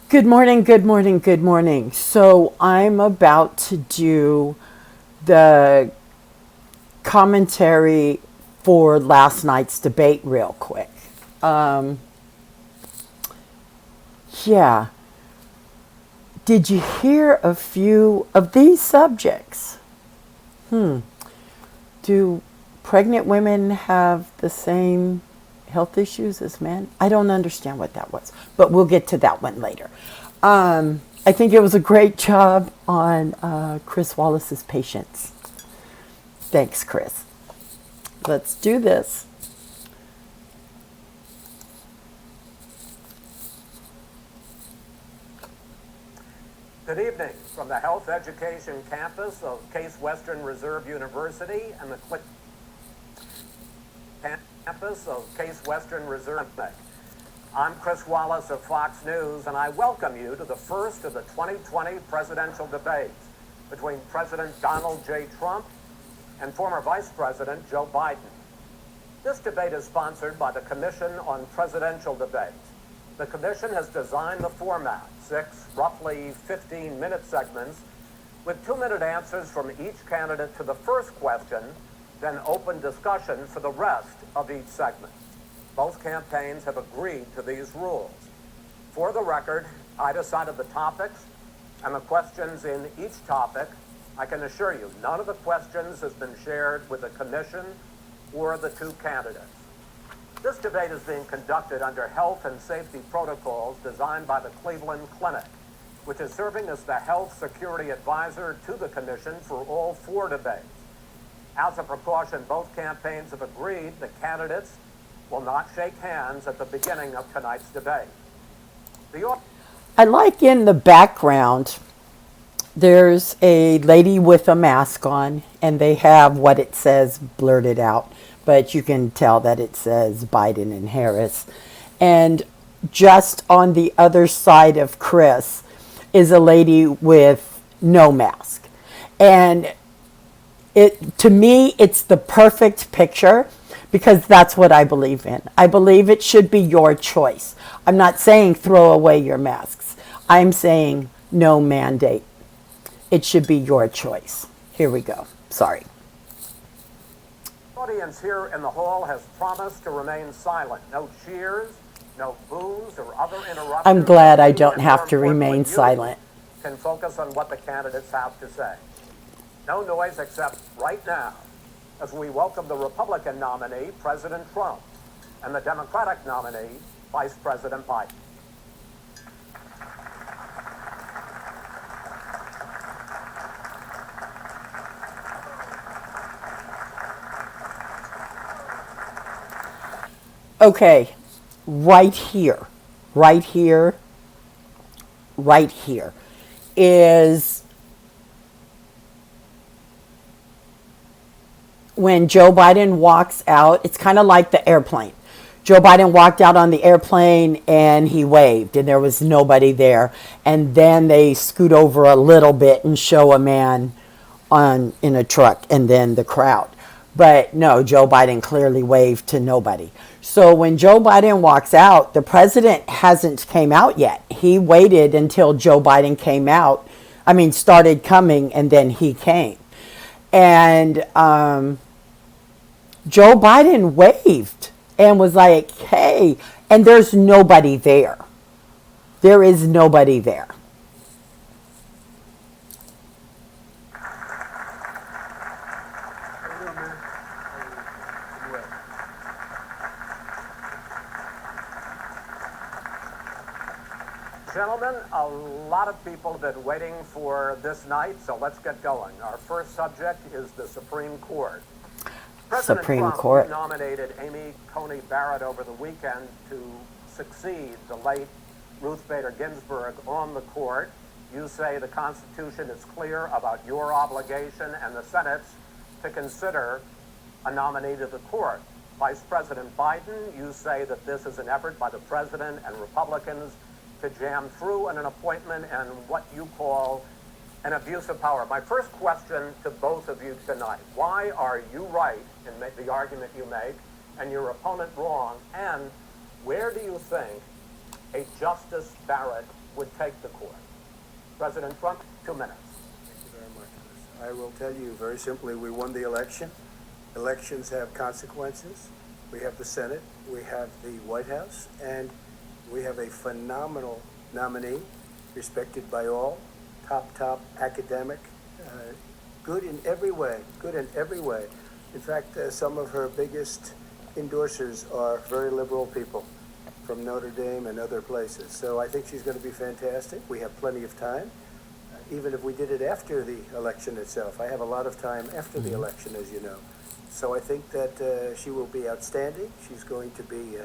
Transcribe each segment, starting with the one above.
Good morning, good morning, good morning. So I'm about to do the commentary for last night's debate real quick. Um, yeah. Did you hear a few of these subjects? Do pregnant women have the same health issues as men? I don't understand what that was, but we'll get to that one later. I think it was a great job on Chris Wallace's patience. Thanks, Chris. Let's do this. Good evening from the Health Education Campus of Case Western Reserve University and the campus of Case Western Reserve. I'm Chris Wallace of Fox News, and I welcome you to the first of the 2020 presidential debates between President Donald J. Trump and former Vice President Joe Biden. This debate is sponsored by the Commission on Presidential Debates. The Commission has designed the format, 6 roughly 15-minute segments, with 2-minute answers from each candidate to the first question, then open discussion for the rest of each segment. Both campaigns have agreed to these rules. For the record, I decided the topics and the questions in each topic. I can assure you, none of the questions has been shared with the Commission or the two candidates. This debate is being conducted under health and safety protocols designed by the Cleveland Clinic, which is serving as the health security advisor to the Commission for all 4 debates. As a precaution, both campaigns have agreed the candidates will not shake hands at the beginning of tonight's debate. I like in the background, there's a lady with a mask on, and they have what it says blurted out, but you can tell that it says Biden and Harris. And just on the other side of Chris is a lady with no mask. And to me, it's the perfect picture because that's what I believe in. I believe it should be your choice. I'm not saying throw away your masks. I'm saying no mandate. It should be your choice. Here we go. Sorry. The audience here in the hall has promised to remain silent. No cheers, no boos, or other interruptions. I'm glad I don't have to remain silent. Can focus on what the candidates have to say. No noise except right now, as we welcome the Republican nominee, President Trump, and the Democratic nominee, Vice President Biden. Okay, right here, right here, right here is when Joe Biden walks out. It's kind of like the airplane. Joe Biden walked out on the airplane and he waved and there was nobody there. And then they scoot over a little bit and show a man in a truck and then the crowd. But no, Joe Biden clearly waved to nobody. So when Joe Biden walks out, the president hasn't came out yet. He waited until Joe Biden came out. Started coming, and then he came. And Joe Biden waved and was like, hey, and there's nobody there. There is nobody there. Gentlemen, a lot of people have been waiting for this night, so let's get going. Our first subject is the Supreme Court. President Supreme Trump Court nominated Amy Coney Barrett over the weekend to succeed the late Ruth Bader Ginsburg on the court. You say the Constitution is clear about your obligation and the Senate's to consider a nominee to the court. Vice President Biden, you say that this is an effort by the president and Republicans to jam through an appointment and what you call an abuse of power. My first question to both of you tonight: why are you right in the argument you make and your opponent wrong? And where do you think a Justice Barrett would take the court. President Trump, 2 minutes. Thank you very much, Chris. I will tell you very simply, we won the election. Elections have consequences. We have the Senate, we have the White House, and we have a phenomenal nominee, respected by all, top academic, good in every way, In fact, some of her biggest endorsers are very liberal people from Notre Dame and other places. So I think she's going to be fantastic. We have plenty of time, even if we did it after the election itself. I have a lot of time after the election, as you know. So I think that she will be outstanding. She's going to be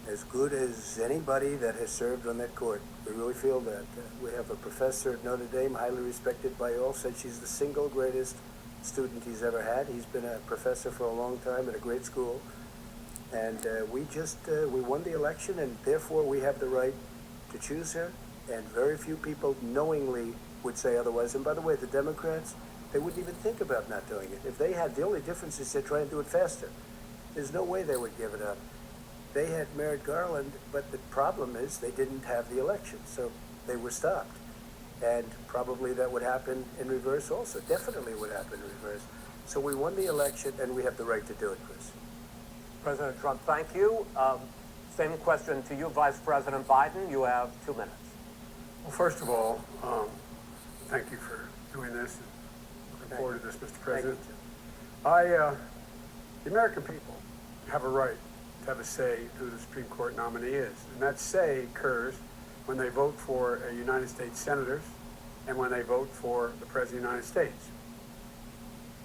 as good as anybody that has served on that court. We really feel that. We have a professor at Notre Dame, highly respected by all, said she's the single greatest student he's ever had. He's been a professor for a long time at a great school. And we won the election, and therefore we have the right to choose her. And very few people knowingly would say otherwise. And by the way, the Democrats, they wouldn't even think about not doing it. If they had, the only difference is they're trying to do it faster. There's no way they would give it up. They had Merrick Garland, but the problem is they didn't have the election, so they were stopped. And probably that would happen in reverse also. Definitely would happen in reverse. So we won the election, and we have the right to do it, Chris. President Trump, thank you. Same question to you, Vice President Biden. You have 2 minutes. Well, first of all, thank you for doing this. Looking forward to this, Mr. President. The American people have a right to have a say who the Supreme Court nominee is. And that say occurs when they vote for United States senators and when they vote for the President of the United States.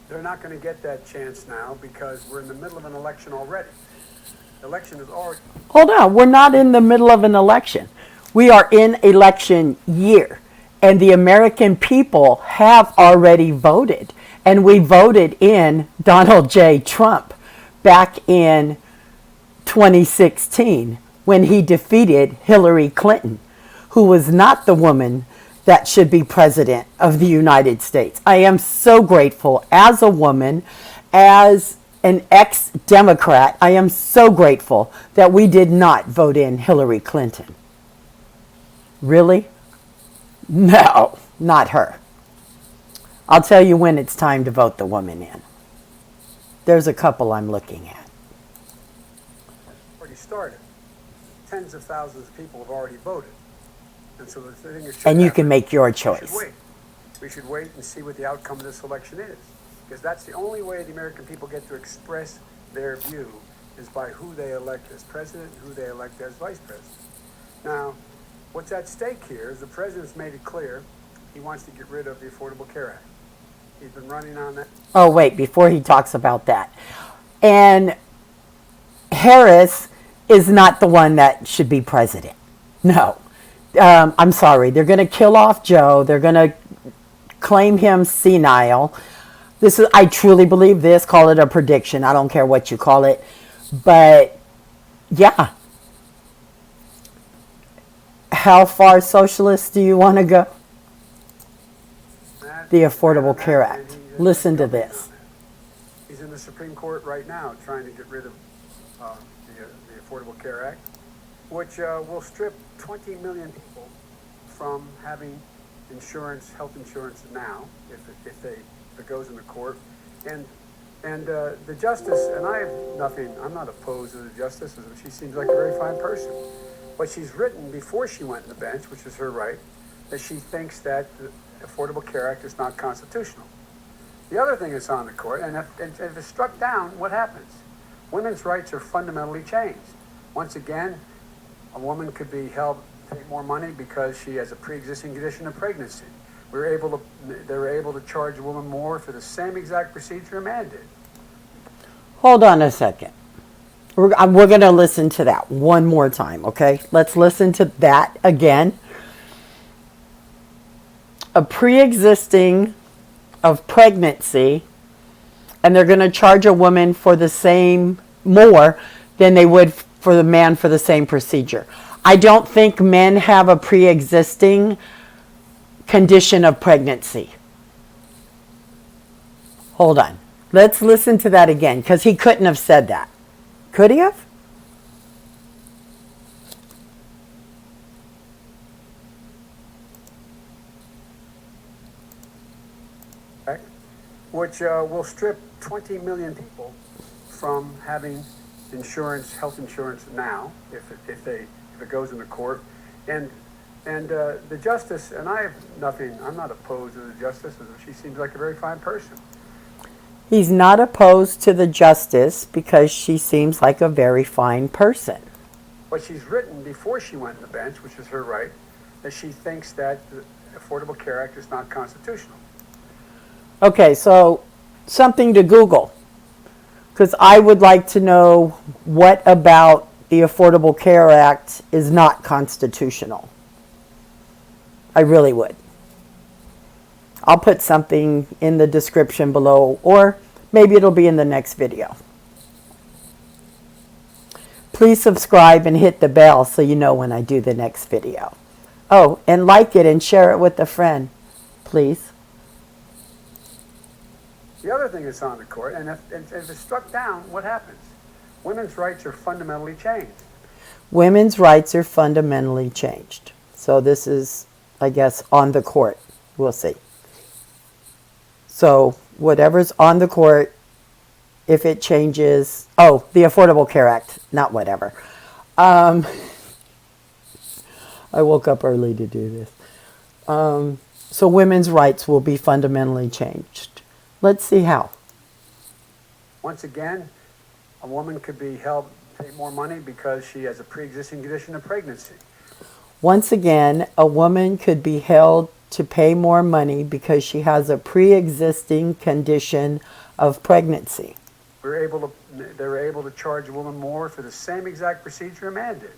They're not going to get that chance now because we're in the middle of an election already. The election is already... Hold on, we're not in the middle of an election. We are in election year, and the American people have already voted. And we voted in Donald J. Trump back in 2016 when he defeated Hillary Clinton, who was not the woman that should be president of the United States. I am so grateful as a woman, as an ex-Democrat, I am so grateful that we did not vote in Hillary Clinton. Really? No, not her. I'll tell you when it's time to vote the woman in. There's a couple I'm looking at. already started. Tens of thousands of people have already voted. And so the thing is, And you can make your choice. We should wait. We should wait and see what the outcome of this election is. Because that's the only way the American people get to express their view is by who they elect as president, who they elect as vice president. Now, what's at stake here is the president's made it clear he wants to get rid of the Affordable Care Act. He's been running on that. Oh, wait, before he talks about that. And Harris is not the one that should be president. No. I'm sorry. They're going to kill off Joe. They're going to claim him senile. I truly believe this. Call it a prediction. I don't care what you call it. But, yeah. How far socialist do you want to go? The Affordable Care Act. Listen to this. He's in the Supreme Court right now trying to get rid of the Affordable Care Act, which will strip 20 million people from having insurance, health insurance now, if it goes in the court. And the justice, and I'm not opposed to the justice. She seems like a very fine person. But she's written before she went on the bench, which is her right, that she thinks that the Affordable Care Act is not constitutional. The other thing that's on the court, and if it's struck down, what happens? Women's rights are fundamentally changed. Once again, a woman could be held to pay more money because she has a pre-existing condition of pregnancy. They were able to charge a woman more for the same exact procedure a man did. Hold on a second. We're going to listen to that one more time, okay? Let's listen to that again. A pre-existing of pregnancy, and they're going to charge a woman for the same, more than they would for the man for the same procedure. I don't think men have a pre-existing condition of pregnancy. Hold on. Let's listen to that again, because he couldn't have said that. Could he have? Act, which will strip 20 million people from having insurance, health insurance now, if it goes into court, and the justice, and I have nothing. I'm not opposed to the justice. She seems like a very fine person. He's not opposed to the justice because she seems like a very fine person. But she's written before she went to the bench, which is her right, that she thinks that the Affordable Care Act is not constitutional. Okay, so something to Google, because I would like to know what about the Affordable Care Act is not constitutional. I really would. I'll put something in the description below, or maybe it'll be in the next video. Please subscribe and hit the bell so you know when I do the next video. Oh, and like it and share it with a friend, please. The other thing that's on the court, and if it's struck down, what happens? Women's rights are fundamentally changed. Women's rights are fundamentally changed. So this is, I guess, on the court. We'll see. So whatever's on the court, if it changes, oh, the Affordable Care Act, not whatever. I woke up early to do this. So women's rights will be fundamentally changed. Let's see how. Once again, a woman could be held to pay more money because she has a pre-existing condition of pregnancy. Once again, a woman could be held to pay more money because she has a pre-existing condition of pregnancy. They were able to charge a woman more for the same exact procedure a man did.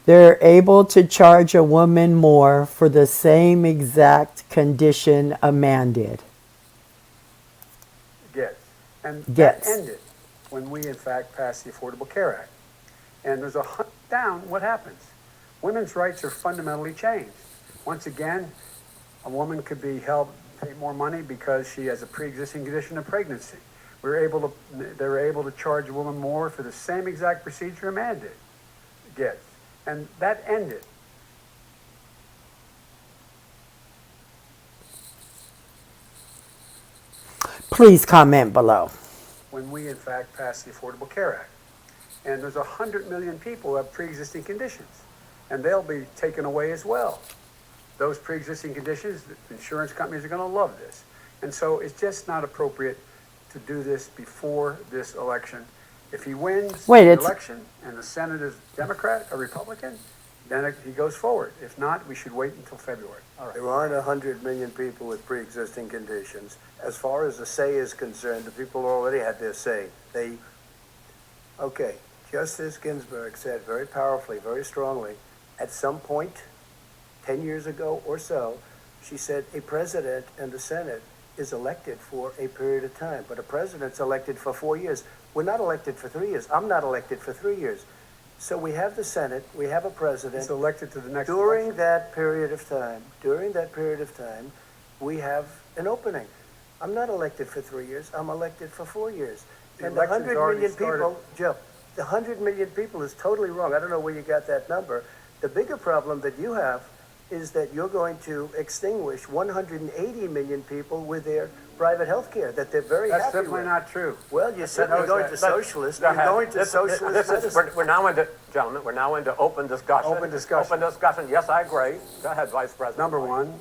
They're able to charge a woman more for the same exact condition a man did. Gets. And Gets. that ended when we, in fact, passed the Affordable Care Act. And there's a hunt down, what happens? Women's rights are fundamentally changed. Once again, a woman could be held to pay more money because she has a pre-existing condition of pregnancy. They were able to charge a woman more for the same exact procedure a man did. Gets. And that ended. Please comment below. When we, in fact, passed the Affordable Care Act. And there's 100 million people who have pre-existing conditions. And they'll be taken away as well. Those pre-existing conditions, the insurance companies are going to love this. And so it's just not appropriate to do this before this election. If he wins the election and the Senate is Democrat or Republican, then he goes forward. If not, we should wait until February. All right. There aren't 100 million people with pre-existing conditions. As far as the say is concerned, the people already had their say. Okay, Justice Ginsburg said very powerfully, very strongly, at some point, 10 years ago or so, she said a president and the Senate is elected for a period of time, but a president's elected for 4 years. We're not elected for 3 years. I'm not elected for 3 years. So we have the Senate, we have a president. He's elected to the next during election. that period of time, we have an opening. I'm not elected for 3 years. I'm elected for 4 years. And the 100 million people, Joe, the 100 million people is totally wrong. I don't know where you got that number. The bigger problem that you have is that you're going to extinguish 180 million people with their private health care that they're very happy with. That's simply not true. Well, you're certainly going to socialist. You're going to socialist medicine. We're now into, gentlemen, we're now into open discussion. Open discussion. Open discussion. Yes, I agree. Go ahead, Vice President. Number one,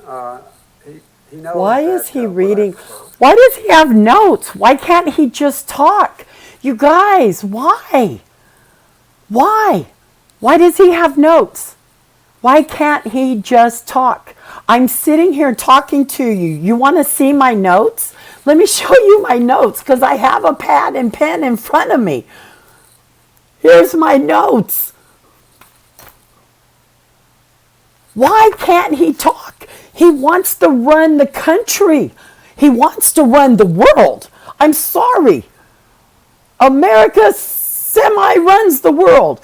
he knows Why is that, he reading? Why does he have notes? Why can't he just talk? You guys, why? Why? Why does he have notes? Why can't he just talk? I'm sitting here talking to you. You want to see my notes? Let me show you my notes because I have a pad and pen in front of me. Here's my notes. Why can't he talk? He wants to run the country. He wants to run the world. I'm sorry. America semi-runs the world.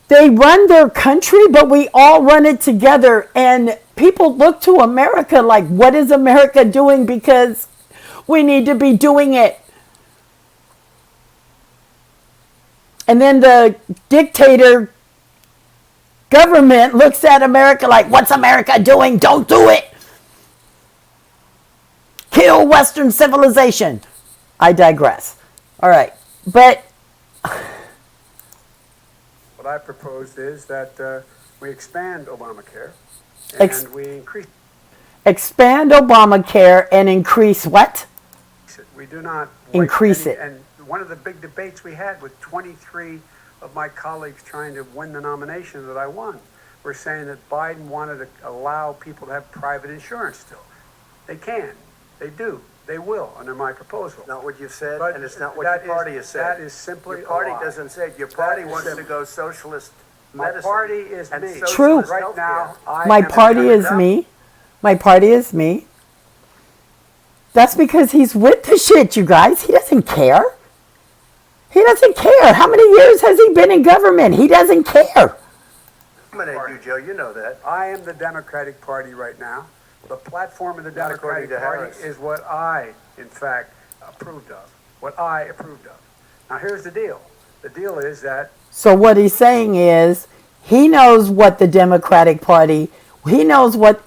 They run their country, but we all run it together. And people look to America like, what is America doing? Because we need to be doing it. And then the dictator government looks at America like, what's America doing? Don't do it. kill Western civilization. I digress. All right. But What I proposed is that we expand Obamacare Ex- and we increase expand Obamacare and increase what? it. We do not Increase it. And one of the big debates we had with 23 of my colleagues trying to win the nomination that I won were saying that Biden wanted to allow people to have private insurance still. They can. They do. They will under my proposal. Not what you've said, But and it's not what that your party is- has said. that is simply Your party a lie. doesn't say it. Your party is wants to simply- go socialist My medicine. party is and me. socialist True. Right now, healthcare. I My am a party is Democrat. me. My party is me. That's because he's with the shit, you guys. He doesn't care. He doesn't care. How many years has he been in government? He doesn't care. Nominate you, Joe. You know that. I am the Democratic Party right now. The platform of the Not according Democratic to Party Harris. is what I, in fact, approved of. What I approved of. Now, here's the deal. The deal is that So what he's saying is he knows what the Democratic Party, he knows what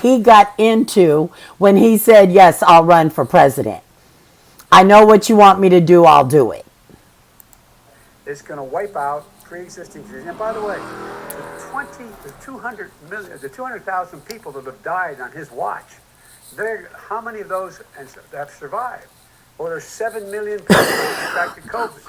he got into when he said, "Yes, I'll run for president. I know what you want me to do, I'll do it." it's going to wipe out pre-existing disease. And by the way, the 200,000 people that have died on his watch, how many of those have survived? Well, there's 7 million people infected COVID.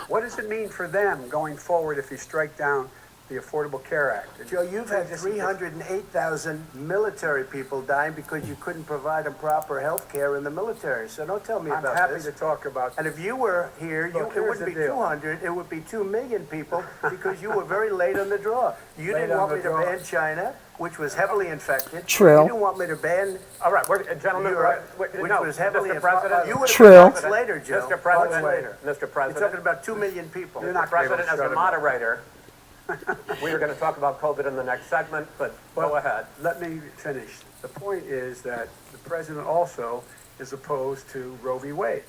What does it mean for them going forward if you strike down the Affordable Care Act? Joe, you've had 308,000 military people dying because you couldn't provide them proper health care in the military. So don't tell me I'm about happy this. to talk about. And if you were here, Look, it here's wouldn't the be deal. 200, it would be 2 million people because you were very late on the draw. You Late didn't on want the me to draw. ban China, which was heavily infected. True. You didn't want me to ban All right, gentlemen, Europe, which which was heavily Mr. infected. President, You would have True. been months later, Joe. Mr. President, Months later. Mr. You're President, talking about 2 million people. You're Mr. not gonna be able President, to as shut a him up. moderator, we are going to talk about COVID in the next segment, but go ahead. Let me finish. The point is that the president also is opposed to Roe v. Wade.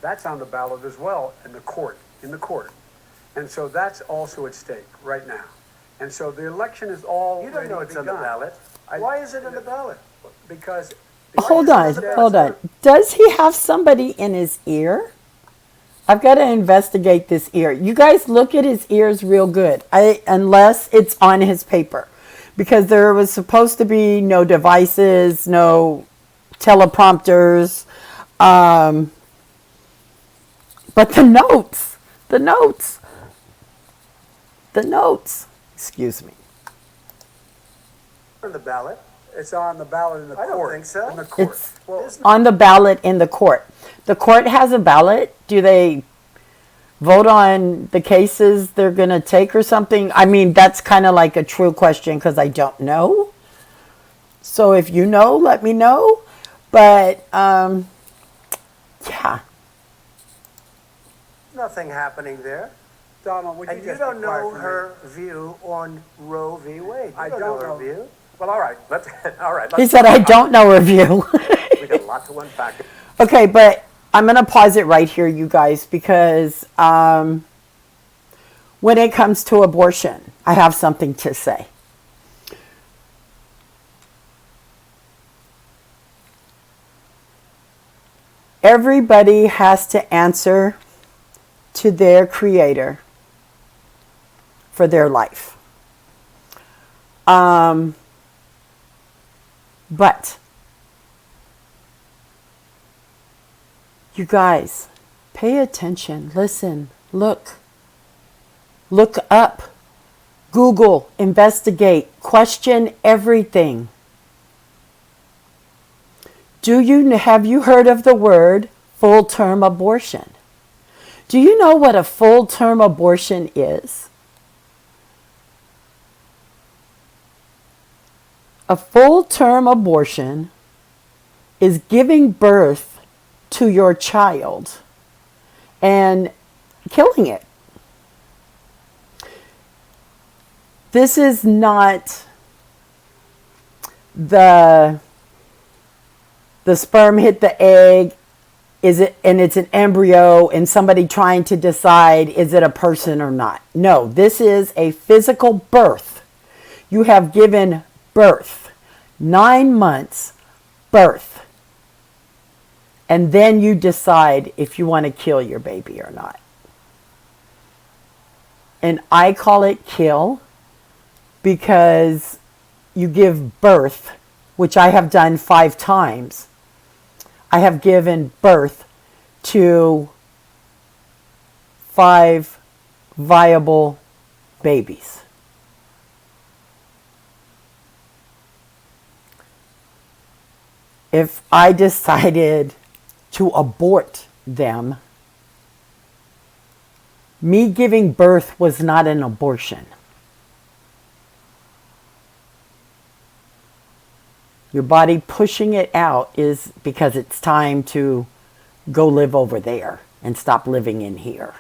That's on the ballot as well in the court. And so that's also at stake right now. And so the election is all You don't know it's on the ballot. I- Why is it on the ballot? Because Hold on. Does he have somebody in his ear? I've got to investigate this ear. You guys look at his ears real good. Unless it's on his paper. Because there was supposed to be no devices, no teleprompters. But the notes. Excuse me. On the ballot? it's on the ballot in the I court. don't think so. In the court. It's Well, on the ballot in the court. The court has a ballot. Do they vote on the cases they're going to take or something? I mean, that's kind of like a true question because I don't know. So if you know, let me know. But, yeah. Nothing happening there. Donald, would you And you just don't be quiet know for a her view on Roe v. Wade. You I don't don't know her know. view. Well, all right. Let's. He said, I don't know her view. We got a lot to unpack. Okay, but I'm going to pause it right here, you guys, because when it comes to abortion, I have something to say. Everybody has to answer to their creator for their life. But you guys, pay attention, listen, look up, Google, investigate, question everything. Have you heard of the word full-term abortion? Do you know what a full-term abortion is? A full-term abortion is giving birth to your child and killing it. This is not the sperm hit the egg, and it's an embryo and somebody trying to decide is it a person or not. No, this is a physical birth. You have given birth, 9 months, birth. and then you decide if you want to kill your baby or not. And I call it kill because you give birth, which I have done 5 times. I have given birth to 5 viable babies. If I decided to abort them, me giving birth was not an abortion. Your body pushing it out is because it's time to go live over there and stop living in here.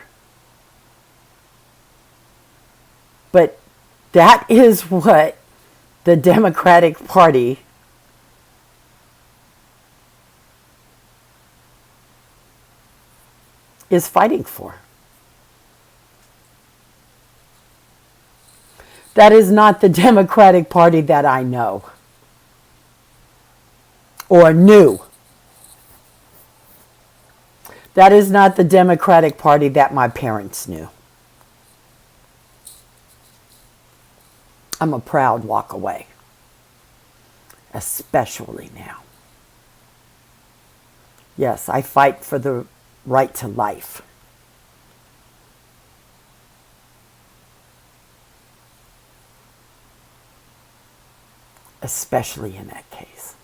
But that is what the Democratic Party is fighting for. That is not the Democratic Party that I know or knew. That is not the Democratic Party that my parents knew. I'm a proud walk away, especially now. Yes, I fight for the right to life. Especially in that case.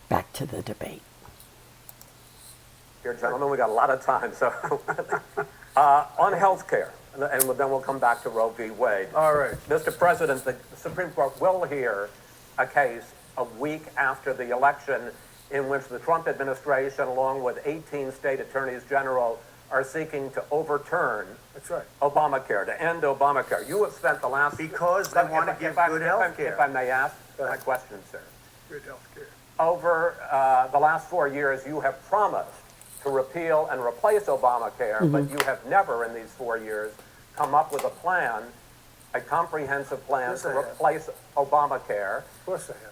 Back to the debate. Here, gentlemen, we got a lot of time, so on health care, and then we'll come back to Roe v. Wade. All right. Mr. President, the Supreme Court will hear a case a week after the election in which the Trump administration, along with 18 state attorneys general, are seeking to overturn That's right. Obamacare, to end Obamacare. You have spent the last... Because they want to give good health care. If I may ask my question, sir. Good health care. Over the last 4 years, you have promised to repeal and replace Obamacare, but you have never in these 4 years come up with a plan, a comprehensive plan to replace Obamacare. Of course I have.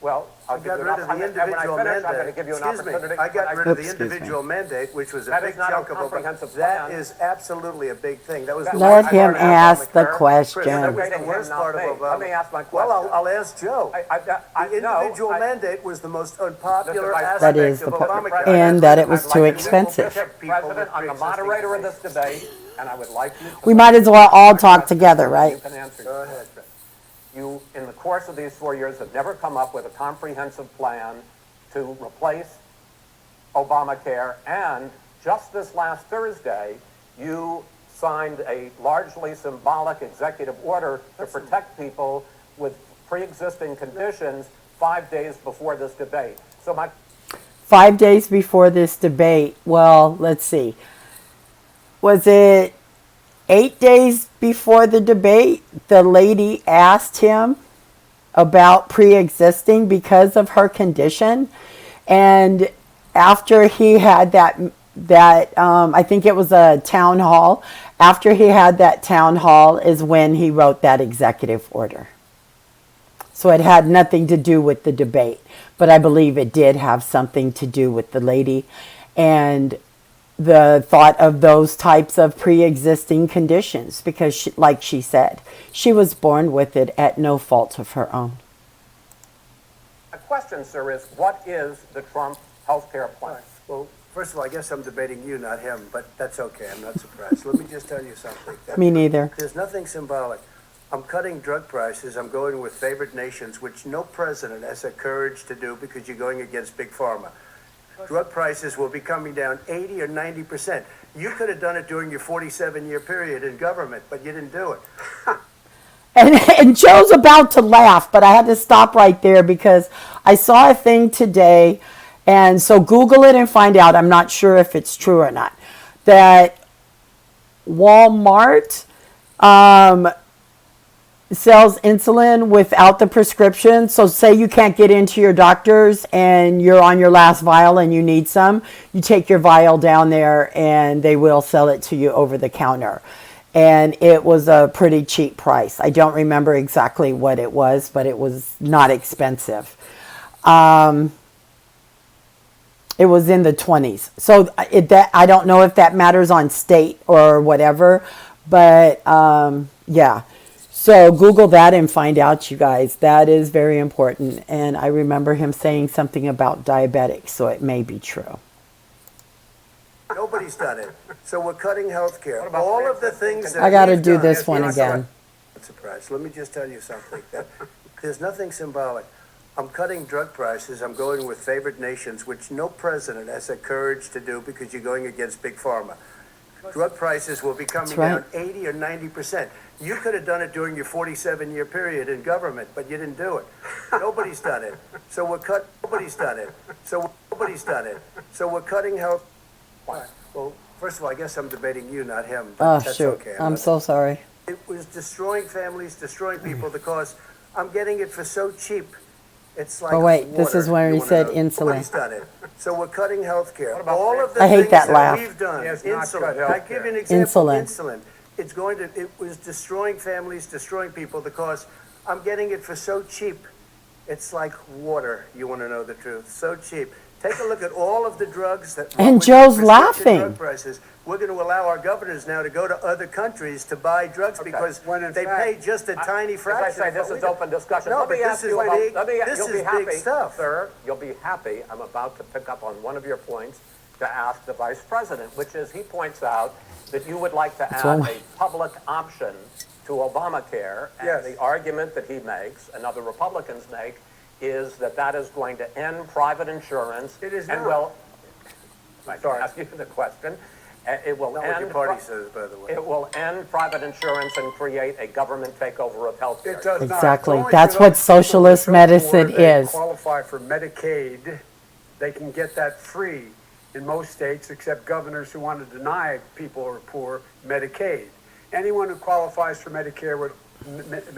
Well, I'll give you an opportunity. And when I finish, I'm going to give you an opportunity. I got rid of the individual mandate, which was a big chunk of comprehensive That plan. is absolutely a big thing. That was the Let worst him part of ask the Obamacare. question. That was the Him, worst not part of me. Obama. Let me ask my question. Well, I'll ask Joe. The no, individual mandate was the most unpopular Mr. Vice aspect That is of the po- Obamacare. and that it was I'd too like to- expensive. Mr. President, I'm the moderator of this debate, and I would like you to... We might as well all talk together, right? You can answer. Go ahead. You, in the course of these 4 years, have never come up with a comprehensive plan to replace Obamacare, and just this last Thursday, you signed a largely symbolic executive order to protect people with pre-existing conditions 5 days before this debate. So my 5 days before this debate, well, let's see. Was it 8 days before the debate? The lady asked him about pre-existing because of her condition, and after he had that I think it was a town hall. After he had that town hall is when he wrote that executive order. So it had nothing to do with the debate, but I believe it did have something to do with the lady and the thought of those types of pre-existing conditions, because she, like she said, she was born with it at no fault of her own. question, sir, is what is the Trump health care plan? Well, first of all, I guess I'm debating you, not him, but that's okay. I'm not surprised. Let me just tell you something. Me neither. There's nothing symbolic. I'm cutting drug prices. I'm going with favored nations, which no president has the courage to do because you're going against Big Pharma. Drug prices will be coming down 80 or 90%. You could have done it during your 47-year period in government, but you didn't do it. And Joe's about to laugh, but I had to stop right there because I saw a thing today, and so Google it and find out. I'm not sure if it's true or not. That Walmart sells insulin without the prescription. So say you can't get into your doctor's and you're on your last vial and you need some, you take your vial down there and they will sell it to you over the counter. And it was a pretty cheap price. I don't remember exactly what it was, but it was not expensive. It was in the 20s. So that I don't know if that matters on state or whatever, but yeah. So Google that and find out, you guys. That is very important. And I remember him saying something about diabetics, so it may be true. Nobody's done it. So we're cutting health care. All of the things that I got to we've do done- this one Yes, again. Surprise. Let me just tell you something. There's nothing symbolic. I'm cutting drug prices. I'm going with favored nations, which no president has the courage to do because you're going against big pharma. Drug prices will be coming right. down 80 or 90%. You could have done it during your 47-year period in government, but you didn't do it. Nobody's done it. So nobody's done it. So nobody's done it. So we're cutting health. Well, first of all, I guess I'm debating you, not him. But Oh, that's shoot. okay. I'm so sorry. It was destroying families, destroying people because I'm getting it for so cheap. It's like Oh, wait, this water. is where You he wanna said know? insulin. Nobody's done it. So we're cutting health care. about All of the I hate things that laugh. we've done. He has not cut Insulin. I healthcare. give you an example. Insulin. Insulin. It was destroying families, destroying people because I'm getting it for so cheap. It's like water. You want to know the truth? So cheap. Take a look at all of the drugs that. And with Joe's prescription laughing. Drug prices. We're going to allow our governors now to go to other countries to buy drugs because When in they fact- pay just a tiny As I fraction. say, of this what is we do. open discussion. No, Let me but ask this you is about, big- let me, this you'll is be big happy, stuff. sir, you'll be happy. I'm about to pick up on one of your points to ask the vice president, which is he points out that you would like to add wrong. a public option to Obamacare. And Yes. the argument that he makes and other Republicans make is that that is going to end private insurance. It is and not. will, I Sorry. ask you the question. It will Not what your end. party says, by the way. It will end private insurance and create a government takeover of health care. It does not. Exactly. It's only That's for what those people socialist that medicine they is. qualify for Medicaid. They can get that free in most states, except governors who want to deny people who are poor Medicaid. Anyone who qualifies for Medicare would,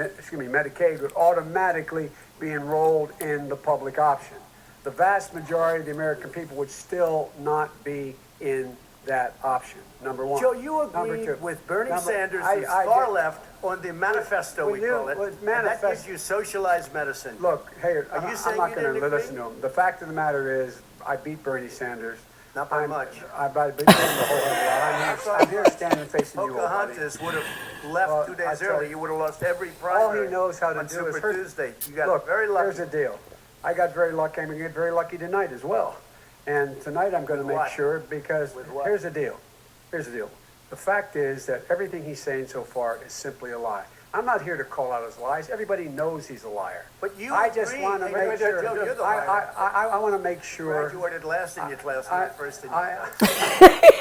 Medicaid would automatically be enrolled in the public option. The vast majority of the American people would still not be in that option. Number one. Joe, you Number agree two. with Bernie Number- Sanders, I- who's I far did- left, on the manifesto, With we you- call it. with And that manifest- gives you socialized medicine. Look, hey, Are you I'm saying not you going to didn't listen agree? to him. The fact of the matter is, I beat Bernie Sanders. Not by much. I beat him the whole hell lot. I'm here standing facing you, old buddy. Pocahontas would have left Well, 2 I days tell early. you, You would have lost every All primary. he knows how to on do Super is hurt. Tuesday. You got Look, very lucky. here's the deal. I got very lucky. I'm going to get very lucky tonight as well. And tonight I'm going to With make what? sure because With what? here's the deal. Here's the deal. The fact is that everything he's saying so far is simply a lie. I'm not here to call out his lies. Everybody knows he's a liar. But you I just agree. want to Hey, make Joe, sure. you're the liar. I want to make sure. Graduated last in your class, I- not first in your I- class.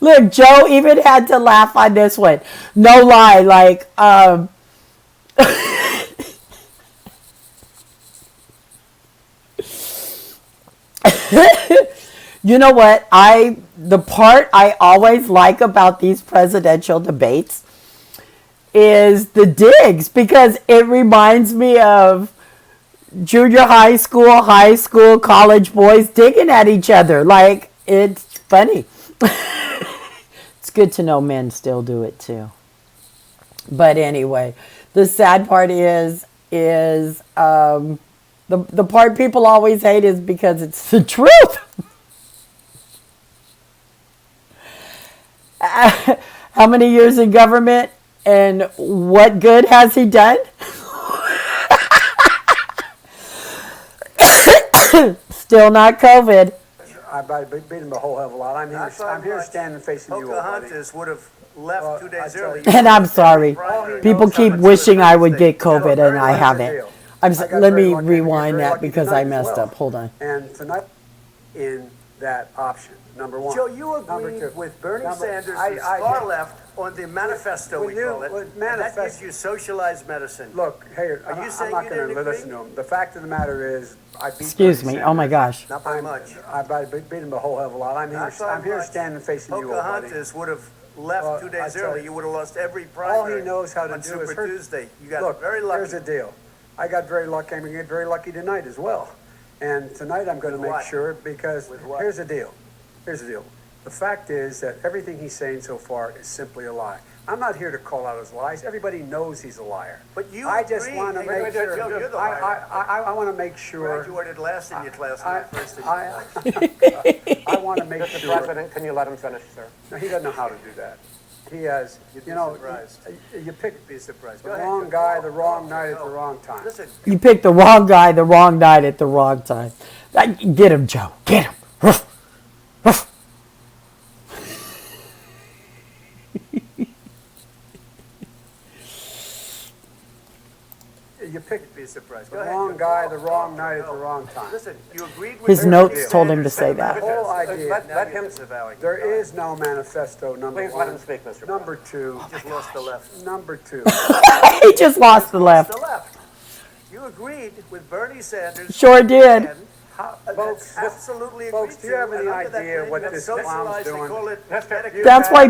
Look, Joe even had to laugh on this one. No lie, like, you know what? The part I always like about these presidential debates is the digs because it reminds me of junior high school, college boys digging at each other. Like, it's funny. It's good to know men still do it too. But anyway, the sad part is the part people always hate is because it's the truth. How many years in government and what good has he done? Still not COVID. I beat him the whole hell of a lot. I'm here standing facing you, old buddy. Pocahontas would have left Well, 2 I days tell early. you. And I'm sorry. Primary. People Knows how keep much wishing I would Tuesday. get COVID and I Here's the haven't. deal. I'm I got let very me lucky. I get rewind very that lucky because tonight I as messed well. up. Hold on. And tonight, in that option, number one. Joe, you Number agree two. with Bernie Number- Sanders, I- who's I- far left, on the manifesto, When we you- call it. when And that gives manifest- you socialized medicine. Look, hey, Are you I'm saying not you going didn't to agree? listen to him. The fact of the matter is, I beat Excuse Bernie me. Oh my Sanders. gosh. Not by much. I beat him the whole hell of a lot. I'm Not by here much. standing facing you, old buddy. Pocahontas would have left Well, 2 I days tell early. you. You would have lost every primary. All he knows how to on do Super is hurt. Tuesday. You got Look, very lucky. here's the deal. I got very lucky. I'm going to get very lucky tonight as well. And tonight I'm going to With make what? sure because With what? here's the deal. Here's the deal. The fact is that everything he's saying so far is simply a lie. I'm not here to call out his lies. Everybody knows he's a liar. But you I just agree. want to Wait, make sure. Joe, you're the liar. I want to make sure. Graduated last in your class, I, not first in your class. I want to make Mr. sure. President, can you let him finish, sir? No, he doesn't know how to do that. He has, You'd be you know, surprised. you pick Be surprised. the Go ahead, wrong Joe. guy, the wrong night at the wrong time. Listen, You picked the wrong guy, the wrong night at the wrong time. Get him, Joe. Get him. Ruff. Ruff. You pick be surprised. the Go ahead, wrong Joe. guy, the wrong night at the wrong time. Listen, you agreed with His Bernie notes Sanders. told him to say The that. whole idea. Let him, There is no manifesto, number please one. let him speak, Mr. President. Number two. Just lost the left. Number two. He just lost the left. The left. You agreed with Bernie Sanders. Sure did. And Folks, that's absolutely agreed folks, do you have to, any and under that idea plan, what you have this socialized, clown's they doing? call it Mr. Medicare. That's why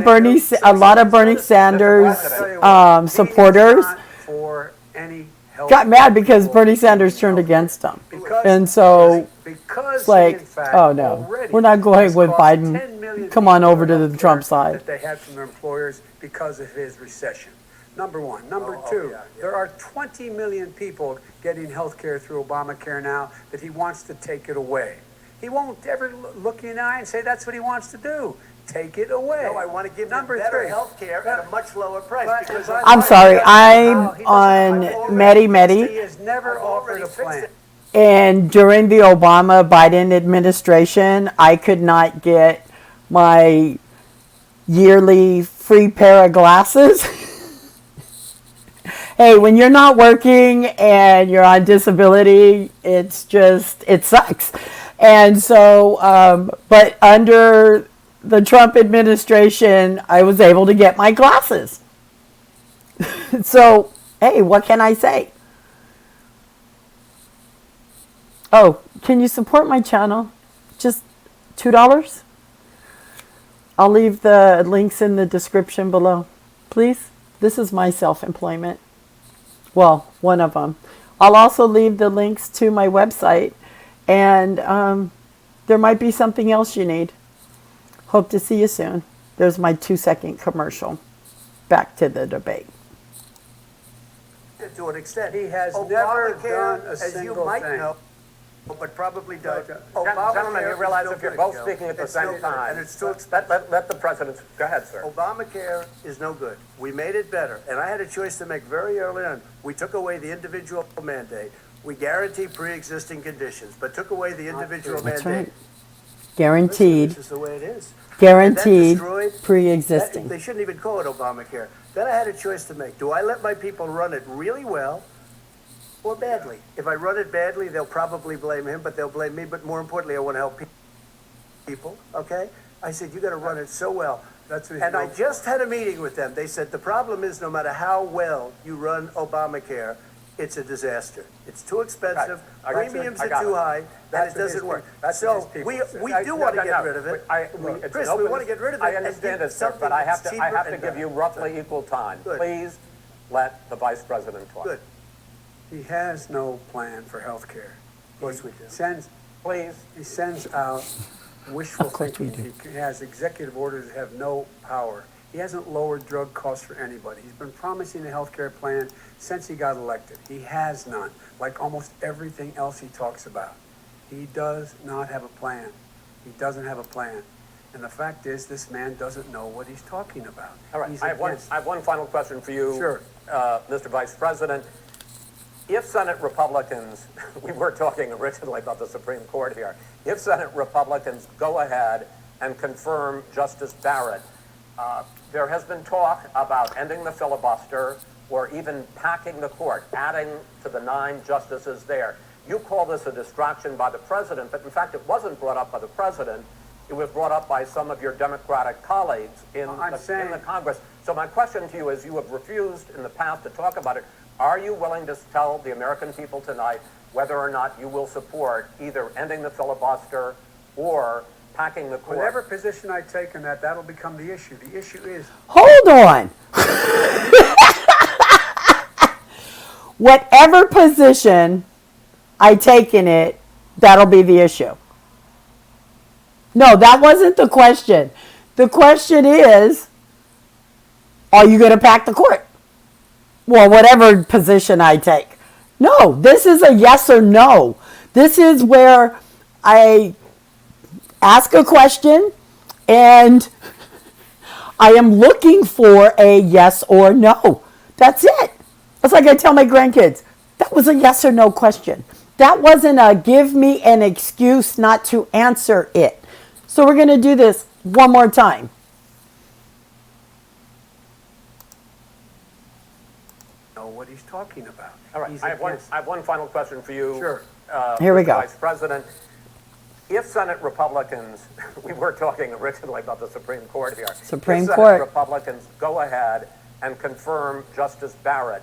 a lot of Bernie Sanders supporters for any help got mad because people. Bernie Sanders turned against him. Because- And so Because it's like, he, in fact, oh no, already we're not going has with cost Biden. 10 million Come on people over to the healthcare Trump side. that they had from their employers because of his recession. Number one. Number Oh, two, yeah. there are 20 million people getting health care through Obamacare now that he wants to take it away. He won't ever look you in the eye and say that's what he wants to do. Take it away. No, I want to give them Number better three. health care at a much lower price. But- Because but- I'm sorry, I'm He on doesn't- Medi He Medi, has never I've offered already a fixed plan. it. and during the Obama-Biden administration, I could not get my yearly free pair of glasses. Hey, when you're not working and you're on disability, it sucks. And so, but under the Trump administration, I was able to get my glasses. So, hey, what can I say? Oh, can you support my channel? Just $2? I'll leave the links in the description below. Please? This is my self-employment. Well, one of them. I'll also leave the links to my website, and there might be something else you need. Hope to see you soon. There's my 2-second commercial. Back to the debate. To an extent. He has never done a as you single might thing. know, but probably does. Gentlemen, you realize if you're both speaking at the same time, and it's too expensive. let the president, go ahead, sir. Obamacare is no good. We made it better, and I had a choice to make very early on. We took away the individual mandate. We guaranteed pre-existing conditions, but took away the individual That's mandate. right. Guaranteed. This is the way it is. Guaranteed destroyed- pre-existing. They shouldn't even call it Obamacare. Then I had a choice to make. Do I let my people run it really well or badly? If I run it badly, they'll probably blame him, but they'll blame me. But more importantly, I want to help people, okay? I said, you got to run it so well. That's what he's And I known for. just had a meeting with them. They said, the problem is no matter how well you run Obamacare, it's a disaster. It's too expensive, Right. I got it. premiums I are got too it. high, and That's it what his doesn't work. people- that's what So his we people say. do want to get rid of it. It's Chris, an we open- want to get rid of it. I and understand give it, sir, but something I have that's to, I cheaper have to and give you better. roughly equal time. Good. Please let the vice president talk. Good. He has no plan for health care. Of course we do. Please. He sends out wishful Of course we thinking. He has executive orders that have no power. He hasn't lowered drug costs for anybody. He's been promising a health care plan since he got elected. He has none, like almost everything else he talks about. He does not have a plan. He doesn't have a plan. And the fact is, this man doesn't know what he's talking about. All right, He's I have one final question for you. Sure. Mr. Vice President. If Senate Republicans, we were talking originally about the Supreme Court here, if Senate Republicans go ahead and confirm Justice Barrett, there has been talk about ending the filibuster or even packing the court, adding to the 9 justices there. You call this a distraction by the president, but in fact it wasn't brought up by the president. It was brought up by some of your Democratic colleagues in the Congress. So my question to you is, you have refused in the past to talk about it. Are you willing to tell the American people tonight whether or not you will support either ending the filibuster or packing the court? Whatever position I take on that, that'll become the issue. The issue is Hold on. Whatever position I take in it, that'll be the issue. No, that wasn't the question. The question is, Are you going to pack the court? Well, whatever position I take. No, this is a yes or no. This is where I ask a question and I am looking for a yes or no. That's it. It's like I tell my grandkids, that was a yes or no question. That wasn't a give me an excuse not to answer it. So we're going to do this one more time. Know what he's talking about. All right, He's I against- have one final question for you. Sure. Here we Mr. go. Vice President. If Senate Republicans, we were talking originally about the Supreme Court here. Supreme if Senate Court. Republicans go ahead and confirm Justice Barrett,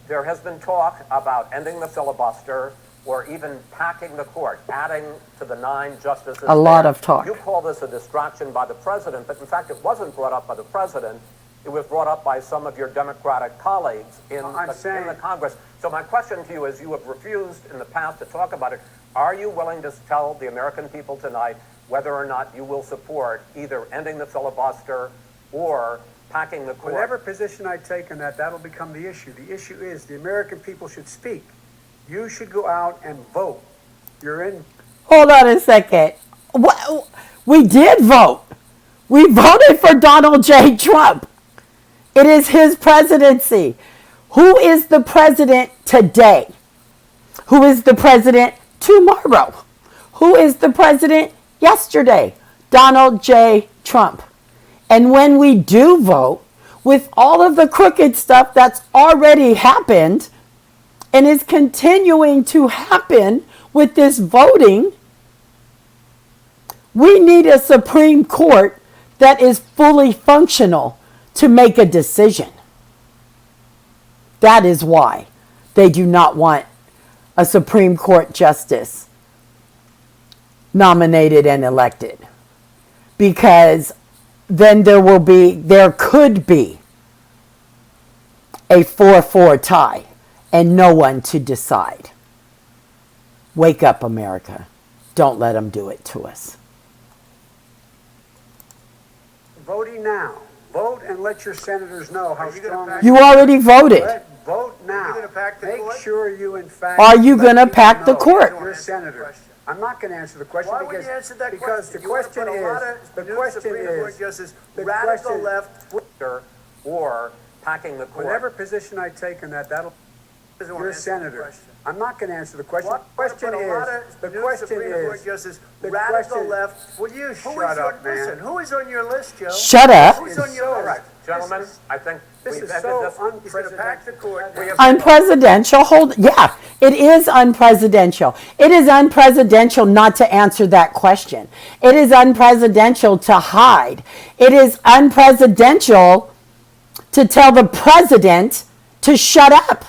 there has been talk about ending the filibuster or even packing the court, adding to the 9 justices. A lot there. of talk. You call this a distraction by the president, but in fact it wasn't brought up by the president. It was brought up by some of your Democratic colleagues in the Congress. So my question to you is, you have refused in the past to talk about it. Are you willing to tell the American people tonight whether or not you will support either ending the filibuster or packing the court? Whatever position I take on that, that'll become the issue. The issue is the American people should speak. You should go out and vote. You're in. Hold on a second. We did vote. We voted for Donald J. Trump. It is his presidency. Who is the president today? Who is the president tomorrow? Who is the president yesterday? Donald J. Trump. And when we do vote, with all of the crooked stuff that's already happened and is continuing to happen with this voting, we need a Supreme Court that is fully functional to make a decision. That is why they do not want a Supreme Court justice nominated and elected. Because then there could be a 4-4 tie and no one to decide. Wake up, America. Don't let them do it to us. Voting now. Vote and let your senators know how Are you gonna strong. pack- You already voted. Vote now. Are you gonna pack the Make court? sure you, in fact. Are you let gonna people pack the know court? You're a senator. I'm not going to answer the question Why because would you answer that because question? the You wanna question put a lot is of the new question Supreme Court is justices, the radical question- left. Or packing the court? Whatever position I take on that, that'll. Doesn't wanna You're a answer the senator. question. I'm not going to answer the question. Why The question put a lot is. of The new question Supreme Court is. justices, the radical question- left. Will you Shut up, man. Listen, who is on your list, Joe? Shut up. Who's on your so list? right. Gentlemen, I think This we've is ended so this. He's going to pack the court. We have- Unpresidential. Yeah, it is unpresidential. It is unpresidential not to answer that question. It is unpresidential to hide. It is unpresidential to tell the president to shut up.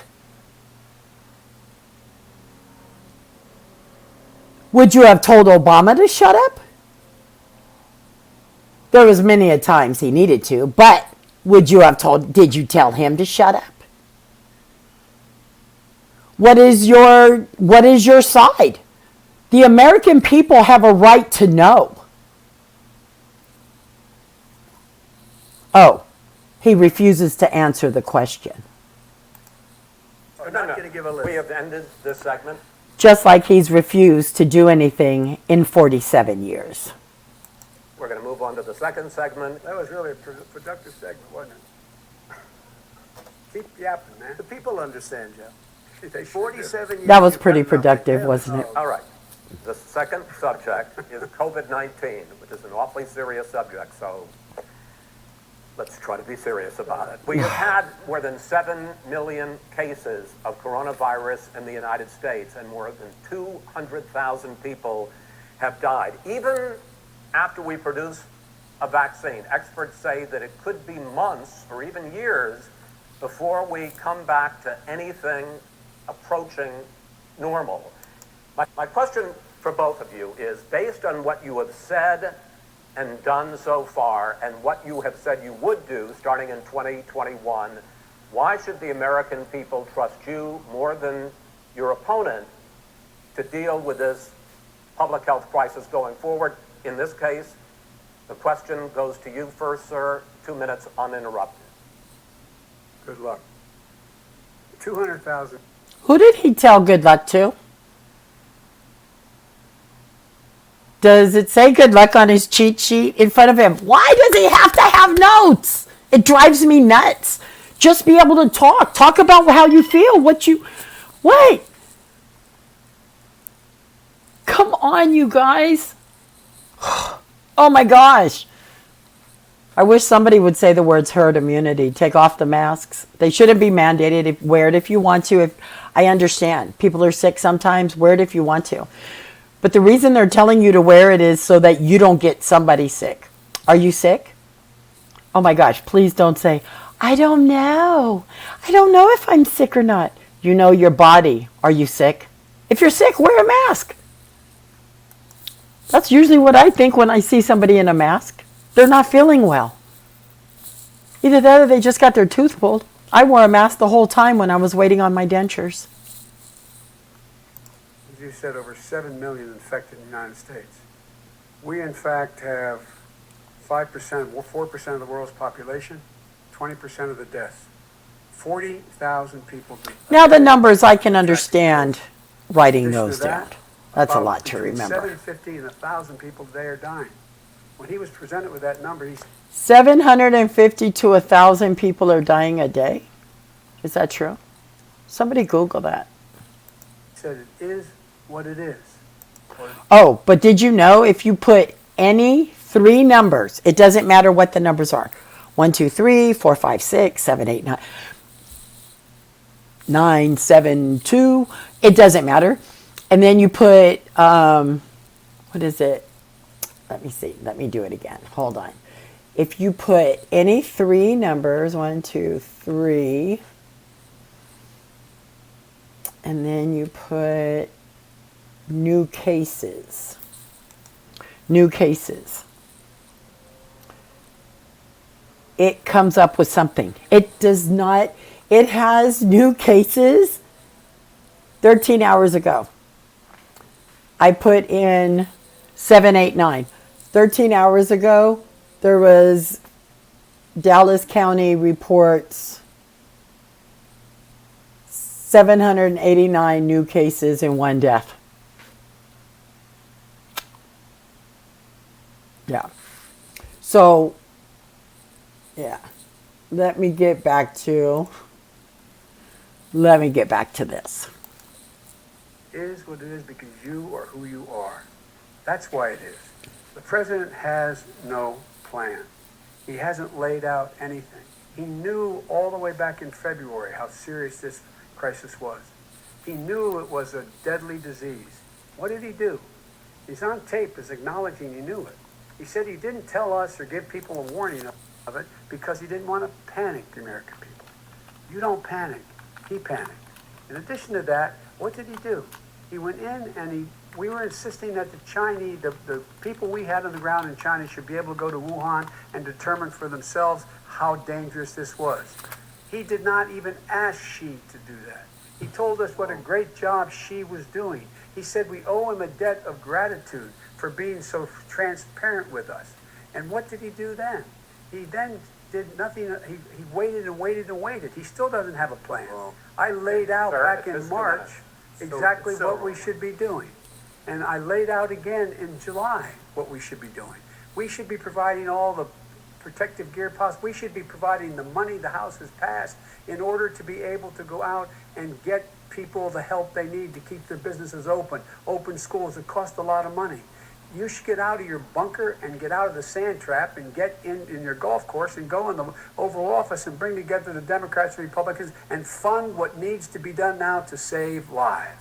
Would you have told Obama to shut up? There was many a times he needed to, but did you tell him to shut up? What is your side? The American people have a right to know. Oh, he refuses to answer the question. I'm not going to give a list. We have ended this segment. Just like he's refused to do anything in 47 years. We're going to move on to the second segment. That was really a productive segment, wasn't it? Keep yapping, man. The people understand, Joe. They sure do. 47 years. That was you've pretty done nothing. productive, Yeah, wasn't it? All right. The second subject is COVID-19, which is an awfully serious subject, so let's try to be serious about it. We have had more than 7 million cases of coronavirus in the United States, and more than 200,000 people have died. Even after we produce a vaccine, experts say that it could be months or even years before we come back to anything approaching normal. My question for both of you is, based on what you have said and done so far and what you have said you would do starting in 2021, why should the American people trust you more than your opponent to deal with this public health crisis going forward? In this case, the question goes to you first, sir. 2 minutes uninterrupted. Good luck. 200,000. Who did he tell good luck to? Does it say good luck on his cheat sheet in front of him? Why does he have to have notes? It drives me nuts. Just be able to talk. Talk about how you feel, wait. Come on, you guys. Oh my gosh. I wish somebody would say the words herd immunity. Take off the masks. They shouldn't be mandated. Wear it if you want to. I understand. People are sick sometimes. Wear it if you want to. But the reason they're telling you to wear it is so that you don't get somebody sick. Are you sick? Oh my gosh, please don't say, I don't know. I don't know if I'm sick or not. You know your body. Are you sick? If you're sick, wear a mask. That's usually what I think when I see somebody in a mask. They're not feeling well. Either that or they just got their tooth pulled. I wore a mask the whole time when I was waiting on my dentures. As you said, over 7 million infected in the United States. We, in fact, have 5%, 4% of the world's population, 20% of the deaths. 40,000 people. Now the numbers I can understand writing In addition those to that, down. That's a about lot to between remember. 750 and 1,000 people today are dying. When he was presented with that number, he 750 to 1,000 people are dying a day. Is that true? Somebody Google that. said it is what it is. Oh, but did you know if you put any three numbers, it doesn't matter what the numbers are. 1, 2, 3, 4, 5, 6, 7, 8, 9, 9, 7, 2. It doesn't matter. And then you put, what is it? Let me see. Let me do it again. Hold on. If you put any three numbers, 1, 2, 3, and then you put new cases. It comes up with something. It does not, it has new cases 13 hours ago. I put in 7, 8, 9. 13 hours ago, there was Dallas County reports 789 new cases and 1 death. Yeah. So, yeah. Let me get back to this. Is what it is because you are who you are. That's why it is. The president has no plan. He hasn't laid out anything. He knew all the way back in February how serious this crisis was. He knew it was a deadly disease. What did he do? He's on tape as acknowledging he knew it. He said he didn't tell us or give people a warning of it because he didn't want to panic the American people. You don't panic. He panicked. In addition to that, what did he do? He went in and we were insisting that the Chinese, the people we had on the ground in China should be able to go to Wuhan and determine for themselves how dangerous this was. He did not even ask Xi to do that. He told us what a great job Xi was doing. He said we owe him a debt of gratitude for being so transparent with us. And what did he do then? He then did nothing. He waited and waited and waited. He still doesn't have a plan. Well, I laid out back in this is March exactly so what we should be doing. And I laid out again in July what we should be doing. We should be providing all the protective gear possible. We should be providing the money the House has passed in order to be able to go out and get people the help they need to keep their businesses open schools. It costs a lot of money. You should get out of your bunker and get out of the sand trap and get in your golf course and go in the Oval Office and bring together the Democrats and Republicans and fund what needs to be done now to save lives.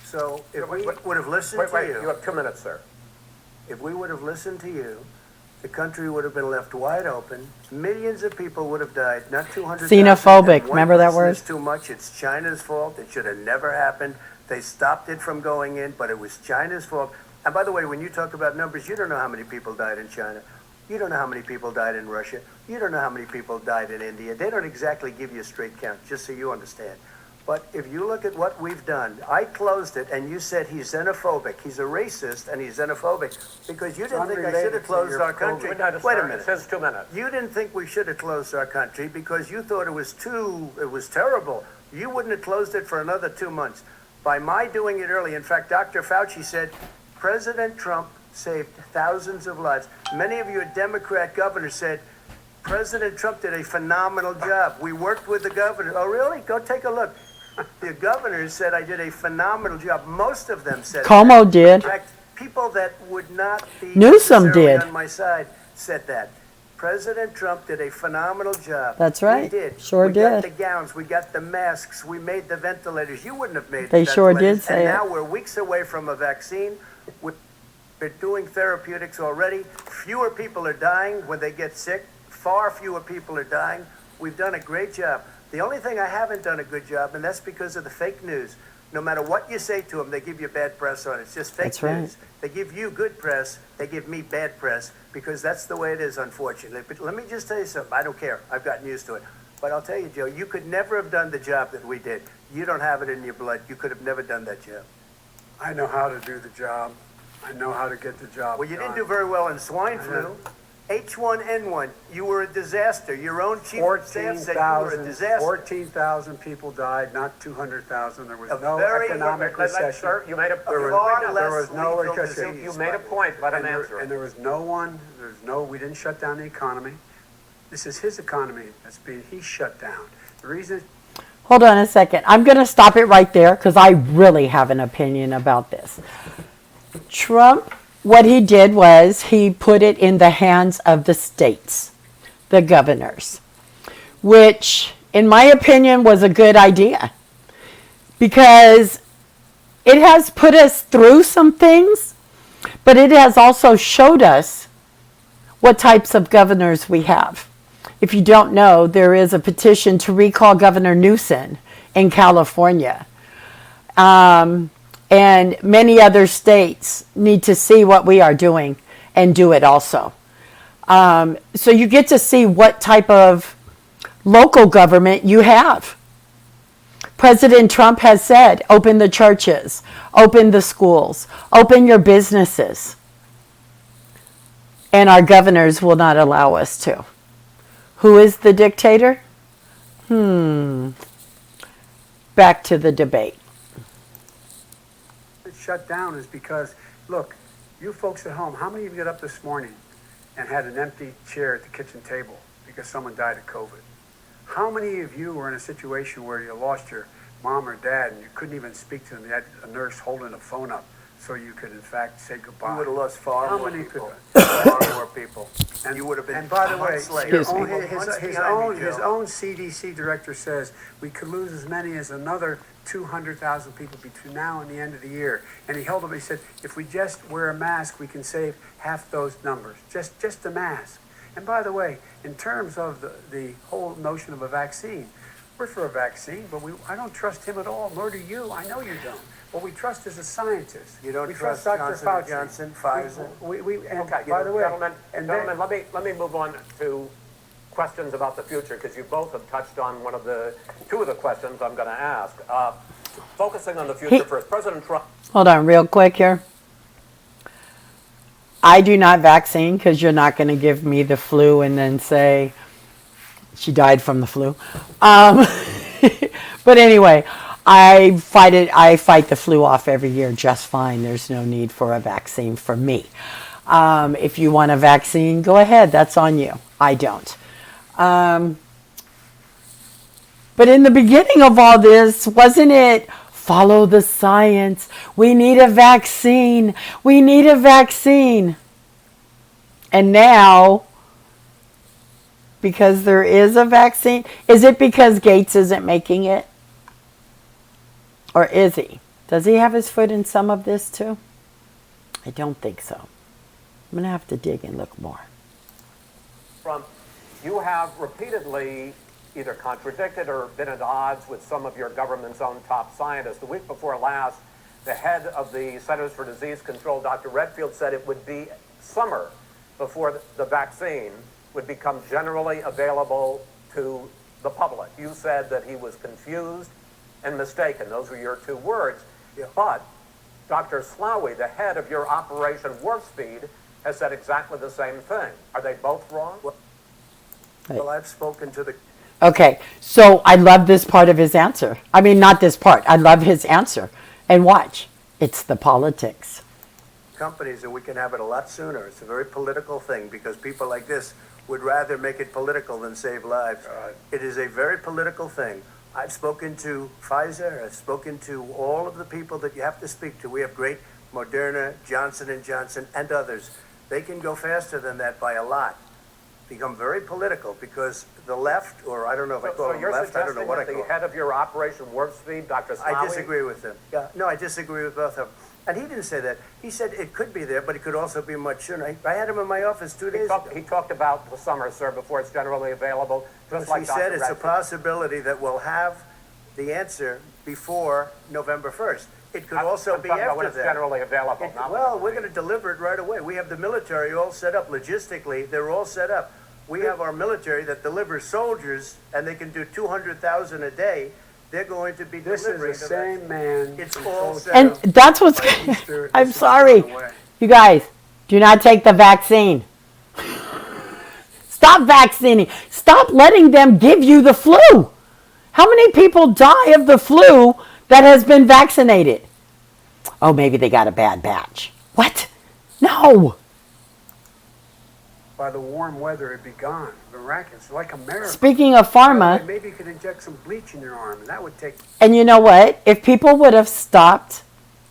So if we would have listened to you have 2 minutes, sir. if we would have listened to you, the country would have been left wide open. Millions of people would have died, not 200,000. Xenophobic, And remember that 1% word? is too much. It's China's fault. It should have never happened. They stopped it from going in, but it was China's fault. And by the way, when you talk about numbers, you don't know how many people died in China. You don't know how many people died in Russia. You don't know how many people died in India. They don't exactly give you a straight count, just so you understand. But if you look at what we've done, I closed it and you said he's xenophobic. He's a racist and he's xenophobic because you didn't think I should have closed our country. Wait a minute. It says 2 minutes. You didn't think we should have closed our country because you thought it was terrible. You wouldn't have closed it for another 2 months. By my doing it early, in fact, Dr. Fauci said President Trump saved thousands of lives. Many of your Democrat governors said President Trump did a phenomenal job. We worked with the governor. Oh, really? Go take a look. The governors said I did a phenomenal job. Most of them said Cuomo that. did. In fact, people that would not be Newsom necessarily did. on my side said that. President Trump did a phenomenal job. That's right. He did. Sure we got did. the gowns, we got the masks, we made the ventilators. You wouldn't have made They the sure ventilators. did say and it. now we're weeks away from a vaccine. We're doing therapeutics already. Fewer people are dying when they get sick. Far fewer people are dying. We've done a great job. The only thing I haven't done a good job, and that's because of the fake news. No matter what you say to them, they give you bad press on it. It's just fake That's right. news. They give you good press, they give me bad press, because that's the way it is, unfortunately. But let me just tell you something. I don't care. I've gotten used to it. But I'll tell you, Joe, you could never have done the job that we did. You don't have it in your blood. You could have never done that job. I know how to do the job. I know how to get the job Well, you didn't done. do very well in swine flu. H1N1, you were a disaster. Your own chief of staff said you were a disaster. 14,000 people died, not 200,000. There was A no very- economic Let's recession. start. You made a There was far less there was no lethal recession. disease, You made a by the way. point. Let him And answer it. there was no one, we didn't shut down the economy. This is his economy he shut down. The reason, Hold on a second. I'm going to stop it right there because I really have an opinion about this. Trump, what he did was he put it in the hands of the states, the governors, which, in my opinion, was a good idea because it has put us through some things, but it has also showed us what types of governors we have. If you don't know, there is a petition to recall Governor Newsom in California. And many other states need to see what we are doing and do it also. So you get to see what type of local government you have. President Trump has said, open the churches, open the schools, open your businesses. And our governors will not allow us to. Who is the dictator? Back to the debate. it shut down is because, look, you folks at home, how many of you got up this morning and had an empty chair at the kitchen table because someone died of COVID? How many of you were in a situation where you lost your mom or dad and you couldn't even speak to them? You had a nurse holding a phone up so you could, in fact, say goodbye. You would have lost far How more many people. could- Far more people. And You would have been And by the way, months late. Excuse me. Months behind me, his Joe. own CDC director says we could lose as many as another 200,000 people between now and the end of the year. And he held up, he said, if we just wear a mask, we can save half those numbers. Just a mask. And by the way, in terms of the whole notion of a vaccine, we're for a vaccine, but I don't trust him at all, nor do you. I know you don't. What we trust is a scientist. You don't we trust Dr. Johnson Fauci. & Johnson, Pfizer? And Okay, by the way, gentlemen, and gentlemen, then, let me move on to questions about the future because you both have touched on two of the questions I'm going to ask. Focusing on the future first, President Trump. Hold on real quick here. I do not vaccine because you're not going to give me the flu and then say she died from the flu. But anyway, I fight the flu off every year just fine. There's no need for a vaccine for me. If you want a vaccine, go ahead. That's on you. I don't. But in the beginning of all this, wasn't it follow the science? We need a vaccine. We need a vaccine. And now, because there is a vaccine, is it because Gates isn't making it? Or is he? Does he have his foot in some of this too? I don't think so. I'm going to have to dig and look more. You have repeatedly either contradicted or been at odds with some of your government's own top scientists. The week before last, the head of the Centers for Disease Control, Dr. Redfield, said it would be summer before the vaccine would become generally available to the public. You said that he was confused and mistaken. Those were your 2 words. Yeah. But Dr. Slaoui, the head of your Operation Warp Speed, has said exactly the same thing. Are they both wrong? Well, I've spoken to the Okay, so I love this part of his answer. I mean, not this part. I love his answer. And watch, it's the politics. companies, and we can have it a lot sooner. It's a very political thing because people like this would rather make it political than save lives. It is a very political thing. I've spoken to Pfizer. I've spoken to all of the people that you have to speak to. We have great Moderna, Johnson & Johnson, and others. They can go faster than that by a lot. Become very political because the left, or I don't know if I call So them you're left, I don't know suggesting what I that call the them. head of your Operation Warp Speed, Dr. Slaoui? I disagree with him. Yeah, no, I disagree with both of them. And he didn't say that. He said it could be there, but it could also be much sooner. I had him in my office 2 days ago. He talked about the summer, sir, before it's generally available, just like He Dr. said it's a Redfield. possibility that we'll have the answer before November 1st. It could also I'm be talking about when after it's that. generally available. not when Well, it's we're going to deliver it right away. We have the military all set up logistically. They're all set up. We have our military that delivers soldiers, and they can do 200,000 a day. They're going to be This is delivering the to same man. It's who all told set And up. that's what's. by Easter, I'm this is sorry. going away. You guys, do not take the vaccine. Stop vaccinating. Stop letting them give you the flu. How many people die of the flu that has been vaccinated? Oh, maybe they got a bad batch. What? No. By the warm weather, it'd be gone. Miraculous, like a miracle. Speaking of pharma, Maybe you could inject some bleach in your arm, and that would take. and you know what? If people would have stopped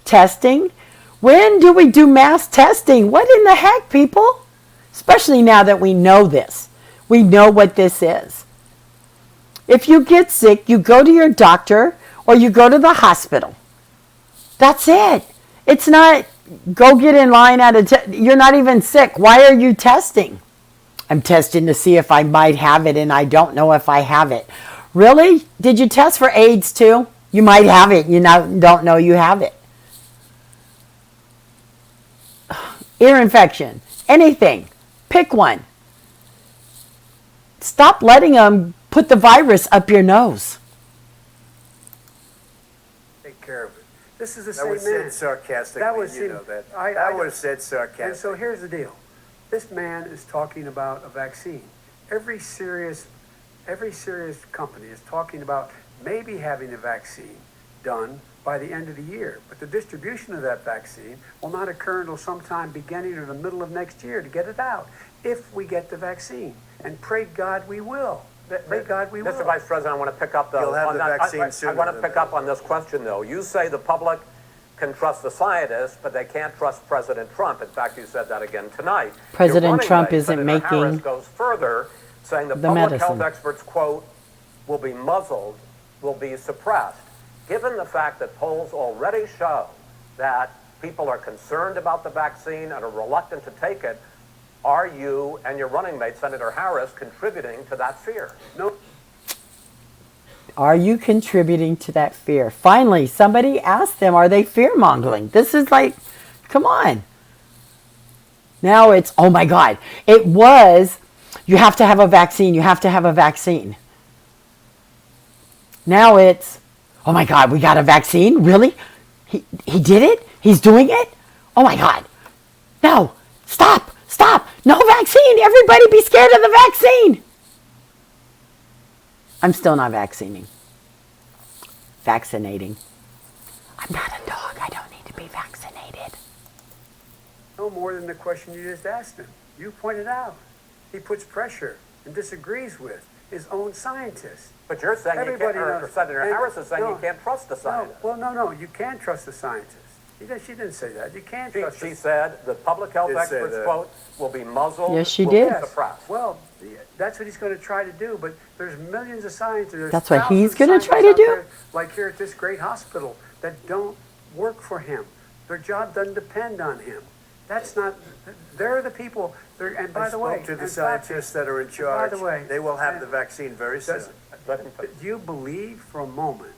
testing, when do we do mass testing? What in the heck, people? Especially now that we know this. We know what this is. If you get sick, you go to your doctor or you go to the hospital. That's it. It's not go get in line at a you're not even sick. Why are you testing? I'm testing to see if I might have it and I don't know if I have it. Really? Did you test for AIDS too? You might have it. You don't know you have it. Ear infection. Anything. Pick one. Stop letting them put the virus up your nose. Take care of it. This is the That same was man. said sarcastically, That was you him. know that. I That don't- was said And sarcastically. so here's the deal. This man is talking about a vaccine. Every serious company is talking about maybe having a vaccine done by the end of the year. But the distribution of that vaccine will not occur until sometime beginning or the middle of next year to get it out, if we get the vaccine. And pray God we will. Pray God we will. Mr. Vice President, I want to pick up You'll have on the that. vaccine I sooner want to than pick that. up on this question, though. You say the public can trust the scientists, but they can't trust President Trump. In fact, you said that again tonight. President Your running Trump mate, isn't Senator Harris, making goes further, saying the the public medicine. health experts, quote, will be muzzled, will be suppressed. Given the fact that polls already show that people are concerned about the vaccine and are reluctant to take it, are you and your running mate, Senator Harris, contributing to that fear? No. Are you contributing to that fear? Finally, somebody asked them, are they fear-mongering? This is like, come on. Now it's, oh my God. It was, you have to have a vaccine. You have to have a vaccine. Now it's, oh my God, we got a vaccine? Really? He did it? He's doing it? Oh my God. No, stop. No vaccine. Everybody be scared of the vaccine. I'm still not vaccinating. I'm not a dog. I don't need to be vaccinated. No more than the question you just asked him. You pointed out. He puts pressure and disagrees with his own scientists. But you're saying you Everybody can't, or knows. Senator And- Harris is saying no, you can't trust the scientists. No, you can trust the scientists. She didn't say that. You can't trust She the said the public health Did say experts, that. quote, will be muzzled, Yes, she will did. be suppressed. Well, that's what he's going to try to do, but there's millions of scientists. There's That's what thousands he's of gonna try scientists to out do? there, like here at this great hospital, that don't work for him. Their job doesn't depend on him. That's not, they're the people, and by I the way. spoke to the and scientists that are in by charge. the way, They will have and- the vaccine very soon. does- Let him finish. Do you believe for a moment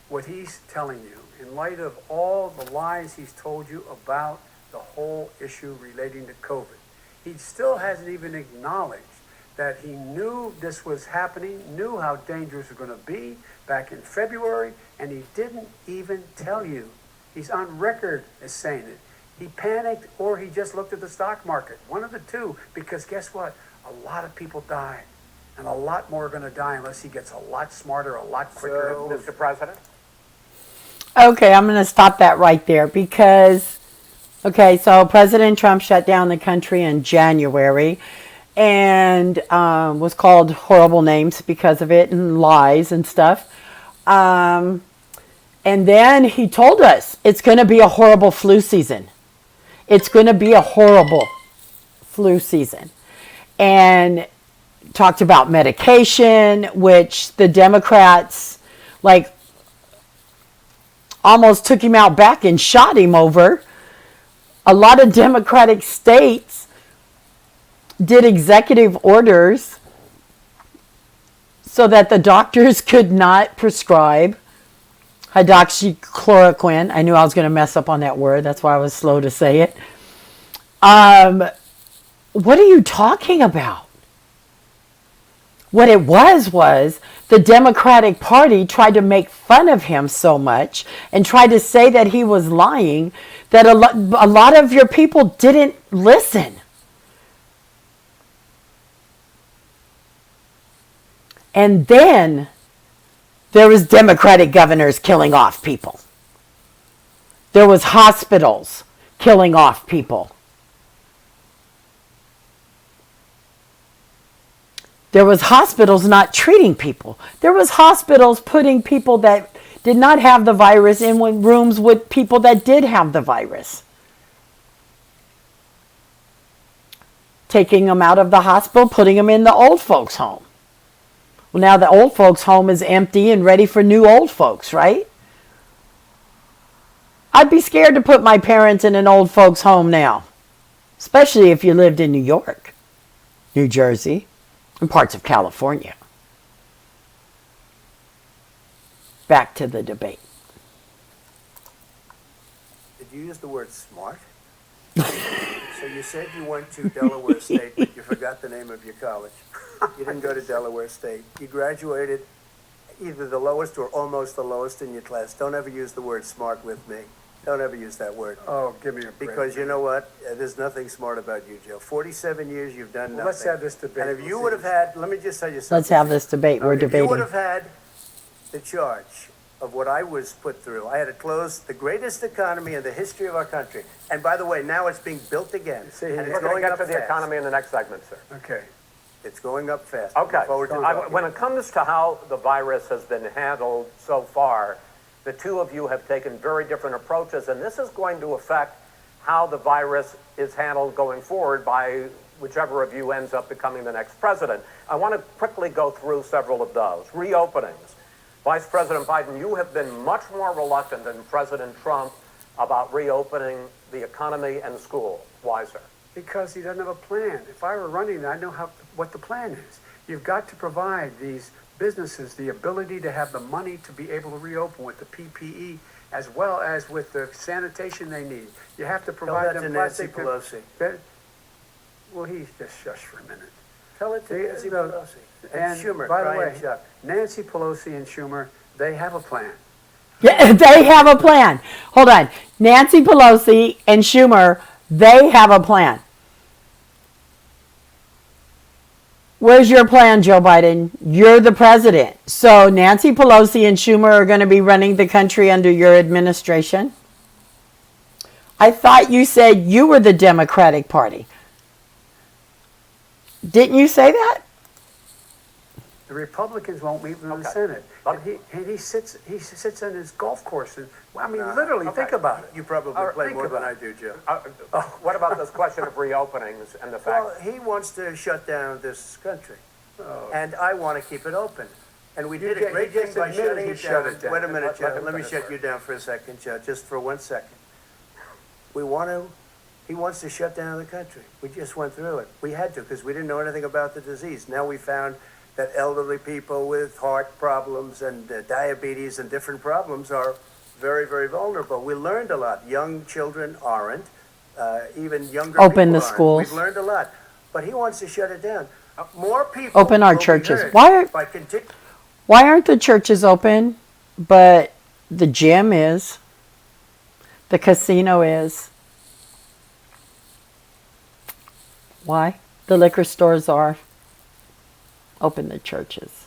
what he's telling you in light of all the lies he's told you about the whole issue relating to COVID? He still hasn't even acknowledged that he knew this was happening, knew how dangerous it was going to be, back in February, and he didn't even tell you. He's on record as saying it. He panicked or he just looked at the stock market. One of the two, because guess what? A lot of people died, and a lot more are going to die unless he gets a lot smarter, a lot quicker. Mr. President? Okay, I'm going to stop that right there because, okay, so President Trump shut down the country in January and was called horrible names because of it and lies and stuff. And then he told us it's going to be a horrible flu season. It's going to be a horrible flu season. And talked about medication, which the Democrats, like, almost took him out back and shot him over. A lot of Democratic states did executive orders so that the doctors could not prescribe hydroxychloroquine. I knew I was going to mess up on that word. That's why I was slow to say it. What are you talking about? What it was the Democratic Party tried to make fun of him so much and tried to say that he was lying that a lot of your people didn't listen. And then there was Democratic governors killing off people. There was hospitals killing off people. There was hospitals not treating people. There was hospitals putting people that did not have the virus in rooms with people that did have the virus. Taking them out of the hospital, putting them in the old folks' home. Well, now the old folks' home is empty and ready for new old folks, right? I'd be scared to put my parents in an old folks' home now, especially if you lived in New York, New Jersey, and parts of California. Back to the debate. Did you use the word smart? So you said you went to Delaware State, but you forgot the name of your college. You didn't go to Delaware State. You graduated either the lowest or almost the lowest in your class. Don't ever use the word smart with me. Don't ever use that word. Oh, give me a break. Because you know what? There's nothing smart about you, Joe. 47 years you've done nothing. Let's have this debate. And if you would have had, let me just tell you something. Let's have this debate. We're If you debating. would have had the charge of what I was put through, I had to close the greatest economy in the history of our country. And by the way, now it's being built again. See, and we're it's We're going going to get up to the fast. economy in the next segment, sir. Okay. It's going up fast. Okay. Look forward to talking. When it comes to how the virus has been handled so far, the two of you have taken very different approaches, and this is going to affect how the virus is handled going forward by whichever of you ends up becoming the next president. I want to quickly go through several of those. Reopenings. Vice President Biden, you have been much more reluctant than President Trump about reopening the economy and school. Why, sir? Because he doesn't have a plan. If I were running, I know what the plan is. You've got to provide these businesses the ability to have the money to be able to reopen with the PPE as well as with the sanitation they need. You have to Tell provide that them to Nancy plastic. Pelosi. Well, he's just shush for a minute. Tell it to Nancy Pelosi. And Schumer, by the Brian way, Chuck. Nancy Pelosi and Schumer, they have a plan. Yeah, they have a plan. Hold on. Nancy Pelosi and Schumer, they have a plan. Where's your plan, Joe Biden? You're the president. So Nancy Pelosi and Schumer are going to be running the country under your administration? I thought you said you were the Democratic Party. Didn't you say that? The Republicans won't meet him in the Okay. Senate. But- And he sits on his golf course. And, well, I mean, No. literally, Okay. think about it. You probably All right, play think more than about I it. do, Joe. What about this question of reopenings and the fact? Well, he wants to shut down this country, Oh. and I want to keep it open. And we did You a great just thing by admitted shutting he it shut down. it down. Wait a minute, Let Joe. him Let me finish shut first. you down for a second, Joe, just for 1 second. He wants to shut down the country. We just went through it. We had to because we didn't know anything about the disease. Now we found that elderly people with heart problems and diabetes and different problems are very, very vulnerable. We learned a lot. Young children aren't. Even younger Open people the aren't. schools. We've learned a lot. But he wants to shut it down. More people Open our will be churches. hurt Why are- by Why aren't the churches open, but the gym is, the casino is? Why? The liquor stores are open, the churches.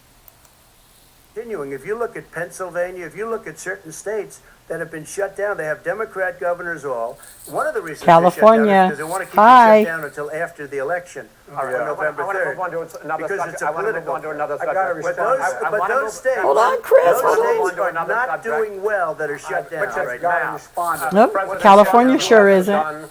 Continuing, if you look at Pennsylvania, if you look at certain states that have been shut down, they have Democrat governors all. One of the reasons California. they shut down is because they want to keep Hi. it shut down until after the election on November I want to 3rd. move on to another Because subject. it's a I want to move political on to another I gotta subject. respond. But those states, Hold on, Chris, those hold on. states are not doing well that are shut down Which has right gotta now. respond. Nope, President California Trump sure has isn't. done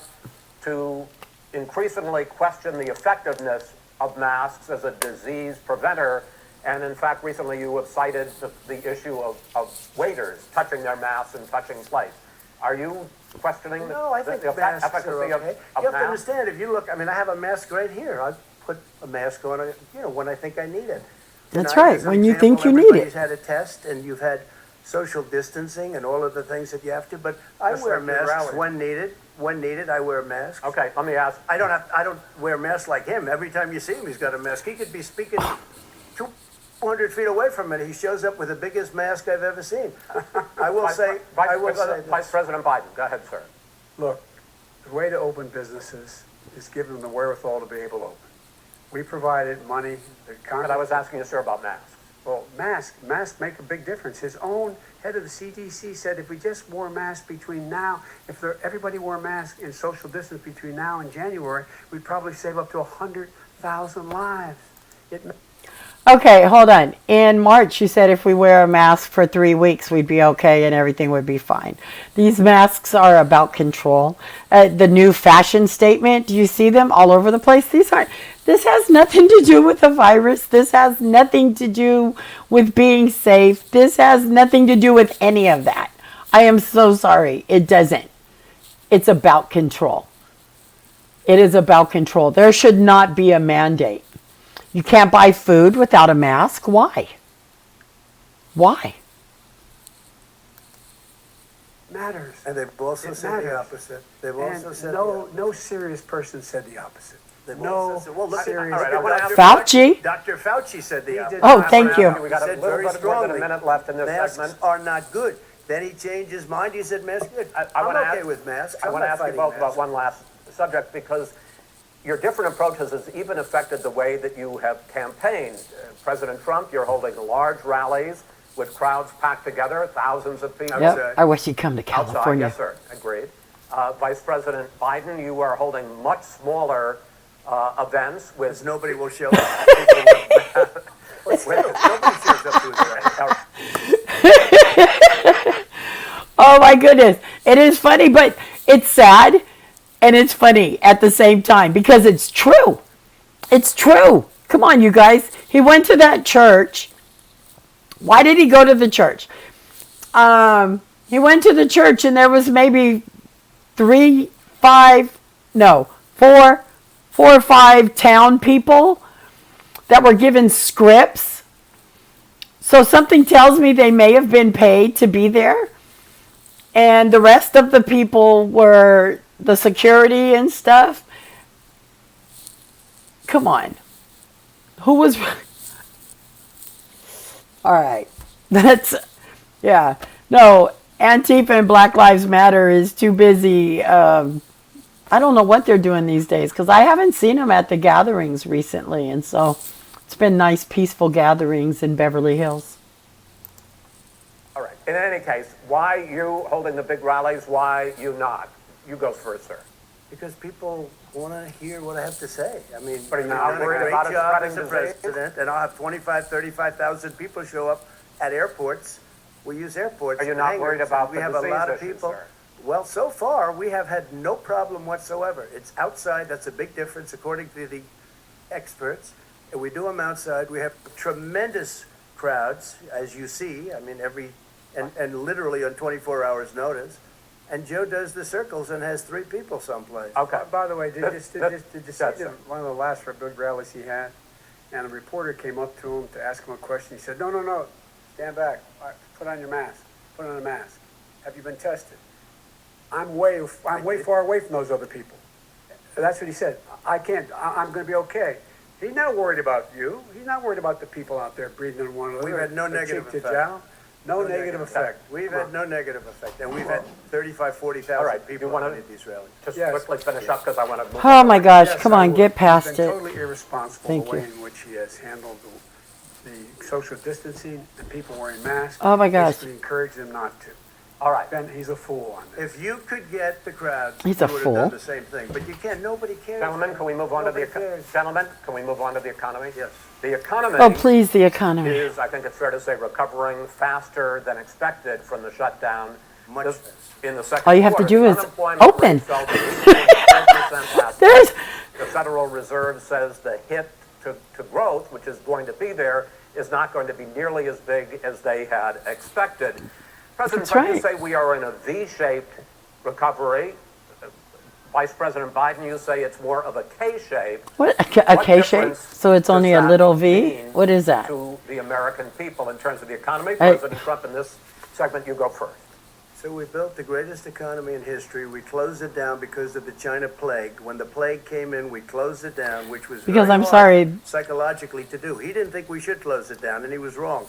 to increasingly question the effectiveness of masks as a disease preventer. And in fact, recently you have cited the issue of waiters touching their masks and touching plates. Are you questioning No, I think the masks efficacy are of okay. of You have to masks? understand, if you look, I mean, I have a mask right here. I put a mask on, when I think I need it. That's Tonight, right, as an when you example, think you need everybody's it. had a test, and you've had social distancing and all of the things that you have to, but I Just wear like your masks rally. when needed. When needed, I wear masks. Okay, let me ask. I don't wear masks like him. Every time you see him, he's got a mask. He could be speaking 200 feet away from it. He shows up with the biggest mask I've ever seen. I will say Vice President Biden, go ahead, sir. Look, the way to open businesses is give them the wherewithal to be able to open. We provided money, the But Congress. I was asking you, sir, about masks. Well, masks make a big difference. His own head of the CDC said if we just wore masks between now, everybody wore masks and social distance between now and January, we'd probably save up to 100,000 lives. Okay, hold on. In March, you said if we wear a mask for 3 weeks, we'd be okay and everything would be fine. These masks are about control. The new fashion statement, do you see them all over the place? This has nothing to do with the virus. This has nothing to do with being safe. This has nothing to do with any of that. I am so sorry. It doesn't. It's about control. It is about control. There should not be a mandate. You can't buy food without a mask. Why? Why? Matters. And they've also It said the matters. opposite. They've also And said no serious person said the opposite. well, look at serious. All right, I want to ask Fauci? Dr. Fauci said the He opposite. did Oh, not. thank you. We got a He said little very bit more than a strongly, minute left in this masks segment. are not good. Then he changed his mind. He said masks are good. I I'm wanna okay ask- with masks. I I'm want to not ask you fighting both about masks. one last subject because your different approaches has even affected the way that you have campaigned. President Trump, you're holding large rallies with crowds packed together, thousands of people. Yep. I wish he'd come to Outside, California. yes, sir. Agreed. Vice President Biden, you are holding much smaller events with Because nobody will show up. Nobody shows up to his rally. Oh my goodness. It is funny, but it's sad and it's funny at the same time because it's true. It's true. Come on, you guys. He went to that church. Why did he go to the church? He went to the church and there was maybe 4 or 5 town people that were given scripts. So something tells me they may have been paid to be there. And the rest of the people were the security and stuff. Come on. Who was... All right. Yeah. No, Antifa and Black Lives Matter is too busy. I don't know what they're doing these days because I haven't seen them at the gatherings recently. And so it's been nice, peaceful gatherings in Beverly Hills. All right. In any case, why you holding the big rallies? Why you not? You go first, sir. Because people want to hear what I have to say. I mean, But are you you've not done a worried great about it job spreading as a disease? president, and I'll have 35,000 people show up at airports. We use airports. Are you as not hangars, worried and about we the have a lot of disease issue, people. sir? Well, so far we have had no problem whatsoever. It's outside. That's a big difference according to the experts. And we do them outside. We have tremendous crowds, as you see. I mean, and literally on 24 hours notice. And Joe does the circles and has 3 people someplace. Okay. By the way, did you see Yes, sir. one of the last big rallies he had? And a reporter came up to him to ask him a question. He said, no, stand back. All right, put on your mask. Put on a mask. Have you been tested? I'm way far away from those other people. That's what he said. I'm going to be okay. He's not worried about you. He's not worried about the people out there breathing on one another. We've had no The negative cheek to effect. jowl. No negative effect. We've Come had on. no negative effect, and we've had 35, 40,000 All right, people you wanna- at these rallies. Just Yes. quickly finish up because I want to move. Oh my gosh, Yes, come I on, will. get past He's been it. totally irresponsible Thank the way you. in which he has handled the social distancing and people wearing masks. Oh my gosh. Basically encouraged them not to. All right. Ben, he's a fool on this. If you could get the crowds, He's you a would have fool. done the same thing. But you can't. Nobody cares. Gentlemen, can we move on to the Nobody cares. gentlemen? Can we move on to the economy? Yes. The economy Oh, please, the economy. is, I think it's fair to say, recovering faster than expected from the shutdown. Much This- faster. In the second All you have to quarter, do the is unemployment open. rate fell to 8.4% last There's, month. The Federal Reserve says the hit to growth, which is going to be there, is not going to be nearly as big as they had expected. President That's Trump, you right. say we are in a V-shaped recovery. Vice President Biden, you say it's more of a K-shape. what, a What K shape? difference So it's only does a that little V? mean What is that? To the American people in terms of the economy? Hey. President Trump, in this segment, you go first. So we built the greatest economy in history. We closed it down because of the China plague. When the plague came in, we closed it down, which was Because very I'm hard sorry. psychologically to do. He didn't think we should close it down, and he was wrong.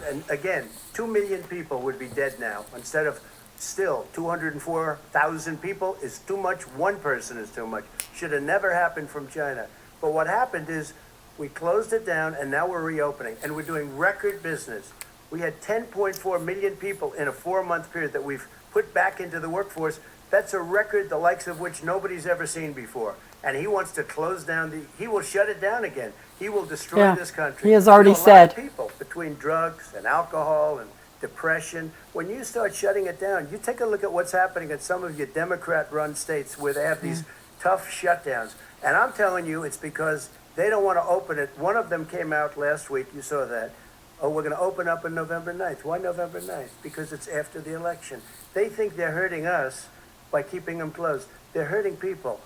And again, 2 million people would be dead now instead of still 204,000 people is too much. One person is too much. Should have never happened from China. But what happened is we closed it down, and now we're reopening, and we're doing record business. We had 10.4 million people in a 4-month period that we've put back into the workforce. That's a record the likes of which nobody's ever seen before. And he wants to close down he will shut it down again. He will destroy Yeah, this country. he has already You know, a lot of said. people, between drugs and alcohol and depression, when you start shutting it down, you take a look at what's happening in some of your Democrat-run states where they have these tough shutdowns. And I'm telling you, it's because they don't want to open it. One of them came out last week, you saw that. Oh, we're going to open up on November 9th. Why November 9th? Because it's after the election. They think they're hurting us by keeping them closed. They're hurting people.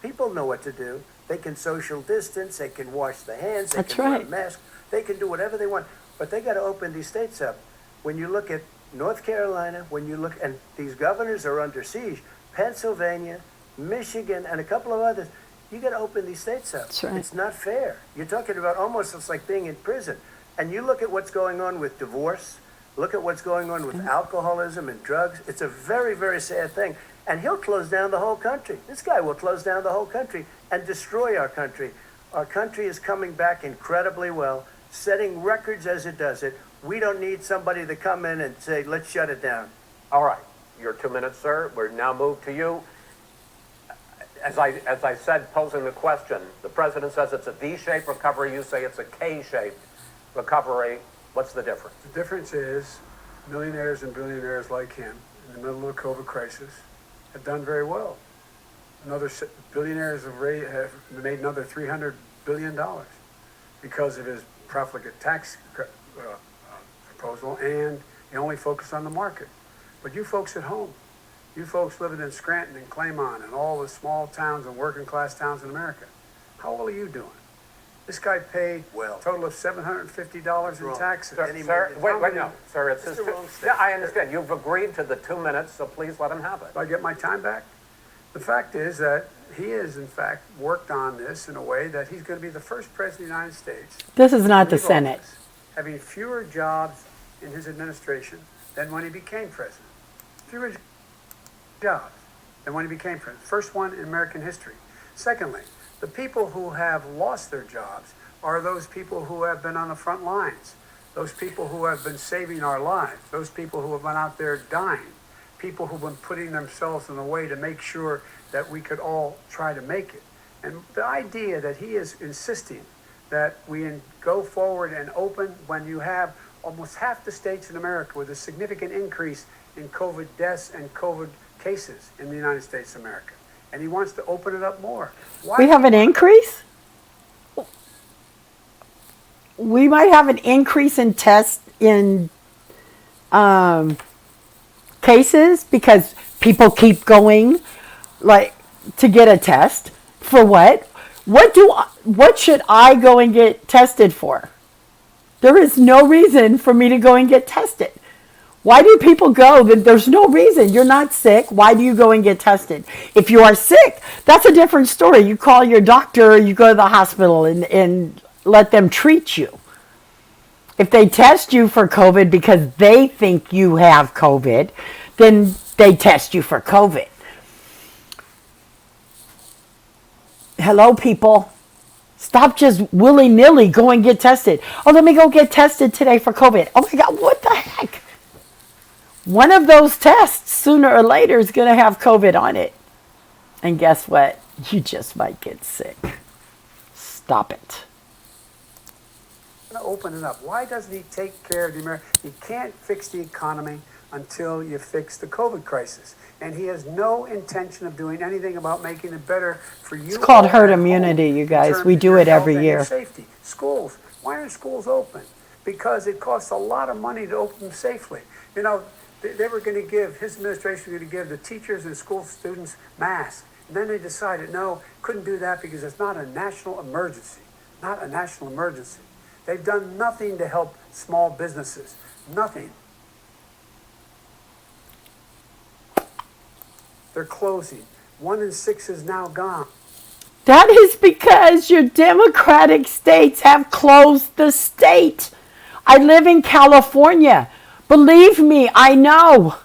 People know what to do. They can social distance. They can wash their hands. They That's can wear a right. mask. They can do whatever they want. But they got to open these states up. When you look at North Carolina, when you look, and these governors are under siege, Pennsylvania, Michigan, and a couple of others, you got to open these states up. That's right. It's not fair. You're talking about almost it's like being in prison. And you look at what's going on with divorce, look at what's going on with alcoholism and drugs. It's a very, very sad thing. And he'll close down the whole country. This guy will close down the whole country and destroy our country. Our country is coming back incredibly well, setting records as it does it. We don't need somebody to come in and say, let's shut it down. All right, your 2 minutes, sir. We're now moved to you. As I said, posing the question, the president says it's a V-shaped recovery. You say it's a K-shaped recovery. What's the difference? The difference is millionaires and billionaires like him in the middle of the COVID crisis have done very well. Billionaires have made another $300 billion because of his profligate tax proposal, and he only focused on the market. But you folks at home, you folks living in Scranton and Claymont and all the small towns and working class towns in America, how well are you doing? This guy paid Well. a total of $750 in Wrong. taxes. Sir, Any sir, million- wait, no, sir, it's That's his. the wrong Yeah, I understand. You've agreed to the 2 minutes, so please let him have it. Do I get my time back? The fact is that he has, in fact, worked on this in a way that he's going to be the first president of the United States. This is not to the leave Senate. office having fewer jobs in his administration than when he became president. Fewer jobs than when he became president. First one in American history. Secondly, the people who have lost their jobs are those people who have been on the front lines, those people who have been saving our lives, those people who have been out there dying, people who've been putting themselves in the way to make sure that we could all try to make it. And the idea that he is insisting that we go forward and open when you have almost half the states in America with a significant increase in COVID deaths and COVID cases in the United States of America. And he wants to open it up more. Why? We have an increase? We might have an increase in tests in cases because people keep going like to get a test. For what? What should I go and get tested for? There is no reason for me to go and get tested. Why do people go? There's no reason. You're not sick. Why do you go and get tested? If you are sick, that's a different story. You call your doctor, you go to the hospital and let them treat you. If they test you for COVID because they think you have COVID, then they test you for COVID. Hello, people. Stop just willy-nilly go and get tested. Oh, let me go get tested today for COVID. Oh my God, what the heck? One of those tests, sooner or later, is going to have COVID on it. And guess what? You just might get sick. Stop it. Open it up. Why doesn't he take care of the American? You can't fix the economy until you fix the COVID crisis. And he has no intention of doing anything about making it better for you. It's called herd immunity, you guys. We do it every year. Safety. Schools. Why aren't schools open? Because it costs a lot of money to open them safely. You know, they were going to give, his administration was going to give the teachers and school students masks. And then they decided, no, couldn't do that because it's not a national emergency. Not a national emergency. They've done nothing to help small businesses. Nothing. They're closing. 1 in 6 is now gone. That is because your Democratic states have closed the state. I live in California. Believe me, I know.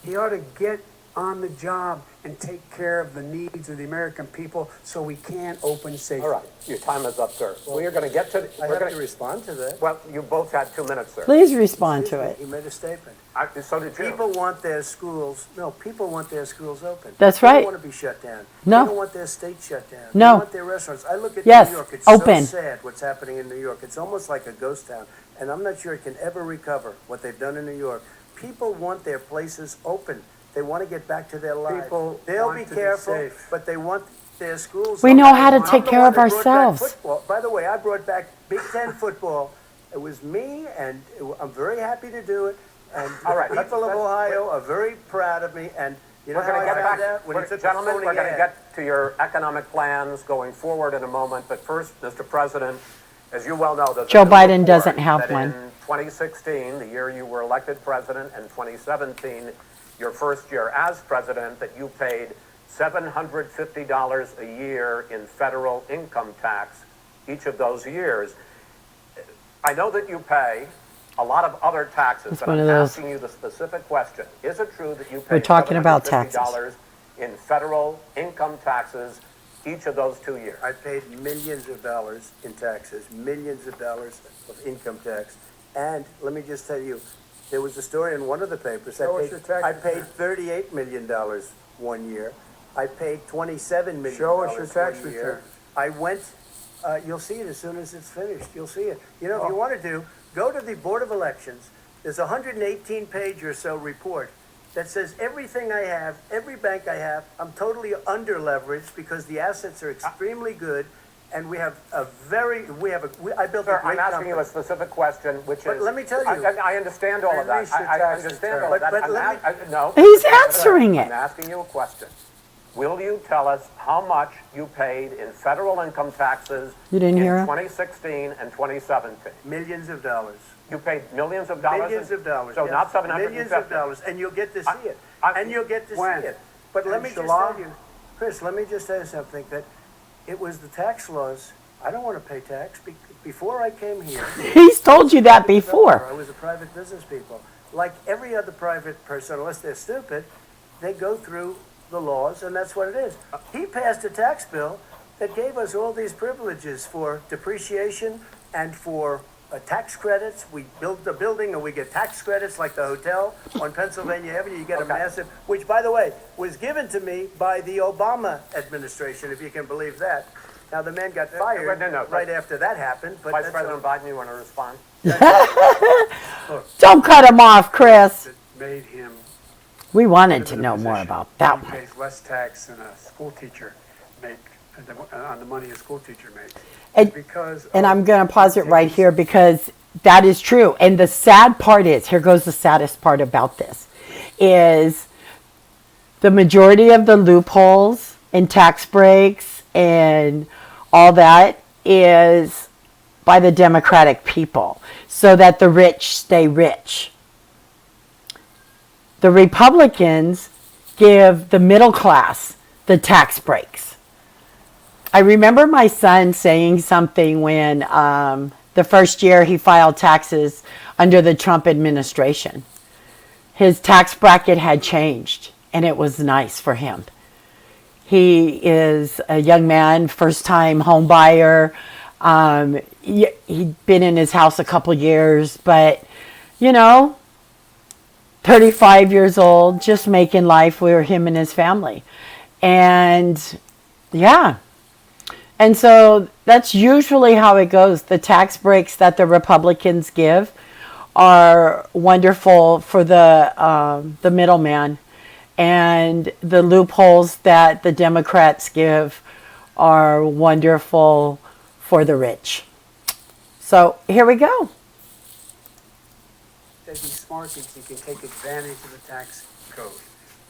He ought to get on the job and take care of the needs of the American people so we can open safely. All right, your time is up, sir. We are going to get to... I have to respond to that. Well, you both had 2 minutes, sir. Please respond to it. He made a statement. So did you. People want their schools, people want their schools open. That's They right. don't want to be shut down. No. They don't want their state shut down. No. They want their restaurants. I look at Yes, New York. It's open. so sad what's happening in New York. It's almost like a ghost town. And I'm not sure it can ever recover what they've done in New York. People want their places open. They want to get back to their lives. People They'll want be to be careful, safe. but they want their schools We open. know how to I'm take the care one of that brought back ourselves. football. By the way, I brought back Big Ten football. It was me, and I'm very happy to do it. And All right, the people of Ohio are very proud of me. And you know We're how going I to get found back, out? When he took the gentlemen, phony we're going to ad. get to your economic plans going forward in a moment. But first, Mr. President, as you well know, there's a Joe new Biden report doesn't have that one. In 2016, the year you were elected president, and 2017, your first year as president, that you paid $750 a year in federal income tax each of those years. I know that you pay a lot of other taxes, It's but one I'm of those- asking you the specific question. Is it true that you pay We're talking about taxes. $750 in federal income taxes each of those 2 years? I paid millions of dollars in taxes, millions of dollars of income tax. And let me just tell you, there was a story in one of the papers. Show us your tax I paid return. $38 million 1 year. I paid $27 million Show us your tax 1 year. return. I went, you'll see it as soon as it's finished. You'll see it. You know, if you want to do, go to the Board of Elections. There's a 118-page or so report that says everything I have, every bank I have, I'm totally under-leveraged because the assets are extremely good, and we have a very, I built Sir, a great I'm asking you a company. specific question, which But is... let me tell you. I understand all of that. Release your I tax understand return. all of that. But let me- No. He's answering it. I'm asking you a question. Will you tell us how much you paid in federal income taxes You didn't hear in him? 2016 and 2017? Millions of dollars. You paid millions of dollars? Millions of dollars. So yes. not 750? Millions of dollars, and you'll get to see it. I- And you'll get to When? see it. But let me just July? tell you, Chris, let me just tell you something, that it was the tax laws. I don't want to pay tax. Before I came here, He's told you that before. I was a private business people. Like every other private person, unless they're stupid, they go through the laws, and that's what it is. He passed a tax bill that gave us all these privileges for depreciation and for tax credits. We build the building and we get tax credits, like the hotel on Pennsylvania Avenue. You get a massive, which, by the way, was given to me by the Obama administration, if you can believe that. Now, the man got fired no, right after that happened, but Vice that's President Biden, you want to respond? Don't cut him off, Chris. That made him. We wanted to in a know more position about that He one. pays less tax than a school teacher make, on the money a school teacher makes. And- Because. And of I'm going to pause it right things- here because that is true. And the sad part is, here goes the saddest part about this, is the majority of the loopholes and tax breaks and all that is by the Democratic people. so that the rich stay rich. The Republicans give the middle class the tax breaks. I remember my son saying something when the first year he filed taxes under the Trump administration. His tax bracket had changed, and it was nice for him. He is a young man, first-time home buyer. He'd been in his house a couple years, but, 35 years old, just making life with him and his family. And, yeah. And so that's usually how it goes. The tax breaks that the Republicans give are wonderful for the middleman, and the loopholes that the Democrats give are wonderful for the rich. So here we go. That he's smart, he can take advantage of the tax code.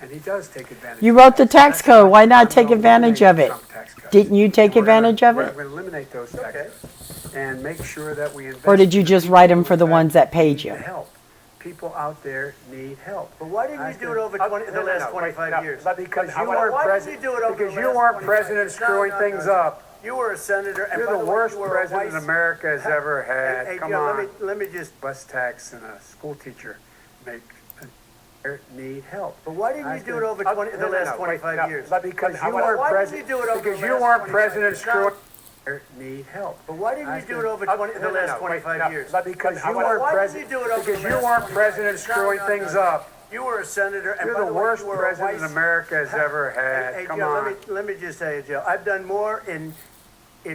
And he does take advantage. You of wrote the it. tax That's code. Why not I'm take gonna advantage eliminate of it? Trump tax cuts. Didn't you take And we're gonna- advantage of We're it? going to eliminate those taxes and make sure that we invest. Or did you in just people write 'em who for the in ones fact that paid need you? the help. People out there need help. But why didn't you do it over the last 25 years? Because you Why weren't didn't president. you do it over Because the you last weren't 25 president years? screwing No, things no. up. You were a senator. And You're by the way, worst you were a president vice- America has ever had. Hey, Come Joe, on. let me just. Bus tax and a school teacher need help. But why didn't you do it over the last 25 years? Because you Why weren't didn't president. you do it over Because the you last weren't 25 president years? screwing. Need help. But why didn't you do it over the last 25 years? Because you Why weren't didn't president. you do it over Because the you last weren't 25 president years? screwing No, things no. up. You were a senator. And You're by the way, worst you were a president vice- America has ever had. Hey, Come Joe, on. let me just tell you, Joe. I've done more in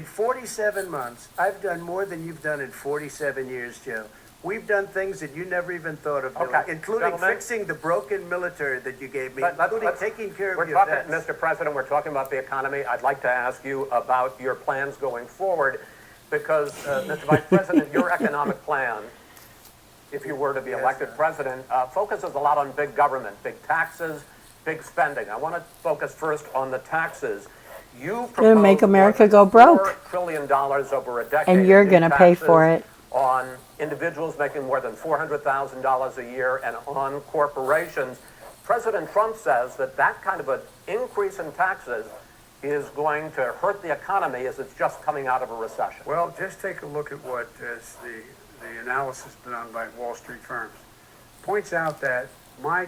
47 months. I've done more than you've done in 47 years, Joe. We've done things that you never even thought of doing, Okay, including gentlemen. fixing the broken military that you gave me, Let's- including taking care We're of your talking, vets. Mr. President, we're talking about the economy. I'd like to ask you about your plans going forward because, Mr. Vice President, your economic plan, if you were to be Yes, elected sir. president, focuses a lot on big government, big taxes, big spending. I want to focus first on the taxes. You Gonna make proposed America more go than broke. $4 trillion over a decade. And you're in gonna pay taxes for it. on individuals making more than $400,000 a year and on corporations. President Trump says that that kind of an increase in taxes is going to hurt the economy as it's just coming out of a recession. Well, just take a look at what is the analysis done by Wall Street firms. Points out that my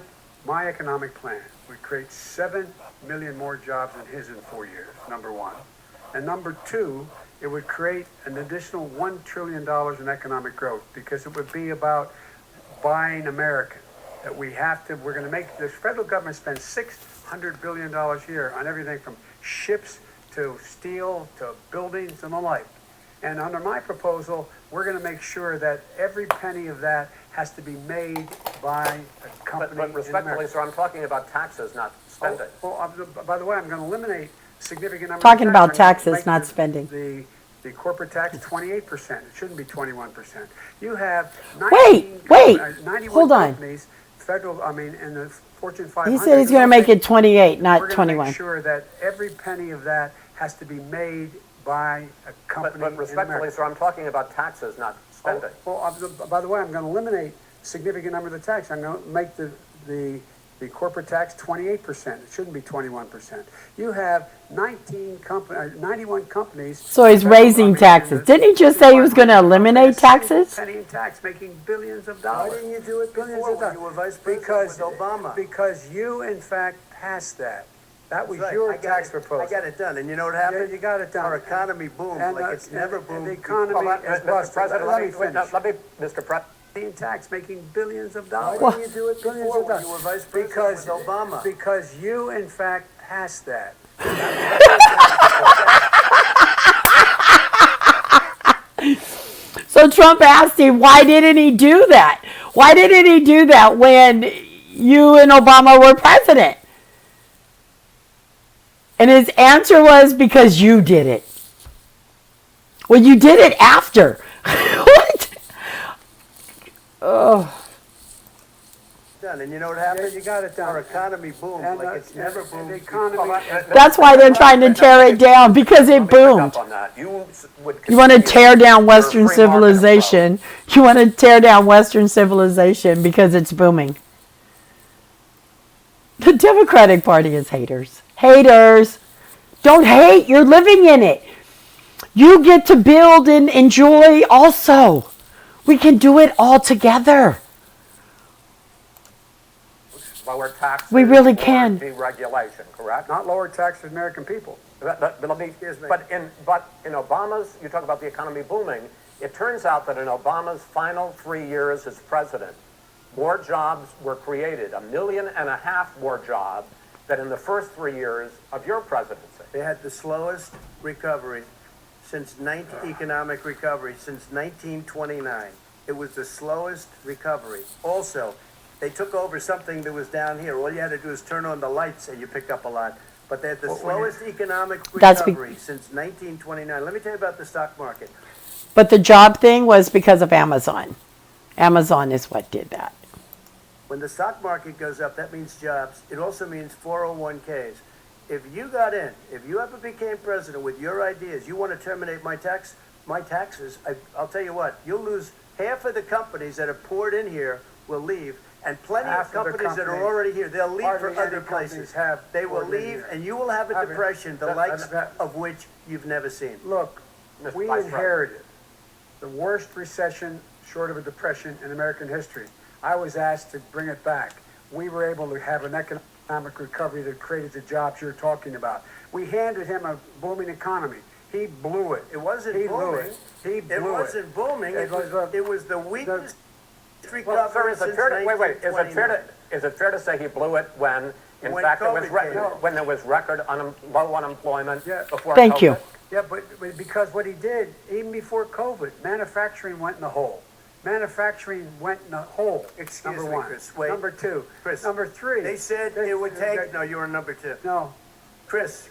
economic plan would create 7 million more jobs than his in 4 years, number one. And number two, it would create an additional $1 trillion in economic growth because it would be about buying American. That we're going to make, the federal government spends $600 billion a year on everything from ships to steel to buildings and the like. And under my proposal, we're going to make sure that every penny of that has to be made by a company But in respectfully, America. sir, I'm talking about taxes, not spending. By the way, I'm going to eliminate significant number Talking of about taxes. I'm gonna taxes, make not spending. The corporate tax 28%. It shouldn't be 21%. You have Wait, 91 hold on. companies, in the Fortune 500. He said he's going to make it 28, We're not going to 21. make sure that every penny of that has to be made by a company But in respectfully, America. sir, I'm talking about taxes, not spending. By the way, I'm going to eliminate significant number of the tax. I'm going to make the corporate tax 28%. It shouldn't be 21%. You have 91 companies. So he's raising taxes. Didn't he just say he was going to eliminate taxes? Penny in tax, making billions of Why dollars. didn't you do it Billions before of when you dollars. were vice president with Obama? Because you, in fact, passed that. That was Right. your I got tax it- proposal. I got it done, and you know what Yeah, happened? you got it done. Our economy boomed And, like it's never and boomed. the economy Well, is Mr. busted. President, Let me finish. Mr. President. In tax, making billions of Why dollars. didn't you do it Billions before of when dollars. you were vice president Because with Obama? Because you, in fact, passed that. So Trump asked him, why didn't he do that? Why didn't he do that when you and Obama were president? And his answer was, because you did it. Well, you did it after. What? Oh. No, done. And you know what happened? Yeah, you got it done. Our economy boomed And, like it's never and boomed the before. economy. That's why they're trying to tear it down, because it Let me pick up boomed. on that. You would You want to continue tear down your Western free market civilization. You want to tear down Western civilization because it's booming. The Democratic Party is haters. Haters. Don't hate. You're living in it. You get to build and enjoy also. We can do it all together. approach, lower taxes. We really or can. Deregulation, correct? Not lower tax for the American people. But let me, Excuse me. but in Obama's, you talk about the economy booming, it turns out that in Obama's final 3 years as president, more jobs were created, 1.5 million more jobs than in the first 3 years of your presidency. They had the slowest recovery economic recovery since 1929. It was the slowest recovery. Also, they took over something that was down here. All you had to do is turn on the lights and you pick up a lot. But they had the slowest economic That's recovery since 1929. Let me tell you about the stock market. But the job thing was because of Amazon. Amazon is what did that. When the stock market goes up, that means jobs. It also means 401ks. If you got in, if you ever became president with your ideas, you want to terminate my taxes, I'll tell you what, you'll lose half of the companies that have poured in here will leave, and plenty Half of of the companies that are companies- already here, they'll leave for hardly any other companies places. have They will poured in leave, here. and you will have a Have it. depression, the That- likes that- of which you've never seen. Look, Mr. we Vice President. inherited the worst recession short of a depression in American history. I was asked to bring it back. We were able to have an economic recovery that created the jobs you're talking about. We handed him a booming economy. He blew it. It wasn't He blew booming. it. He blew It wasn't booming. It was, It was the weakest Well, recovery sir, is it since fair to, wait, is it fair 1929. is it fair to say he blew it when, in When fact, COVID came. when there was record low unemployment Yeah. before Thank COVID? you. Yeah, but because what he did, even before COVID, manufacturing went in the hole. Manufacturing went in the hole. Excuse number me, one. Chris, wait. Number two. Chris, Number three. They said it would take, no, you were number two. No, Chris,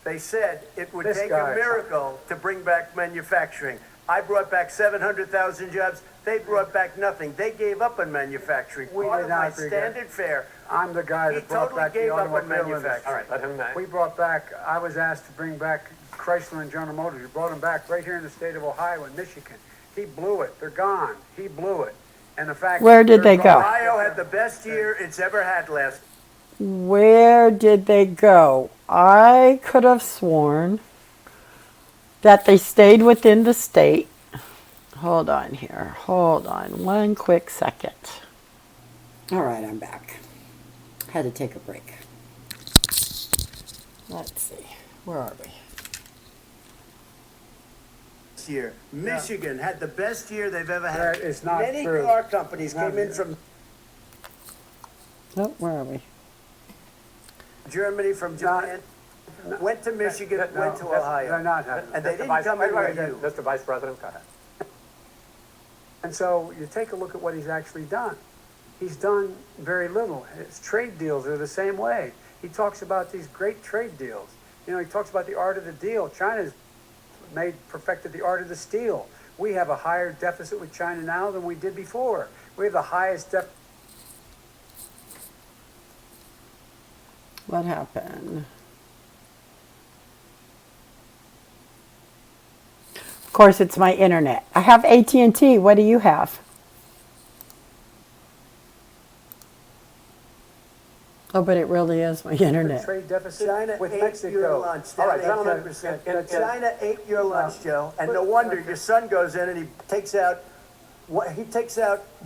they said it would This take guy. a miracle to bring back manufacturing. I brought back 700,000 jobs. They brought back nothing. They gave up on manufacturing. We Part did of not my agree. standard fare. I'm the guy He that brought totally back gave the up on automobile manufacturing. industry. All right, let him, We brought back, I was asked to bring back Chrysler and General Motors. We brought them back right here in the state of Ohio and Michigan. He blew it. They're gone. He blew it. And the fact. Where did they go? Ohio had the best year it's ever had last. Where did they go? I could have sworn that they stayed within the state. Hold on here. Hold on one quick second. All right, I'm back. Had to take a break. Let's see. Where are we? Year. Michigan had the best year they've ever had. That is not Many true. car companies Not came in true. from Oh, where are we? Germany, from Japan, went to Michigan, no, went to They're Ohio. not happening. And they Mr. didn't Vice, come in wait, with you. Mr. Vice President, go ahead. And so you take a look at what he's actually done. He's done very little. His trade deals are the same way. He talks about these great trade deals. You know, he talks about the art of the deal. China's perfected the art of the steal. We have a higher deficit with China now than we did before. We have the highest deficit. What happened? Of course, it's my internet. I have AT&T. What do you have? Oh, but it really is my internet. Trade deficit China with ate Mexico. your lunch. All right, Down gentlemen, 10%. China ate your lunch, Joe. And no wonder your son goes in and he takes out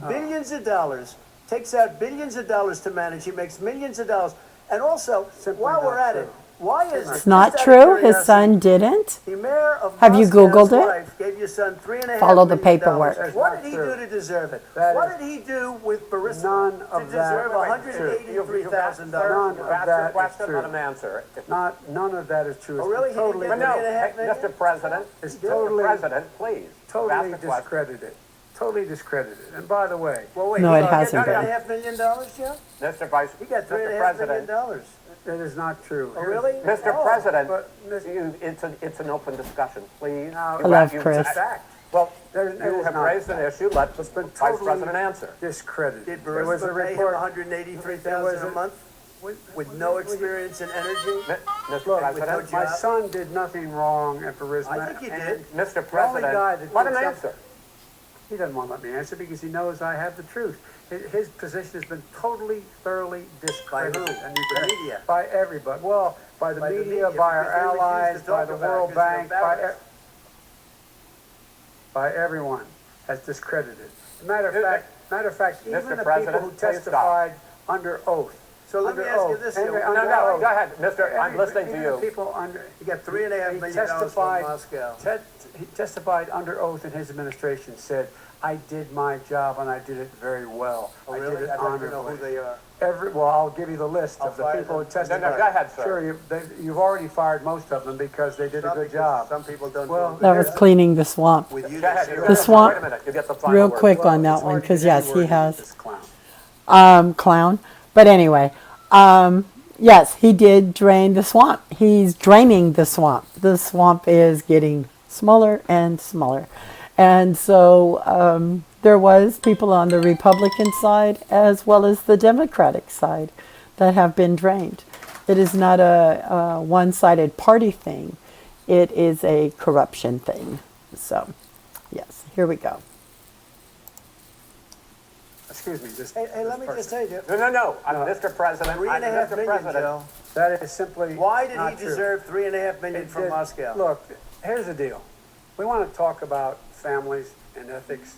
billions of dollars. Takes out billions of dollars to manage. He makes millions of dollars. And also, Simply while we're not at true. it, why is It's not true. His son didn't. The mayor of Have you Moscow's Googled it? wife gave your son $3.5 Follow the million. paperwork. That's What not did he true. do to deserve it? That What is- did he do with Burisma None to of that- deserve Wait, wait, $183,000? None You've of asked that a is question, true. let him answer. None of that is true. Oh, really? He didn't Totally, get But no, $3.5 million? Mr. President, It's Mr. totally- President, please. You've totally asked a question. discredited. Totally discredited. And by the way, Well, wait, No, he it got hasn't been. $3.5 million, Joe? Mr. Vice, He got Mr. $3.5 million. President, that is not true. Oh, really? Mr. Oh, President, but Mr. it's an open discussion, please. I love You- Chris. Please, Well, There's you have raised an issue, let the It's been Vice totally President answer. discredited. Did There was a Burisma pay him report. $183,000 a month with no experience in energy? Mr. Look, President, my son did nothing wrong at Burisma. I think he and did. Mr. the only President, guy that let did him something- answer. He doesn't want to let me answer because he knows I have the truth. His position has been totally, thoroughly discredited. who? And you The can- media? By everybody. Well, by the By the media, media, by our because they refuse to allies, by talk the about it World because they're Bank, embarrassed. by everyone has discredited. Matter of fact, even Mr. the people President, who please stop. testified under oath. So let me Under ask you oath. this, Henry, Joe. under No, no, oath. go ahead, Mr. I'm listening to Even the you. people under, He got $3.5 he million from testified- Moscow. He testified under oath in his administration, said, I did my job and I did it very well. Oh, I really? did it I'd like to know honorably. who they are. Well, I'll give you the list I'll of the fire people who them. testified. No, go ahead, sir. Sure, you've already fired most of them because they did a Some good because job. Some people don't Well, do a That good was job. cleaning the swamp. With you, Go ahead. they you say, get The swamp- Wait a minute, you get the final Real word. quick Well, on that it's one, hard to because get any yes, word he into has. this clown. Clown. But anyway, yes, he did drain the swamp. He's draining the swamp. The swamp is getting smaller and smaller. And so there was people on the Republican side as well as the Democratic side that have been drained. It is not a one-sided party thing. It is a corruption thing. So, yes, here we go. Excuse me, this. Hey, let this me just person. tell you, No, Mr. President. $3.5 Mr. million, President. Joe. That is simply Why did not he true. deserve $3.5 million It from did- Moscow? Look, here's the deal. We want to talk about families and ethics.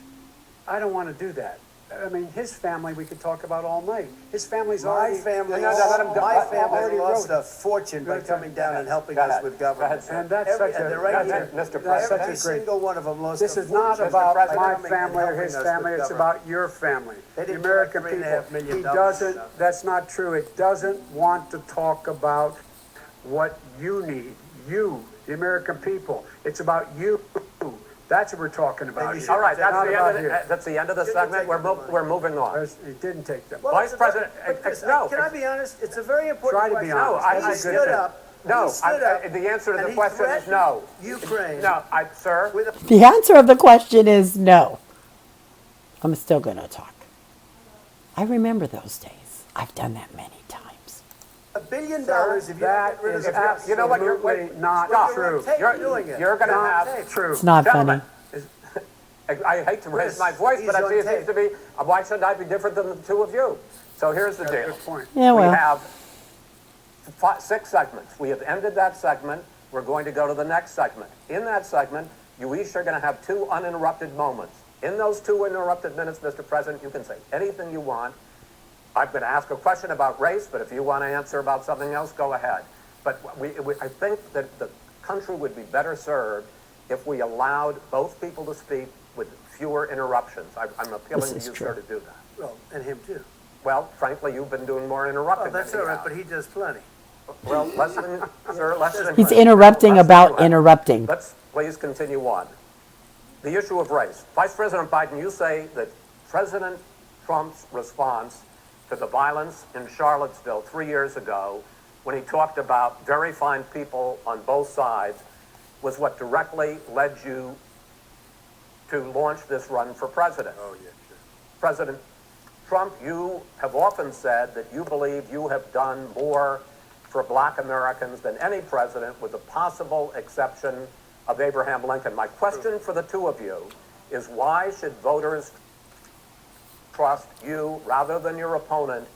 I don't want to do that. I mean, his family we could talk about all night. His family's My already. family, No, let him go. my family already lost wrote a fortune by Good coming down and helping Go us ahead. with Go ahead, government. sir. And that's such a. they're right That's here. it, Mr. That's such President. Every a great. single one of them lost This a is not fortune about by my coming and family or helping his us with family, it's government. about your family. They The didn't American collect people. $3.5 million He doesn't, now. that's not true. It doesn't want to talk about what you need, you, the American people. It's about you. That's what we're talking about. you here. should- All right, Not about here. that's the end of the Shouldn't segment. take We're, the money. we're moving on. He didn't take them. Well, Vice it's a very- President, but Chris, no. Can I be honest? It's a very important Try to be question. honest. No, I- He I- stood up. No, He stood up. the answer to and the he question is threatened no. Ukraine. No, sir. With a The answer of the question is no. I'm still going to talk. I remember those days. I've done that many times. $1 billion Sir, if you that get rid of is the You know what, you're- absolutely not Stop. true. Tape You're, doing it. you're going to You're on have. tape. True. It's not Gentlemen, funny. I hate to raise Chris, my voice, but he's I see on it seems tape. to be, why should I be different than the two of you? So here's the That's a deal. good point. Yeah, We well, have 6 segments. We have ended that segment. We're going to go to the next segment. In that segment, you each are going to have 2 uninterrupted moments. In those 2 uninterrupted minutes, Mr. President, you can say anything you want. I'm going to ask a question about race, but if you want to answer about something else, go ahead. But I think that the country would be better served if we allowed both people to speak with fewer interruptions. I'm appealing to This you, is sir, true. to do that. Well, and him too. Well, frankly, you've been doing more interrupting Well, that's than all he right, but has. he does plenty. Well, less than, sir, less than. he's interrupting less than about you have. interrupting. Let's please continue on. The issue of race. Vice President Biden, you say that President Trump's response to the violence in Charlottesville 3 years ago, when he talked about very fine people on both sides, was what directly led you to launch this run for president. Oh, yeah, sure. President Trump, you have often said that you believe you have done more for black Americans than any president, with the possible exception of Abraham Lincoln. My question for the two of you is, why should voters trust you rather than your opponent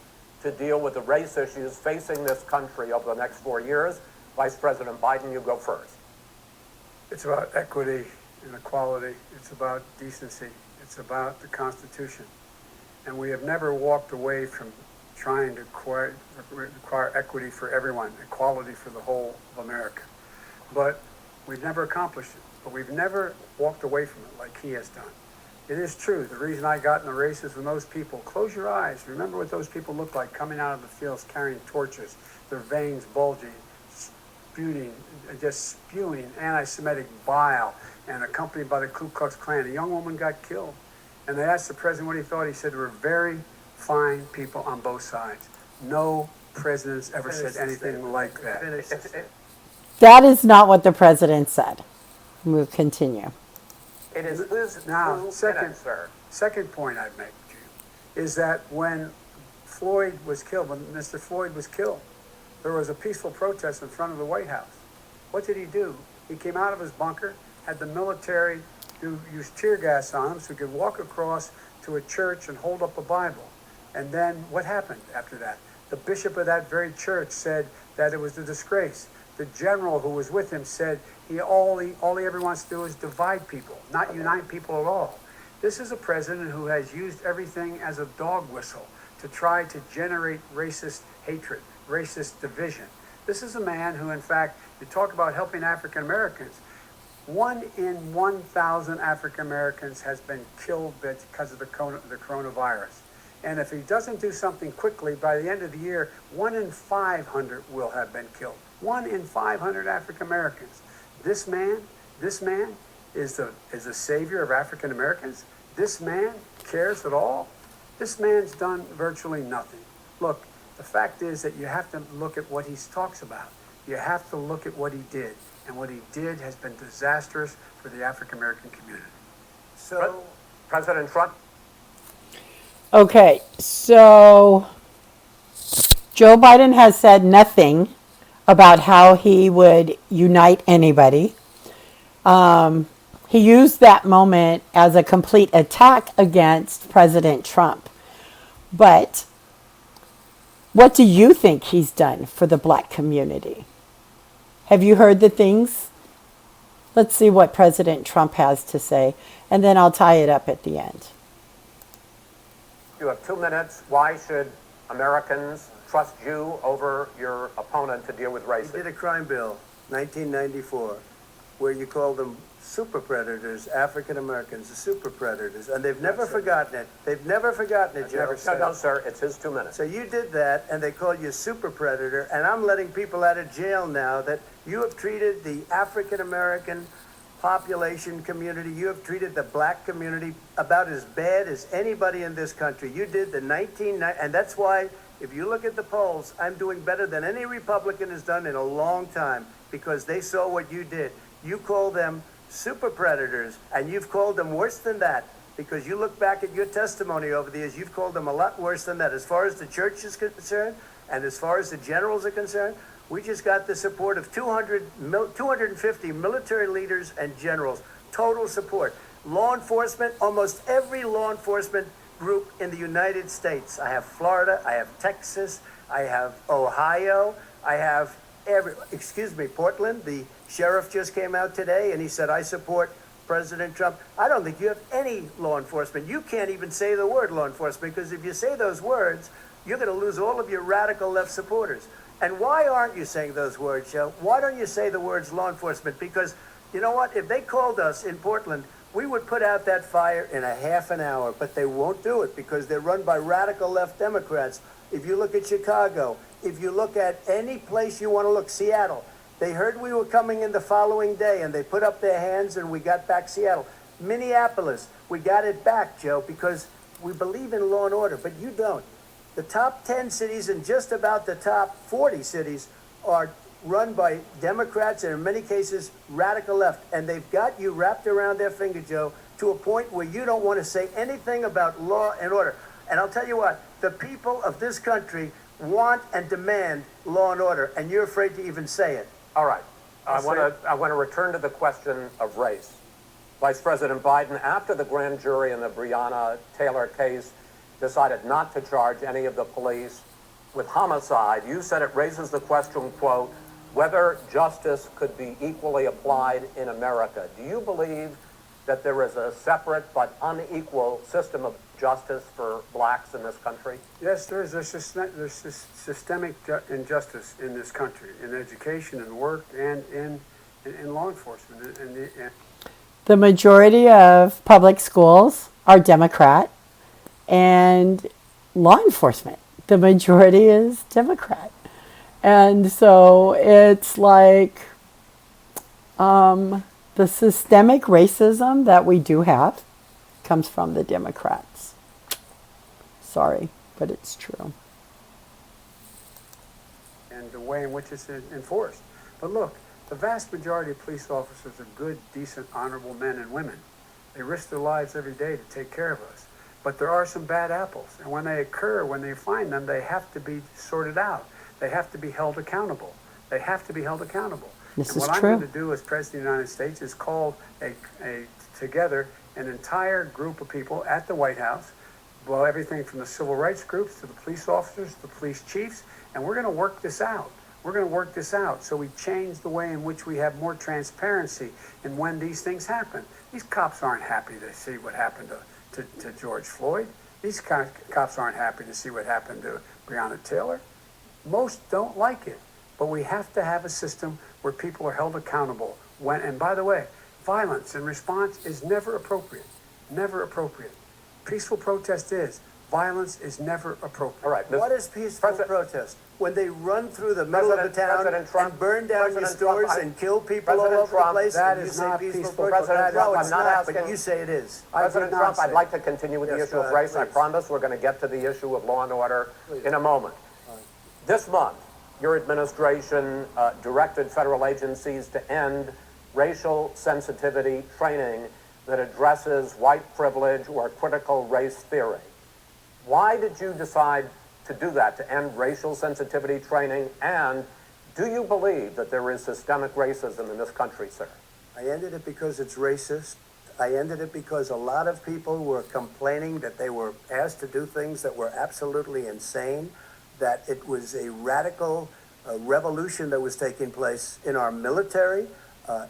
to deal with the race issues facing this country over the next 4 years? Vice President Biden, you go first. It's about equity and equality. It's about decency. It's about the Constitution. And we have never walked away from trying to require equity for everyone, equality for the whole of America. But we've never accomplished it. But we've never walked away from it like he has done. It is true. The reason I got in the races with those people, close your eyes. Remember what those people looked like coming out of the fields carrying torches, their veins bulging, just spewing anti-Semitic bile, and accompanied by the Ku Klux Klan. A young woman got killed. And they asked the president what he thought. He said there were very fine people on both sides. No president's ever Finish said the anything statement. like that. Finish the statement. That is not what the president said. We'll continue. It is his Now, 2 second, minutes, sir. second point I'd make, Jim, is that when Floyd was killed, when Mr. Floyd was killed, there was a peaceful protest in front of the White House. What did he do? He came out of his bunker, had the military use tear gas on him so he could walk across to a church and hold up a Bible. And then what happened after that? The bishop of that very church said that it was a disgrace. The general who was with him said all he ever wants to do is divide people, not unite people at all. This is a president who has used everything as a dog whistle to try to generate racist hatred, racist division. This is a man who, in fact, you talk about helping African Americans. 1 in 1,000 African Americans has been killed because of the coronavirus. And if he doesn't do something quickly, by the end of the year, 1 in 500 will have been killed. 1 in 500 African Americans. This man is the savior of African Americans. This man cares at all. This man's done virtually nothing. Look, the fact is that you have to look at what he talks about. You have to look at what he did. And what he did has been disastrous for the African American community. So, President Trump. Okay, so Joe Biden has said nothing about how he would unite anybody. He used that moment as a complete attack against President Trump. But what do you think he's done for the black community? Have you heard the things? Let's see what President Trump has to say, and then I'll tie it up at the end. You have 2 minutes. Why should Americans trust you over your opponent to deal with You racism? did a crime bill, 1994, where you called them super predators, African Americans, the super predators, and they've never forgotten it. They've never forgotten it, Joe. No, sir. It's his 2 minutes. So you did that, and they called you a super predator, and I'm letting people out of jail now that you have treated the African American population community, you have treated the black community about as bad as anybody in this country. You did the and that's why, if you look at the polls, I'm doing better than any Republican has done in a long time, because they saw what you did. You called them super predators, and you've called them worse than that, because you look back at your testimony over the years, you've called them a lot worse than that. As far as the church is concerned, and as far as the generals are concerned, we just got the support of 250 military leaders and generals, total support. Law enforcement, almost every law enforcement group in the United States. I have Florida, I have Texas, I have Ohio, I have Portland. The sheriff just came out today and he said, I support President Trump. I don't think you have any law enforcement. You can't even say the word law enforcement, because if you say those words, you're going to lose all of your radical left supporters. And why aren't you saying those words, Joe? Why don't you say the words law enforcement? Because you know what? If they called us in Portland, we would put out that fire in a half an hour, but they won't do it because they're run by radical left Democrats. If you look at Chicago, if you look at any place you want to look, Seattle, they heard we were coming in the following day and they put up their hands and we got back Seattle. Minneapolis, we got it back, Joe, because we believe in law and order, but you don't. The top 10 cities and just about the top 40 cities are run by Democrats and in many cases radical left. And they've got you wrapped around their finger, Joe, to a point where you don't want to say anything about law and order. And I'll tell you what, the people of this country want and demand law and order, and you're afraid to even say it. All right. I want to return to the question of race. Vice President Biden, after the grand jury in the Breonna Taylor case decided not to charge any of the police with homicide, you said it raises the question, quote, whether justice could be equally applied in America. Do you believe that there is a separate but unequal system of justice for blacks in this country? Yes, there's systemic injustice in this country, in education and work and in law enforcement. The majority of public schools are Democrat, and law enforcement, the majority is Democrat. And so it's like the systemic racism that we do have comes from the Democrats. Sorry, but it's true. And the way in which it's enforced. But look, the vast majority of police officers are good, decent, honorable men and women. They risk their lives every day to take care of us. But there are some bad apples. And when they occur, when they find them, they have to be sorted out. They have to be held accountable. They have to be held accountable. This and is what true. I'm going to do as President of the United States is call together an entire group of people at the White House, well, everything from the civil rights groups to the police officers, the police chiefs, and we're going to work this out. We're going to work this out so we change the way in which we have more transparency in when these things happen. These cops aren't happy to see what happened to George Floyd. These cops aren't happy to see what happened to Breonna Taylor. Most don't like it, but we have to have a system where people are held accountable. And by the way, violence in response is never appropriate. Never appropriate. Peaceful protest is. Violence is never appropriate. All right. What is peaceful protest? When they run through the middle of the town and burn down your stores and kill people all over the place, that and you is say not peaceful peaceful protest? President No, Trump, it's I'm not not, but asking- you say it is. President not Trump, I'd say- like to continue with the Yes, issue go of ahead, race. I please. promise we're going to get to the issue of law and order in a moment. This month, your administration directed federal agencies to end racial sensitivity training that addresses white privilege or critical race theory. Why did you decide to do that, to end racial sensitivity training? And do you believe that there is systemic racism in this country, sir? I ended it because it's racist. I ended it because a lot of people were complaining that they were asked to do things that were absolutely insane, that it was a radical revolution that was taking place in our military,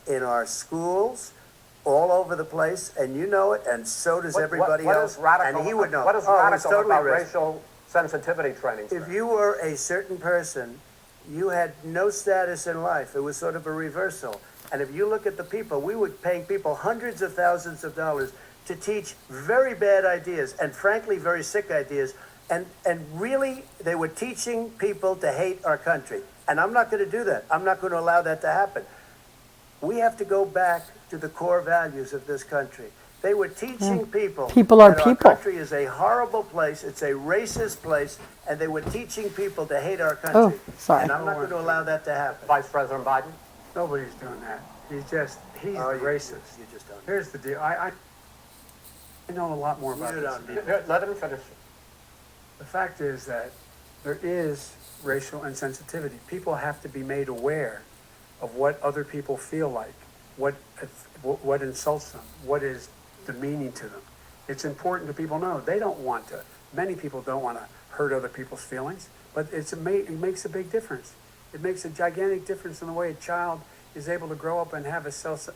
in our schools, all over the place, and you know it, and so does everybody what else. Is radical, and he would know. What is Oh, it's radical totally about racist. racial sensitivity training, sir? If you were a certain person, you had no status in life. It was sort of a reversal. And if you look at the people, we were paying people hundreds of thousands of dollars to teach very bad ideas and frankly very sick ideas. And really, they were teaching people to hate our country. And I'm not going to do that. I'm not going to allow that to happen. We have to go back to the core values of this country. They were teaching people People are that people. our country is a horrible place, it's a racist place, and they were teaching people to hate our country. Oh, sorry. And I'm not going to allow that to happen. Vice President Biden? Nobody's doing that. He's Oh, racist. You just don't. Here's the deal. I know a lot more about You this. don't. than you. Let him finish. The fact is that there is racial insensitivity. People have to be made aware of what other people feel like, what insults them, what is demeaning to them. It's important to people know. They don't want to. Many people don't want to hurt other people's feelings, but it makes a big difference. It makes a gigantic difference in the way a child is able to grow up and have a sense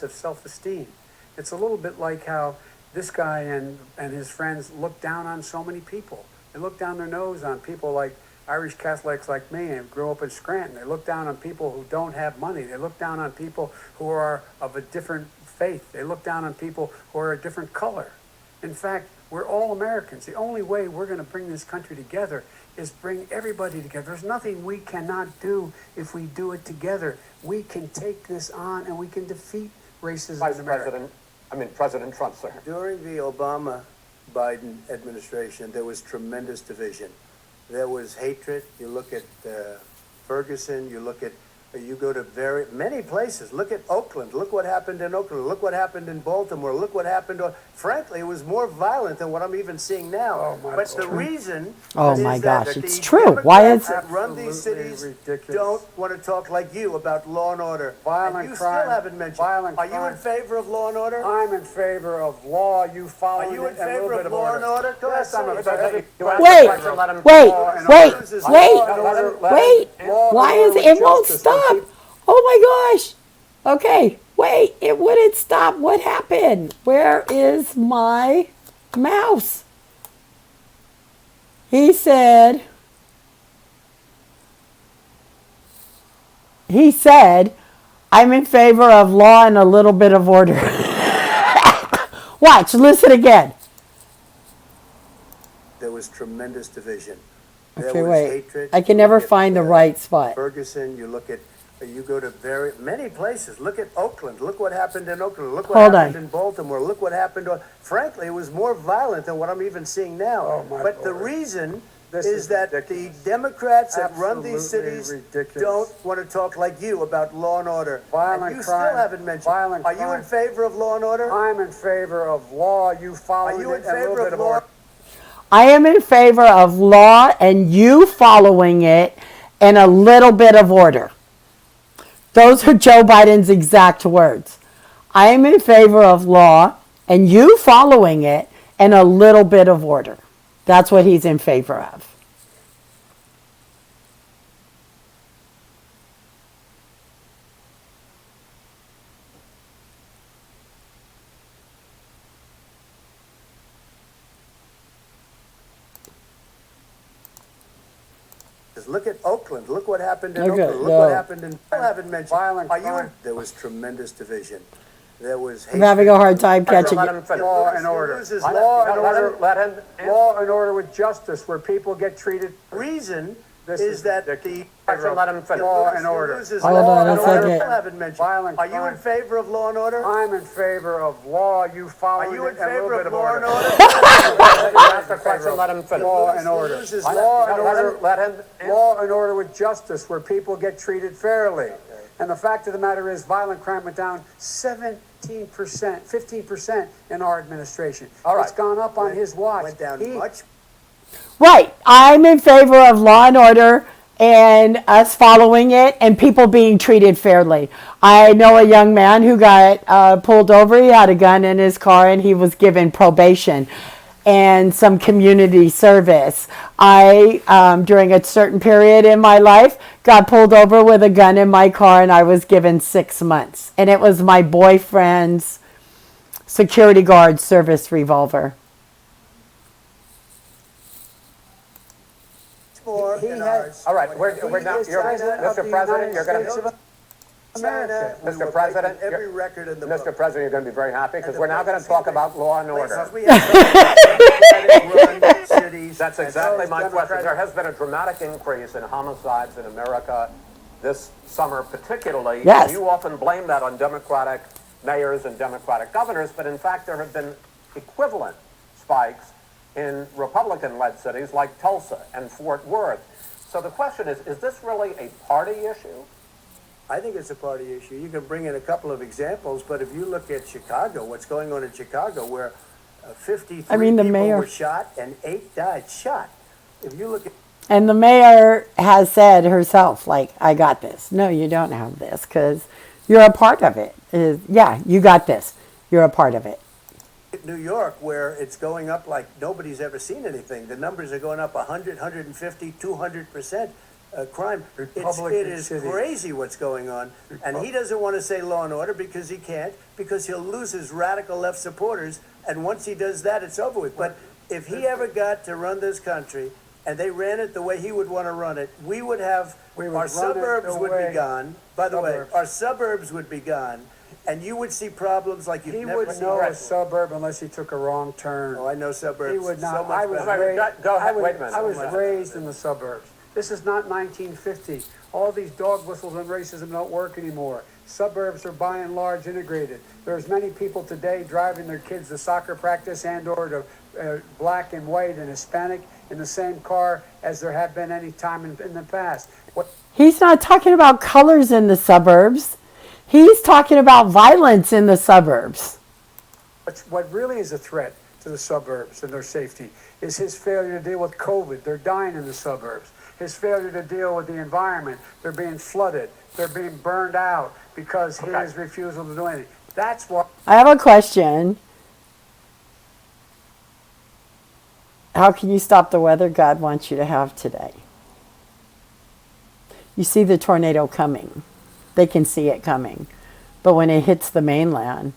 of self-esteem. It's a little bit like how this guy and his friends look down on so many people. They look down their nose on people like Irish Catholics like me and grew up in Scranton. They look down on people who don't have money. They look down on people who are of a different faith. They look down on people who are a different color. In fact, we're all Americans. The only way we're going to bring this country together is bring everybody together. There's nothing we cannot do if we do it together. We can take this on and we can defeat racism in America. President Trump, sir. During the Obama-Biden administration, there was tremendous division. There was hatred. You look at Ferguson, you go to many places. Look at Oakland. Look what happened in Oakland. Look what happened in Baltimore. Look what happened. Frankly, it was more violent than what I'm even seeing now. Oh, my but the Lord. reason Oh, is my that gosh, the it's true. Why is Democrats that run these Absolutely cities ridiculous. don't want to talk like you about law and order. Violent and you crime. still haven't mentioned. Violent Are you crime. in favor of law and order? I'm in favor of law. You follow Are you in it, and a favor little of bit law and order? Go Yes, ahead, I'm in say it. favor. Wait, wait, and wait, order. wait, Law and order. wait. Law and Why is order it with won't justice. stop? Oh my gosh. Okay, wait, it wouldn't stop. What happened? Where is my mouse? He said, I'm in favor of law and a little bit of order. Watch, listen again. There was tremendous division. There Okay, was wait. hatred. I can You never look at, find the right spot. Ferguson, you go to many places. Look at Oakland. Look what happened in Oakland. Look what Hold happened on. in Baltimore. Look what happened. Frankly, it was more violent than what I'm even seeing now. Oh, my but the Lord. reason This is is that ridiculous. the Democrats that run these Absolutely cities ridiculous. don't want to talk like you about law and order. Violent and you crime, still haven't mentioned. violent Are you in crime. favor of law and order? I'm in favor of law, you following Are you in it, and a little favor bit of of law? order. I am in favor of law and you following it and a little bit of order. Those are Joe Biden's exact words. I am in favor of law and you following it and a little bit of order. That's what he's in favor of. Because look at Oakland. Look what happened in Okay, Oakland. Look no. what happened in. I haven't mentioned. Violent Are you in? crime. There was tremendous division. There was. I'm having a hard time catching Let it. him finish. Law and order. Loses Law and Let order. him, let him Law and order with justice, where people get treated. reason This is is that ridiculous. let him finish. Law and order. loses Hold law on a and order. second. Still haven't mentioned. Violent Are you crime. in favor of law and order? I'm in favor of law, you Are following you in it, and a little favor bit of of law order. and order? Ask the question, let him finish. Law and order. Loses Law and Let order. him, let him Law and order with justice, where people get treated fairly. And the fact of the matter is, violent crime went down 17%, 15% in our administration. All right. It's gone up on his watch. Went down He- much. Right. I'm in favor of law and order and us following it and people being treated fairly. I know a young man who got pulled over. He had a gun in his car and he was given probation and some community service. I, during a certain period in my life, got pulled over with a gun in my car and I was given 6 months. And it was my boyfriend's security guard service revolver. More He than had- ours. All right, we're He now, is you're, China of Mr. the President, United you're going States to, of China. we Mr. were President, breaking every you're- record in the Mr. book. President, you're going to be very happy because And the we're now going to places talk we- about law and order. Places we have Democratic-run cities. That's and exactly those my question. Democratic- There has been a dramatic increase in homicides in America this summer particularly. Yes. You often blame that on Democratic mayors and Democratic governors, but in fact there have been equivalent spikes in Republican-led cities like Tulsa and Fort Worth. So the question is this really a party issue? I think it's a party issue. You can bring in a couple of examples, but if you look at Chicago, what's going on in Chicago, where 53 I mean, the people mayor- were shot and 8 died shot. If you look at And the mayor has said herself, like, I got this. No, you don't have this because you're a part of it. Yeah, you got this. You're a part of it. New York, where it's going up like nobody's ever seen anything. The numbers are going up 100, 150, 200% crime. Republican It is cities. crazy what's going on. And he doesn't want to say law and order because he can't, because he'll lose his radical left supporters. And once he does that, it's over with. But if he ever got to run this country and they ran it the way he would want to run it, we would have, We would our run it suburbs the would way- be gone. By the way, Suburbs. our suburbs would be gone. And you would see problems like you've He never wouldn't seen. know a Right. suburb unless he took a wrong turn. Oh, I know suburbs. He would not. So much I was better. raised. Go ahead, I was, wait a minute. I was So much. raised in the suburbs. This is not 1950. All these dog whistles and racism don't work anymore. Suburbs are by and large integrated. There's many people today driving their kids to soccer practice and/or to black and white and Hispanic in the same car as there have been any time in the past. He's not talking about colors in the suburbs. He's talking about violence in the suburbs. What really is a threat to the suburbs and their safety is his failure to deal with COVID. They're dying in the suburbs. His failure to deal with the environment. They're being flooded. They're being burned out because his refusal to do anything. That's what. I have a question. How can you stop the weather God wants you to have today? You see the tornado coming. They can see it coming. But when it hits the mainland,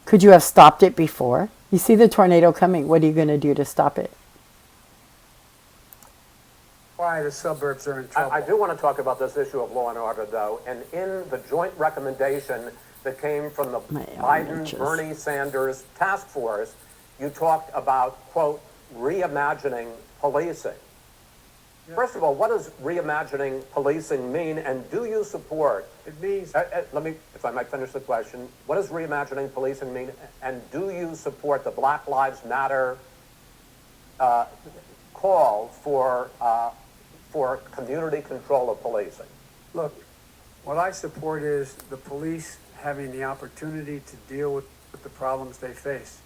could you have stopped it before? You see the tornado coming. What are you going to do to stop it? Why the suburbs are in trouble. I do want to talk about this issue of law and order, though. And in the joint recommendation that came from the My Biden, Bernie Sanders task force, you talked about, quote, reimagining policing. First of all, what does reimagining policing mean, and do you support? It means Let me, if I might finish the question. What does reimagining policing mean, and do you support the Black Lives Matter call for community control of policing? Look, what I support is the police having the opportunity to deal with the problems they face.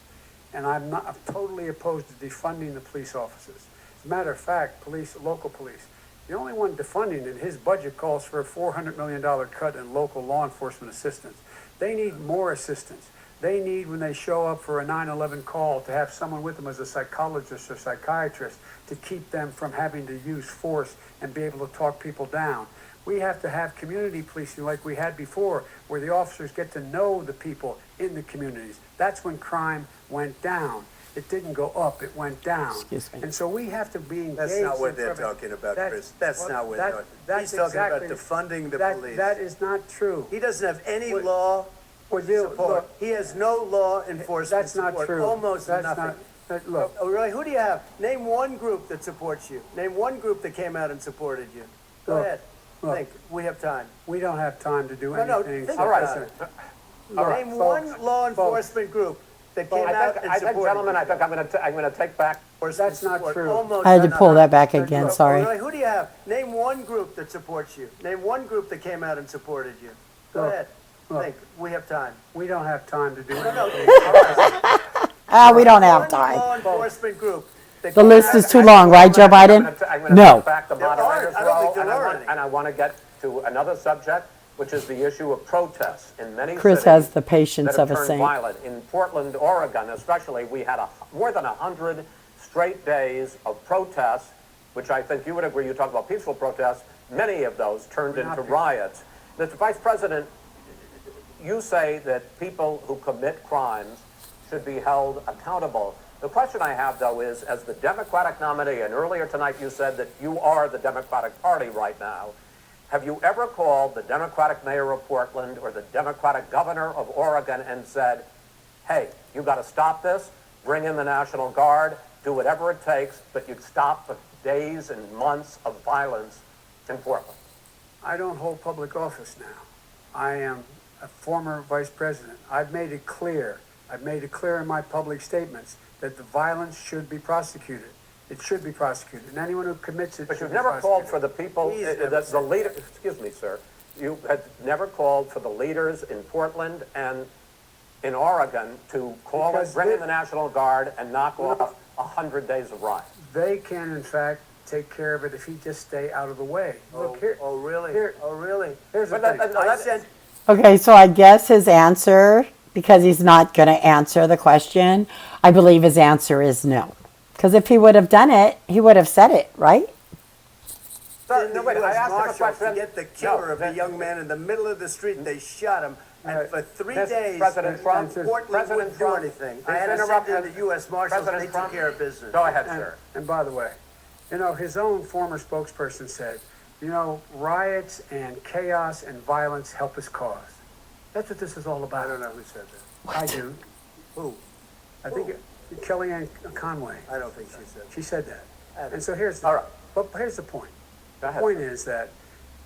And I'm totally opposed to defunding the police officers. As a matter of fact, local police, the only one defunding in his budget calls for a $400 million cut in local law enforcement assistance. They need more assistance. They need, when they show up for a 9/11 call, to have someone with them as a psychologist or psychiatrist to keep them from having to use force and be able to talk people down. We have to have community policing like we had before, where the officers get to know the people in the communities. That's when crime went down. It didn't go up, it went down. Excuse me. And so we have to be engaged. That's not what in they're prevention. talking about, That- Chris. That's well, not what that- they're talking. that's He's talking about exactly- defunding the police. That is not true. He doesn't have any Would- law would you- support. look, He has no law enforcement That's not support. true. Almost That's nothing. not- look, Oh, really? Who do you have? Name one group that supports you. Name one group that came out and supported you. Go Look, ahead. look. Think. We have time. we don't have time to do No, no, anything. think All right. about it. All right, Name folks, one law enforcement group that came out and I think, supported gentlemen, you. I think I'm going to take back. That's not Support. true. Almost I had to none. pull that back Look, again, Oh, sorry. really? Who do you have? Name one group that supports you. Name one group that came out and supported you. Go Look, ahead. look. Think. We have time. We don't have time to do No, no. anything. We don't have One time. law enforcement group. that The came list out- is too long, right, Joe Biden? I'm going to No. take back the There aren't. moderator's I don't think role, there are any. and I want to get to another subject, which is the issue of protests in many Chris cities has the patience that of have a turned saint. violent. In Portland, Oregon, especially, we had more than 100 straight days of protests, which I think you would agree. You talk about peaceful protests. Many of those turned into riots. Mr. Vice President, you say that people who commit crimes should be held accountable. The question I have, though, is as the Democratic nominee, and earlier tonight you said that you are the Democratic Party right now, have you ever called the Democratic mayor of Portland or the Democratic governor of Oregon and said, hey, you got to stop this, bring in the National Guard, do whatever it takes, but you stop the days and months of violence in Portland? I don't hold public office now. I am a former vice president. I've made it clear in my public statements that the violence should be prosecuted. It should be prosecuted, and anyone who commits it But should you've be never called prosecuted. for the people, He's never the said leader, excuse me, sir, you had never called for the leaders in Portland and in Oregon to call Because and bring in they- the National Guard and knock off 100 days of riots. They can, in fact, take care of it if he just stay out of the way. Look here. Oh, really? Here- Oh, really? Here's the But thing. I sent. Okay, so I guess his answer, because he's not going to answer the question, I believe his answer is no. Because if he would have done it, he would have said it, right? Sent No, the wait, I U.S. asked him a Marshals question. to get the killer No, of a young man in the middle of the street, and they shot him. And Right. for 3 Mr. days, President Trump, Portland President wouldn't do Trump, anything. please I had to interrupt send in him. the U.S. Marshals, President they Trump, took care of business. Go ahead, And, sir. and by the way, his own former spokesperson said, riots and chaos and violence help his cause. That's what this is all about. I don't know who said that. I do. Who? I think Kellyanne Conway. I don't think she said that. She said that. I don't- And so here's the, All right. but here's the point. Go The ahead, point sir. is that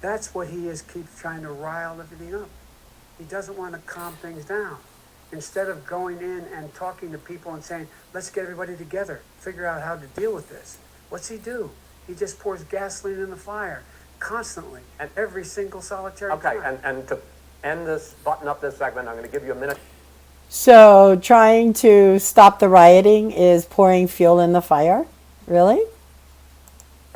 that's what he is, keeps trying to rile everything up. He doesn't want to calm things down. Instead of going in and talking to people and saying, let's get everybody together, figure out how to deal with this. What's he do? He just pours gasoline in the fire constantly and every single solitary Okay, time. and to end this, button up this segment, I'm going to give you a minute. So trying to stop the rioting is pouring fuel in the fire? Really?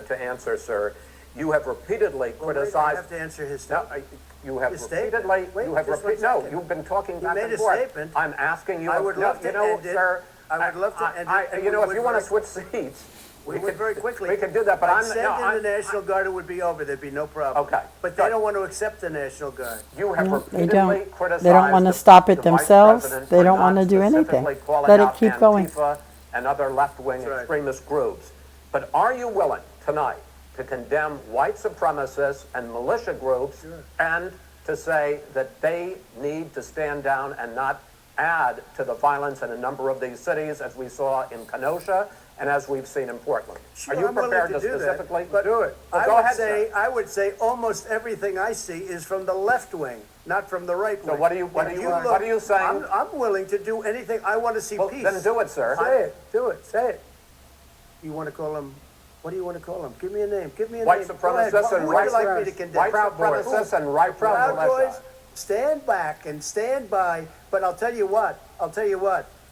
To answer, sir. You have repeatedly Well, wait, I criticized. have to answer his No, statement. you have His statement? repeatedly. Wait, You have just one no. second. You've been talking back made and a forth. statement. I'm asking you. I would love to end it. sir. I would love to end it, and You know, we if you would want to very- switch seats, We would very quickly. We could do that, but I'd I'm send no, in I'm- the National Guard, it would be over. There'd be no problem. Okay. But they Good. don't want to accept the National Guard. You have No, they repeatedly don't. criticized. They don't want to the- stop it the Vice themselves. President They for don't want not to do anything. specifically calling Let it out keep going. Antifa and other left-wing That's right. extremist groups. But are you willing tonight to condemn white supremacists and militia groups and to say that they need to stand down and not add to the violence in a number of these cities, as we saw in Kenosha and as we've seen in Portland? Sure, Are you I'm willing prepared to to do that, specifically but do it? Well, I go would ahead, say, sir. I would say almost everything I see is from the left wing, not from the right wing. So what are you saying? I'm willing to do anything. I want to see Well, peace. then do it, sir. Say it. Do it. Say it. You want to call them What do you want to call them? Give me a name. Give me a White name. Go supremacists ahead. and Who would right you like me to condemn? white Proud Boys. supremacists and right Proud militia. Boys, stand back and stand by. But I'll tell you what.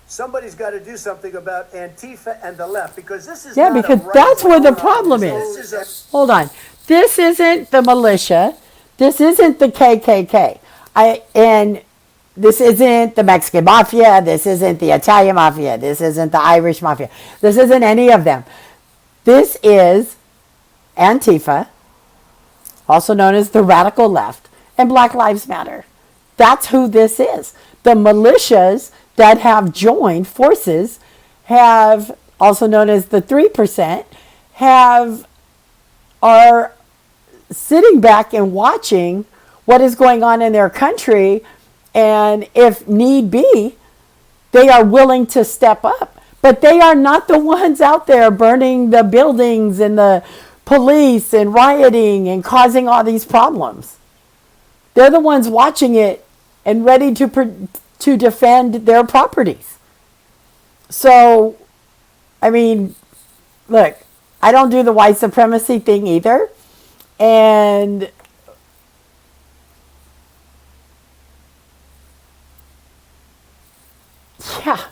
Somebody's got to do something about Antifa and the left, because this is Yeah, not a because right that's where the wing problem organization. is. This is Hold on. This isn't the militia. This isn't the KKK. And this isn't the Mexican mafia. This isn't the Italian mafia. This isn't the Irish mafia. This isn't any of them. This is Antifa, also known as the radical left, and Black Lives Matter. That's who this is. The militias that have joined forces have, also known as the 3%, are sitting back and watching what is going on in their country, and if need be, they are willing to step up. But they are not the ones out there burning the buildings and the police and rioting and causing all these problems. They're the ones watching it and ready to defend their properties. So, I mean, look, I don't do the white supremacy thing either. And yeah.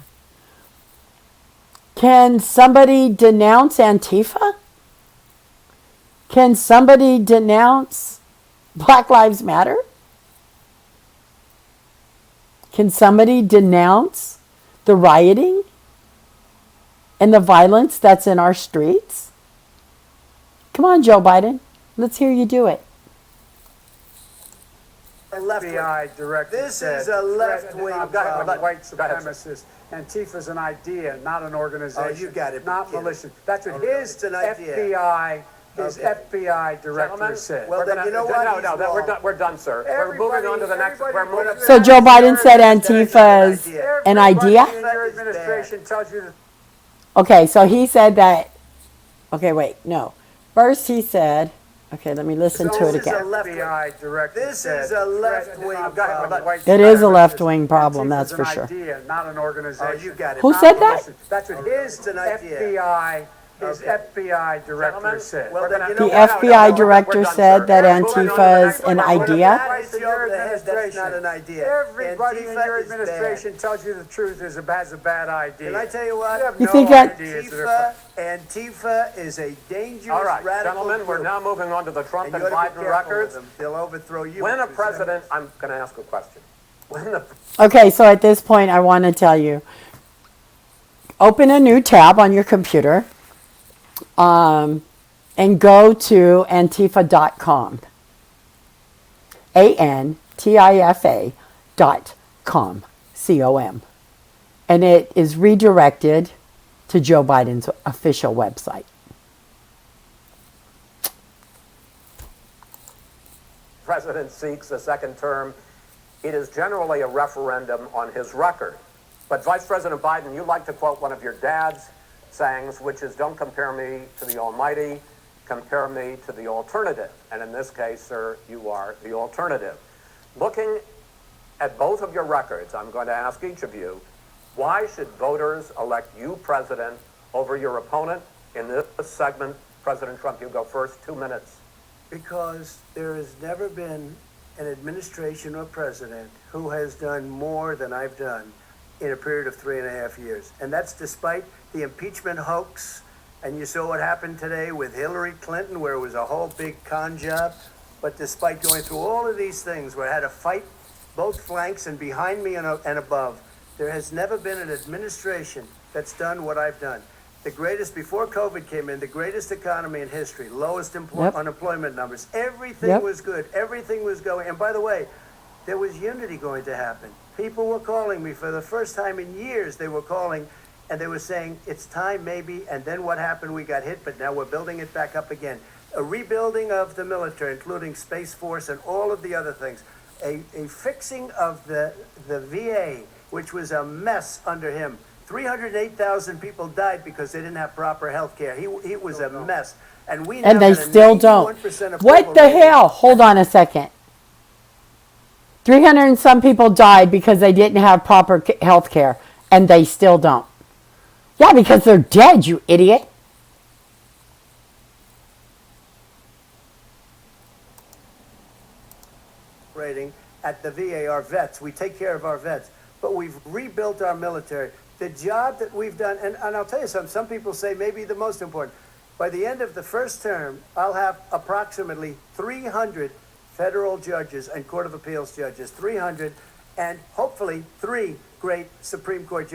Can somebody denounce Antifa? Can somebody denounce Black Lives Matter? Can somebody denounce the rioting and the violence that's in our streets? Come on, Joe Biden. Let's hear you do it. a left wing. FBI director This said, is a left-wing white problem. supremacist. Antifa's an idea, not an organization. Oh, you got it, Not kid. militia. That's what Oh, his it's an idea. FBI, his Okay. FBI director Gentlemen, said. Well, then you know what? No, He's no, wrong. we're done, sir. We're moving on to the next. We're moving. So Joe Biden said Antifa's an Everybody idea? in your administration tells you that Okay, so he said that. Okay, wait, no. First he said, okay, let me listen to it This is a again. left wing. FBI director This said, is a left-wing problem. It is a left-wing problem, that's for Antifa's sure. an idea, not an organization. Oh, you got it. Who Not said that? militia. That's what his It's an idea. FBI, his Okay. FBI director Gentlemen, said. Well, we're then gonna- you know The what? FBI we're director done, said sir. that We're moving on to the Antifa's next an one. idea? That's not an idea. Everybody in Antifa your is bad. administration tells you the truth has a bad idea. Can I tell you what? You have You no think that- ideas that are- Antifa is a dangerous All right, radical gentlemen, we're group. now moving on to the Trump And and you ought to Biden be careful with records. them. They'll overthrow you. When a president, I'm going to ask a question. When the Okay, so at this point, I want to tell you, open a new tab on your computer and go to antifa.com. ANTIFA.com. COM. And it is redirected to Joe Biden's official website. president seeks a second term, it is generally a referendum on his record. But Vice President Biden, you like to quote one of your dad's sayings, which is, don't compare me to the almighty, compare me to the alternative. And in this case, sir, you are the alternative. Looking at both of your records, I'm going to ask each of you, why should voters elect you president over your opponent? In this segment, President Trump, you go first, 2 minutes. Because there has never been an administration or president who has done more than I've done in a period of 3.5 years. And that's despite the impeachment hoax. And you saw what happened today with Hillary Clinton, where it was a whole big con job. But despite going through all of these things, where I had to fight both flanks and behind me and above, there has never been an administration that's done what I've done. The greatest, before COVID came in, the greatest economy in history, lowest Yep. unemployment numbers. Everything Yep. was good. Everything was going. And by the way, there was unity going to happen. People were calling me for the first time in years. They were calling and they were saying, it's time maybe. And then what happened? We got hit, but now we're building it back up again. A rebuilding of the military, including Space Force and all of the other things. A fixing of the VA, which was a mess under him. 308,000 people died because they didn't have proper health care. He was a mess. And we now And they got a still don't. 91% approval What the rating. hell? Hold on a second. 300 and some people died because they didn't have proper health care, and they still don't. Yeah, because they're dead, you idiot. celebrating at the VA, our vets. We take care of our vets, but we've rebuilt our military. The job that we've done, and I'll tell you something, some people say maybe the most important. By the end of the first term, I'll have approximately 300 federal judges and Court of Appeals judges, 300, and hopefully 3 great Supreme Court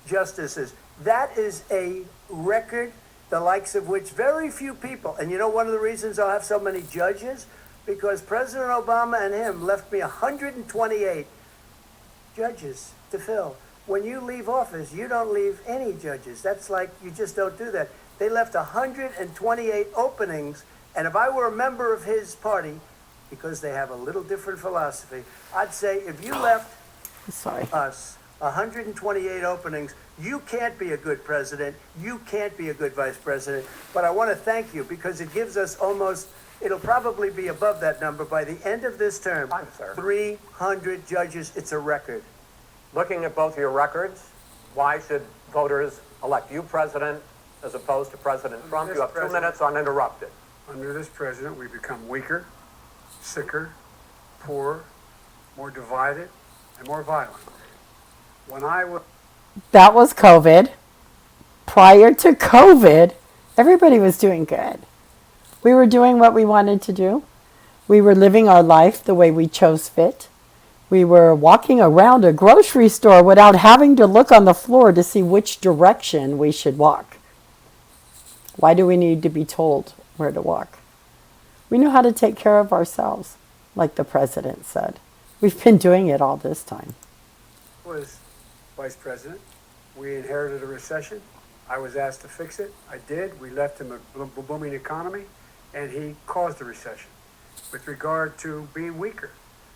justices. That is a record, the likes of which very few people, and you know one of the reasons I'll have so many judges? Because President Obama and him left me 128 judges to fill. When you leave office, you don't leave any judges. That's like, you just don't do that. They left 128 openings, and if I were a member of his party, because they have a little different philosophy, I'd say if you left Sorry. us 128 openings, you can't be a good president, you can't be a good vice president, but I want to thank you because it gives us almost, it'll probably be above that number by the end of this term. Fine, sir. 300 judges, it's a record. Looking at both your records, why should voters elect you president as opposed to President Trump? You have 2 minutes uninterrupted. Under this president, we become weaker, sicker, poorer, more divided, and more violent. When I was That was COVID. Prior to COVID, everybody was doing good. We were doing what we wanted to do. We were living our life the way we chose fit. We were walking around a grocery store without having to look on the floor to see which direction we should walk. Why do we need to be told where to walk? We know how to take care of ourselves, like the president said. We've been doing it all this time. vice president, we inherited a recession. I was asked to fix it. I did. We left him a booming economy, and he caused the recession. With regard to being weaker,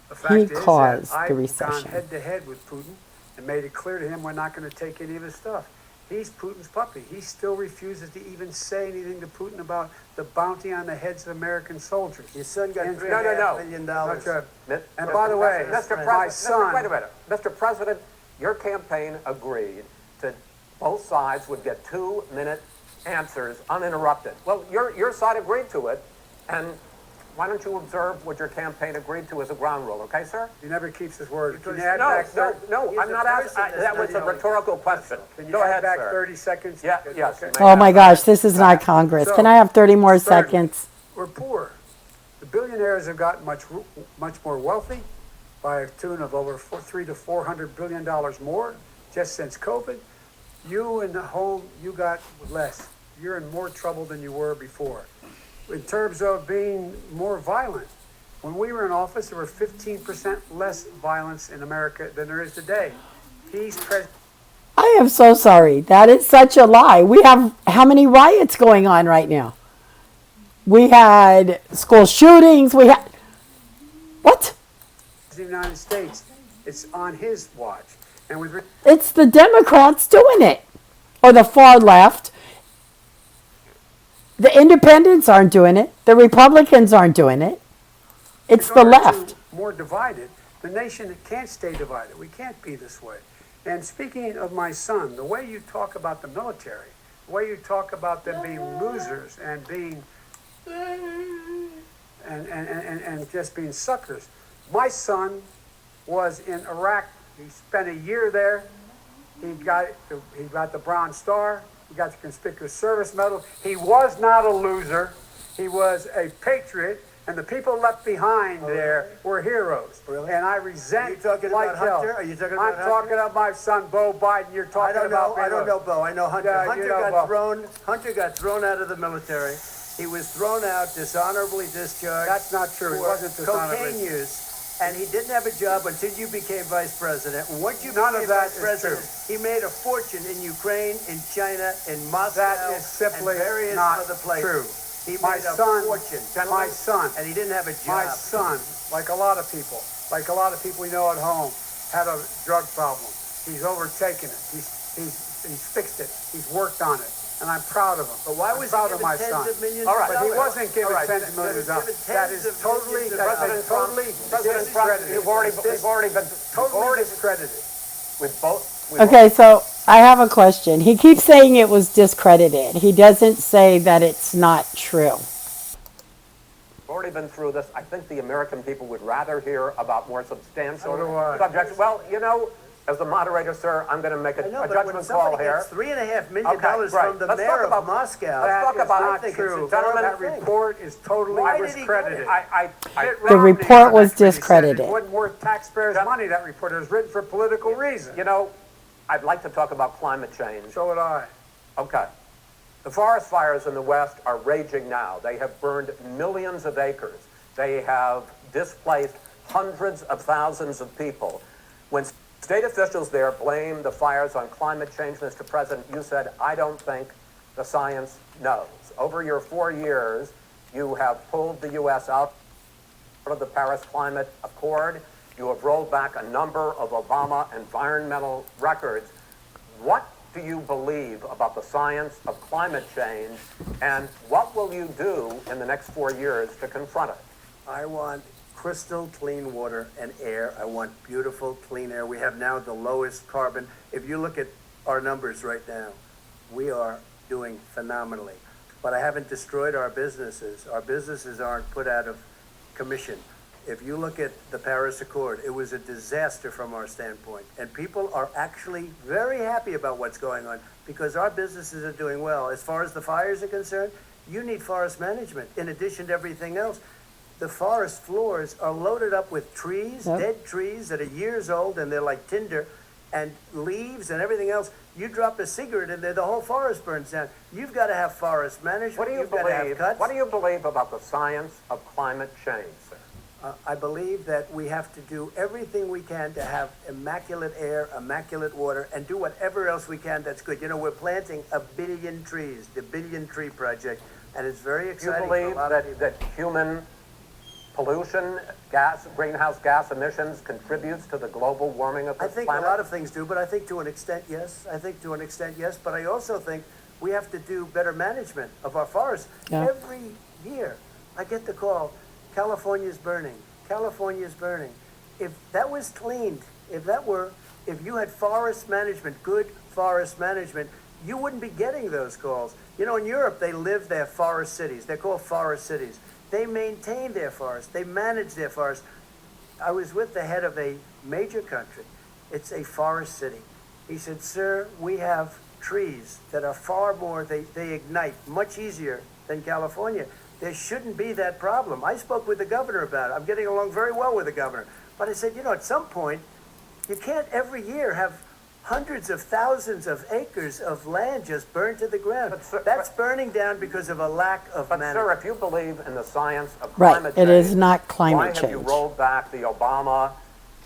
the fact is caused that the I've recession. gone head-to-head with Putin and made it clear to him we're not going to take any of his stuff. He's Putin's puppy. He still refuses to even say anything to Putin about the bounty on the heads of American soldiers. Your son got And- $3.5 million. And by the way, Mr. my President, son... wait a minute. Mr. President, your campaign agreed that both sides would get 2-minute answers uninterrupted. Well, your side agreed to it, and why don't you observe what your campaign agreed to as a ground rule, okay, sir? He never keeps his word. Can you No, add back No, He's I'm a not person asking. that's That was not a the rhetorical question. Can you Go add ahead, back sir. 30 seconds? Yeah, yes. Okay. Oh my gosh, this is not Congress. Can I have 30 more Thirdly, seconds? We're poor. The billionaires have gotten much more wealthy by a tune of over $300 to $400 billion more just since COVID. You in the home, you got less. You're in more trouble than you were before. In terms of being more violent, when we were in office, there were 15% less violence in America than there is today. He's president. I am so sorry. That is such a lie. We have how many riots going on right now? We had school shootings. We had what? The United States. It's on his watch. And with It's the Democrats doing it, or the far left. The independents aren't doing it. The Republicans aren't doing it. It's the regard to left. more divided, the nation can't stay divided. We can't be this way. And speaking of my son, the way you talk about the military, the way you talk about them being losers and being and just being suckers. My son was in Iraq. He spent a year there. He got the Bronze Star. He got the Conspicuous Service Medal. He was not a loser. He was a patriot. And the people left behind there were heroes. Really? And I resent Are you talking like about hell. Hunter? Are you talking about I'm Hunter? talking about my son, Bo Biden. You're I talking don't about know. I don't know, Bo. I know Hunter. Yeah, Hunter you know got Bo. Hunter got thrown out of the military. He was thrown out, dishonorably discharged. That's not true. He for wasn't dishonorably. cocaine use. And he didn't have a job until you became vice president. Once you None of became that vice is president, he made a fortune in Ukraine, in China, in Moscow, That is simply and various not other places. true. He My made a son- fortune. my son- and he didn't have a My job. son, like a lot of people we know at home, had a drug problem. He's overtaken it. He's fixed it. He's worked on it. And I'm proud of him. But why I'm was proud he of given my tens son. of millions All of right. But he dollars? wasn't given All right. tens of millions of dollars. He was given That tens is of totally, millions of that dollars. is totally President Trump, discredited. you've already been Totally discredited. with both. Okay, so I have a question. He keeps saying it was discredited. He doesn't say that it's not true. We've already been through this. I think the American people would rather hear about more substantial So do I. subjects. Well, you know, as the moderator, sir, I'm going to make I know, a but when judgment call somebody here. gets $3.5 million Okay, right. from the Let's mayor talk of about- Moscow, let's talk That is about- I not think true. it's a Gentlemen, That terrible thing. report is totally Why did he get discredited. it? Mitt The Romney report on was that committee said discredited. It wasn't worth taxpayers' money, that report. It was written for political reasons. You know, I'd like to talk about climate change. So would I. Okay. The forest fires in the West are raging now. They have burned millions of acres. They have displaced hundreds of thousands of people. When state officials there blame the fires on climate change, Mr. President, you said, I don't think the science knows. Over your 4 years, you have pulled the U.S. out of the Paris Climate Accord. You have rolled back a number of Obama environmental records. What do you believe about the science of climate change, and what will you do in the next 4 years to confront it? I want crystal clean water and air. I want beautiful clean air. We have now the lowest carbon. If you look at our numbers right now, we are doing phenomenally. But I haven't destroyed our businesses. Our businesses aren't put out of commission. If you look at the Paris Accord, it was a disaster from our standpoint. And people are actually very happy about what's going on because our businesses are doing well. As far as the fires are concerned, you need forest management in addition to everything else. The forest floors are loaded up with trees, Yep. dead trees that are years old, and they're like tinder, and leaves and everything else. You drop a cigarette in there, the whole forest burns down. You've got to have forest management. What do you You've got to have believe? cuts. What do you believe about the science of climate change, sir? I believe that we have to do everything we can to have immaculate air, immaculate water, and do whatever else we can that's good. You know, we're planting 1 billion trees, the Billion Tree Project, and it's very Do you exciting for a believe lot of people. that human pollution, greenhouse gas emissions contributes to the global warming of I this think planet? a lot of things do, but I think to an extent, yes. But I also think we have to do better management of our forests. Yeah. Every year, I get the call, California's burning. If that was cleaned, if you had forest management, good forest management, you wouldn't be getting those calls. You know, in Europe, they live their forest cities. They're called forest cities. They maintain their forests. They manage their forests. I was with the head of a major country. It's a forest city. He said, sir, we have trees that are far more, they ignite much easier than California. There shouldn't be that problem. I spoke with the governor about it. I'm getting along very well with the governor. But I said, you know, at some point, you can't every year have hundreds of thousands of acres of land just burned to the ground. But, sir, That's burning down because of a lack of But, management. sir, if you believe in the science of Right, climate it change, is not why climate have you change. rolled back the Obama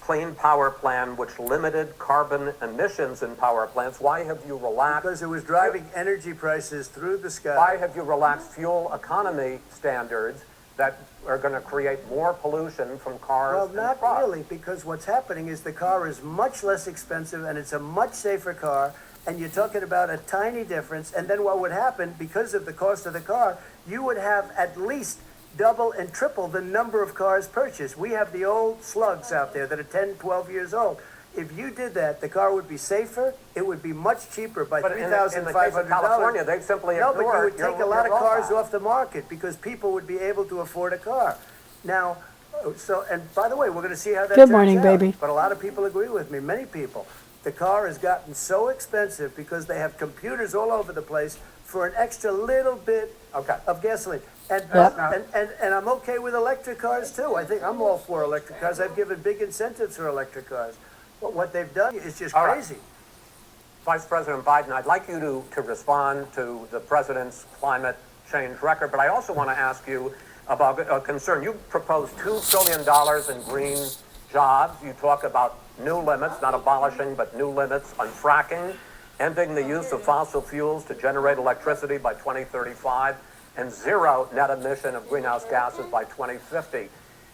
Clean Power Plan, which limited carbon emissions in power plants? Why have you relaxed? Because it was driving energy prices through the sky. Why have you relaxed fuel economy standards that are going to create more pollution from cars Well, and not trucks? really, because what's happening is the car is much less expensive and it's a much safer car, and you're talking about a tiny difference. And then what would happen, because of the cost of the car, you would have at least double and triple the number of cars purchased. We have the old slugs out there that are 10, 12 years old. If you did that, the car would be safer, it would be much cheaper by But in the case of California, $3,500. they've simply No, but you ignored would your take a lot of rollback. cars off the market because people would be able to afford a car. Now, and by the way, we're going to see how that Good turns morning, out. baby. But a lot of people agree with me, many people. The car has gotten so expensive because they have computers all over the place for an extra little bit Okay. of gasoline. And, Yeah. and I'm okay with electric cars too. I think I'm all for electric cars. I've given big incentives for electric cars. But what they've done is just All right. crazy. Vice President Biden, I'd like you to respond to the president's climate change record, but I also want to ask you about a concern. You proposed $2 trillion in green jobs. You talk about new limits, not abolishing, but new limits on fracking, ending the use of fossil fuels to generate electricity by 2035, and zero net emission of greenhouse gases by 2050.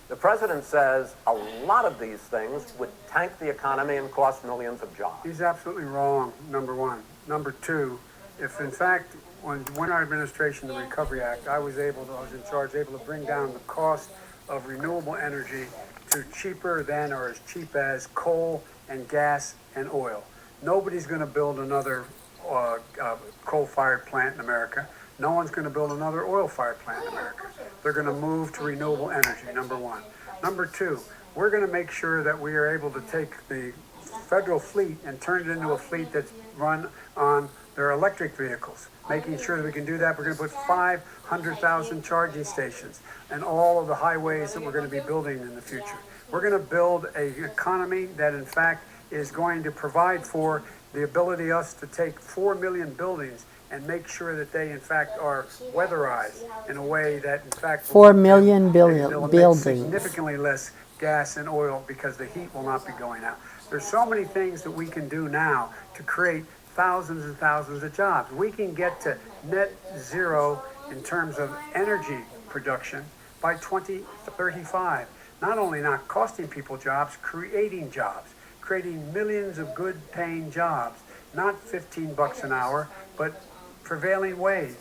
The president says a lot of these things would tank the economy and cost millions of jobs. He's absolutely wrong, number one. Number two, if in fact, when our administration, the Recovery Act, I was in charge, able to bring down the cost of renewable energy to cheaper than or as cheap as coal and gas and oil. Nobody's going to build another coal-fired plant in America. No one's going to build another oil-fired plant in America. They're going to move to renewable energy, number one. Number two, we're going to make sure that we are able to take the federal fleet and turn it into a fleet that's run on their electric vehicles. Making sure that we can do that, we're going to put 500,000 charging stations and all of the highways that we're going to be building in the future. We're going to build an economy that in fact is going to provide for the ability us to take 4 million buildings and make sure that they in fact are weatherized in a way that in fact 4 million they'll emit buildings. significantly less gas and oil because the heat will not be going out. There's so many things that we can do now to create thousands and thousands of jobs. We can get to net zero in terms of energy production by 2035. Not only not costing people jobs, creating millions of good paying jobs, not $15 an hour, but prevailing wage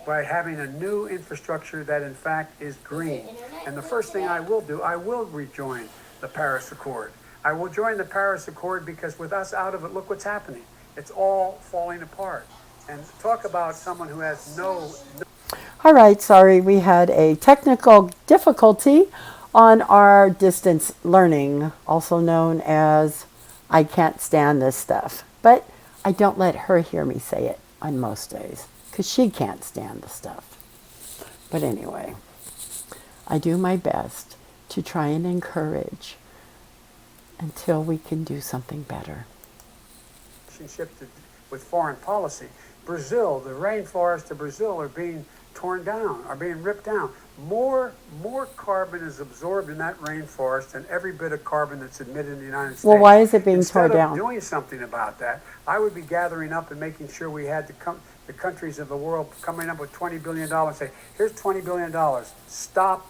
by having a new infrastructure that in fact is green. And the first thing I will do, I will rejoin the Paris Accord. I will join the Paris Accord because with us out of it, look what's happening. It's all falling apart. And talk about someone who has no. All right, sorry, we had a technical difficulty on our distance learning, also known as I can't stand this stuff. But I don't let her hear me say it on most days because she can't stand the stuff. But anyway, I do my best to try and encourage until we can do something better. Relationship with foreign policy. Brazil, the rainforests of Brazil are being torn down, are being ripped down. More carbon is absorbed in that rainforest than every bit of carbon that's emitted in the United States. Well, why is it being torn Instead down? of doing something about that, I would be gathering up and making sure we had the countries of the world coming up with $20 billion and say, here's $20 billion. Stop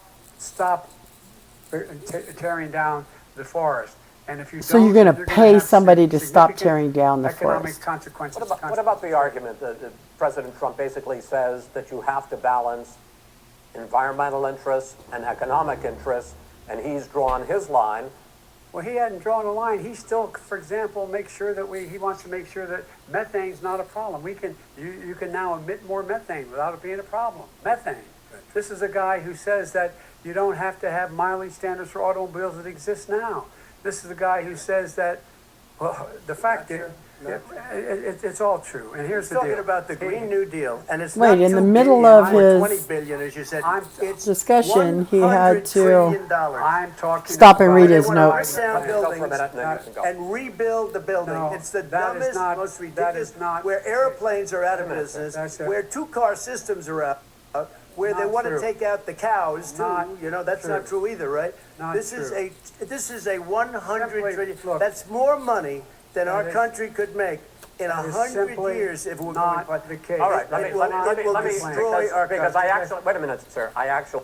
tearing down the forest. And if you So don't, you're going to you're pay have somebody to stop significant tearing down the economic forest. consequences. What about the argument that President Trump basically says that you have to balance environmental interests and economic interests, and he's drawn his line? Well, he hadn't drawn a line. He still, for example, makes sure that he wants to make sure that methane's not a problem. You can now emit more methane without it being a problem. Methane. This is a guy who says that you don't have to have mileage standards for automobiles that exist now. This is a guy who says that, well, the fact is, it's all true. And here's the deal. Talking about the Green New Deal, and it's Wait, not in the $2 middle billion of or his $20 billion, as you said. It's discussion, he had $100 to trillion. I'm talking stop and about- read They his want to notes. rip down Let me go for a buildings minute, and then you can go. and rebuild the building. No, It's the that is dumbest, not- most that ridiculous. is not- Where airplanes are out of minute. business, That's it. where two-car systems are out, where they Not want to true. take out the cows too. Not That's not true. true either, right? Not This true. is a 100 Simply, trillion. look, That's more money than our is- country could make in that is 100 simply years if we're not going. the case. All right, let It me, will- let me, it will let me, destroy our because I country. actually, wait a minute, sir, I actually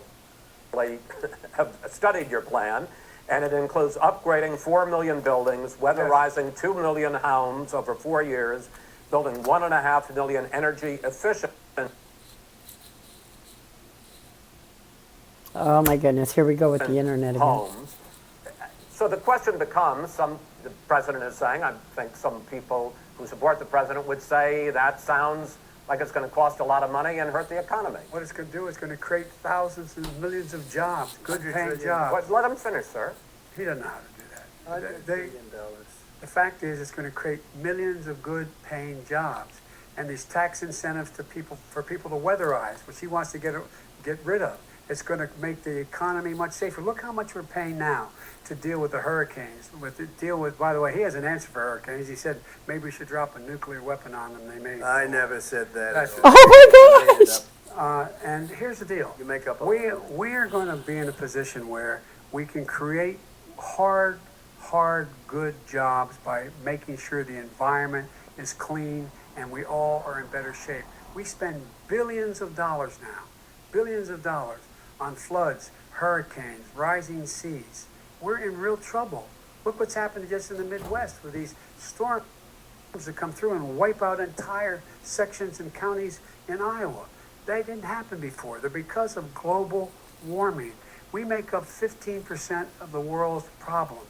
have studied your plan, and it includes upgrading 4 million buildings, weatherizing 2 million homes over 4 years, building 1.5 million energy efficient Oh my goodness, here we go with the internet again. homes. So the question becomes, the president is saying, I think some people who support the president would say that sounds like it's going to cost a lot of money and hurt the economy. What it's going to do is going to create thousands and millions of jobs, good paying trillion. jobs. Let him finish, sir. He doesn't know how to do that. $100 They- billion. The fact is, it's going to create millions of good paying jobs. And these tax incentives for people to weatherize, which he wants to get rid of. It's going to make the economy much safer. Look how much we're paying now to deal with the hurricanes. By the way, he has an answer for hurricanes. He said maybe we should drop a nuclear weapon on them. They may. I never said that. That's at all. Oh my Made it gosh! up. And here's the deal. You make up a We are going to be in a position where we can create hard, good jobs by making sure the environment is clean and we all are in better shape. We spend billions of dollars on floods, hurricanes, rising seas. We're in real trouble. Look what's happened just in the Midwest with these storms that come through and wipe out entire sections and counties in Iowa. They didn't happen before. They're because of global warming. We make up 15% of the world's problems.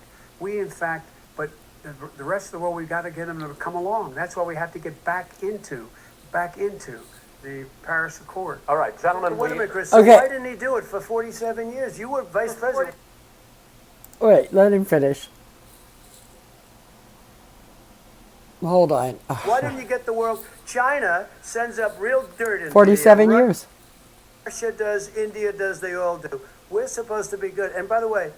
But the rest of the world, we've got to get them to come along. That's why we have to get back into the Paris Accord. All right, gentlemen, Wait a we, minute, Chris. So Okay. why didn't he do it for 47 years? You were vice president. Wait, let him finish. Hold on. Why didn't you get the world? China sends up real dirt into 47 the air. years. Russia does, India does, they all do. We're supposed to be good. And by the way,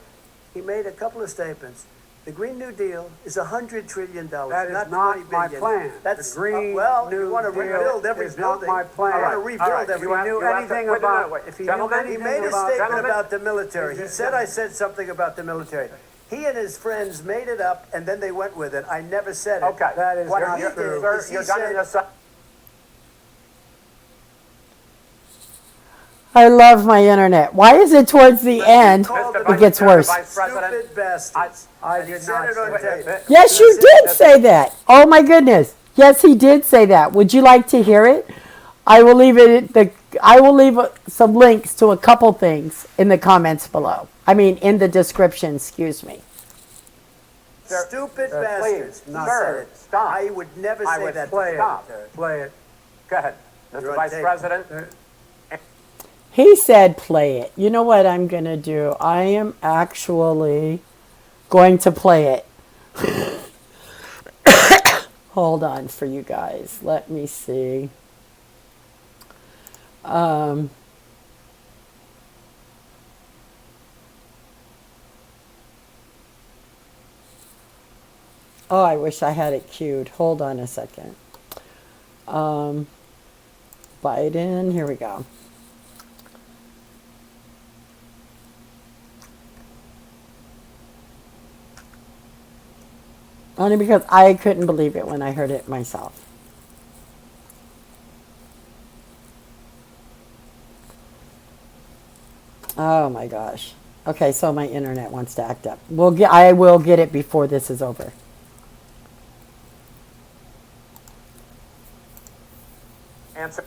he made a couple of statements. The Green New Deal is $100 trillion. That is not not 20 my billion. plan. That's The Green well, New you want to Deal rebuild every is not building. my plan. You want to All rebuild right, every you have- If he knew you have to- anything wait a about, minute, wait. if he Gentlemen, knew He anything made a about, statement Gentlemen? about the military. He said I said something about the military. He and his friends made it up, and then they went with it. I never said it. okay. That is What not he You're- did true. Sir, is he you're done in said, your se- I love my internet. Why is it towards the end? called Mr. the It gets worse. Vice President, stupid bastards. I And he did said not it on say tape. Yes, you did say that. Oh my goodness. Yes, he did say that. Would you like to hear it? I will leave some links to a couple things in the comments below. I mean, in the description, excuse me. Sir, Stupid please, bastards. He sir, said it. stop. I would never I say would that. Play Stop. it. Play it. Go ahead. You're Mr. on Vice tape. President, He said play it. You know what I'm going to do? I am actually going to play it. Hold on for you guys. Let me see. Oh, I wish I had it queued. Hold on a second. Biden, here we go. Only because I couldn't believe it when I heard it myself. Oh my gosh. Okay, so my internet wants to act up. I will get it before this is over. answer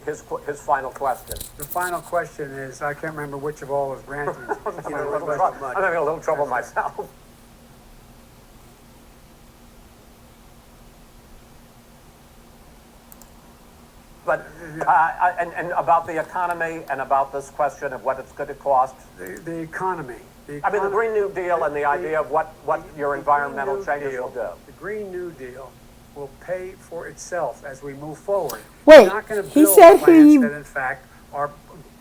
his final question. The final question is, I can't remember which of all his rantings. I'm having a little trouble myself. But, and about the economy and about this question of what it's going to cost. The economy. I mean, the Green New Deal and the idea of what your environmental changes will do. The Green New Deal will pay for itself as we move forward. Wait, We're not going to he build said plans he- that, in fact, are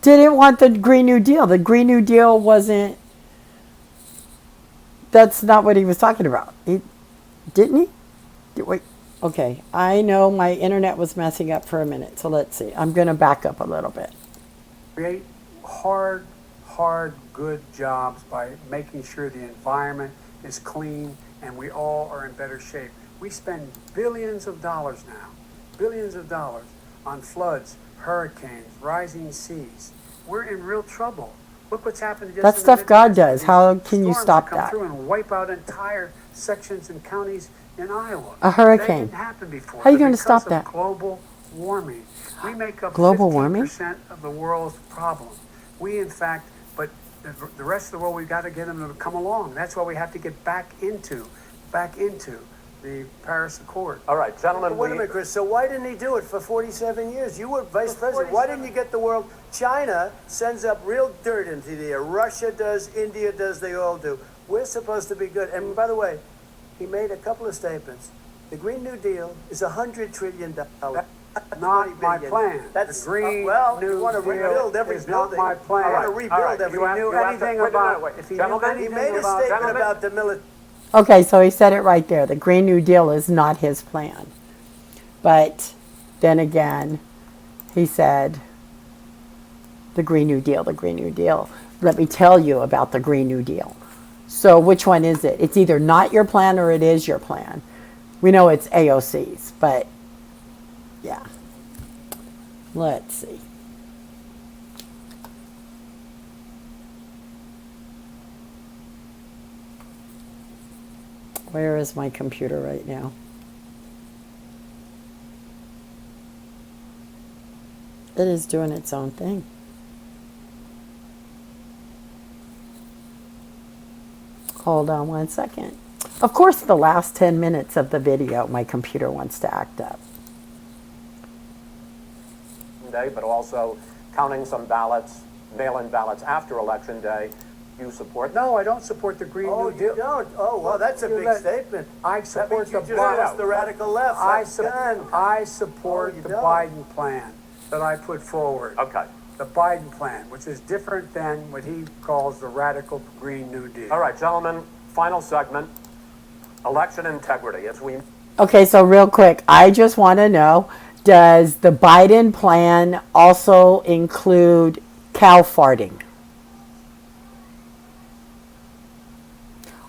Didn't want the Green New Deal. The Green New Deal wasn't. That's not what he was talking about. Didn't he? Wait. Okay. I know my internet was messing up for a minute, so let's see. I'm going to back up a little bit. create hard, good jobs by making sure the environment is clean and we all are in better shape. We spend billions of dollars on floods, hurricanes, rising seas. We're in real trouble. Look what's happened. That's stuff God does. How can you stop Come that? through and wipe out entire sections and counties in Iowa. A hurricane. That didn't happen before. How are you but going to stop because of that? Global warming. We make up Global warming? 15% of the world's problem. We, in fact, but the rest of the world, we've got to get them to come along. That's why we have to get back into the Paris Accord. All right, gentlemen, Wait a minute, Chris. So why didn't he do it for 47 years? You were vice president. Why didn't you get the world? China sends up real dirt into the air. Russia does, India does, they all do. We're supposed to be good. And by the way, he made a couple of statements. The Green New Deal is $100 trillion. Not my plan. That's the Green well, New you want to Deal rebuild every is building. not my plan. I want to All rebuild right, every you have- If he knew you have to- anything wait a about, minute, wait. if he Gentlemen, knew He anything made a about, statement Gentlemen? about the military. Okay, so he said it right there. The Green New Deal is not his plan. But then again, he said, the Green New Deal, the Green New Deal. Let me tell you about the Green New Deal. So which one is it? It's either not your plan or it is your plan. We know it's AOC's, but yeah. Let's see. Where is my computer right now? It is doing its own thing. Hold on one second. Of course, the last 10 minutes of the video, my computer wants to act up. day, but also counting some ballots, mail-in ballots after Election Day, you support? No, I don't support the Green Oh, New Deal. you don't? Oh, well, that's a You big let- statement. I That support means you the just lost the radical left. That's done. I support Oh, you the don't? Biden plan that I put forward. Okay. The Biden plan, which is different than what he calls the radical Green New Deal. All right, gentlemen, final segment, election integrity. As we Okay, so real quick, I just want to know, does the Biden plan also include cow farting?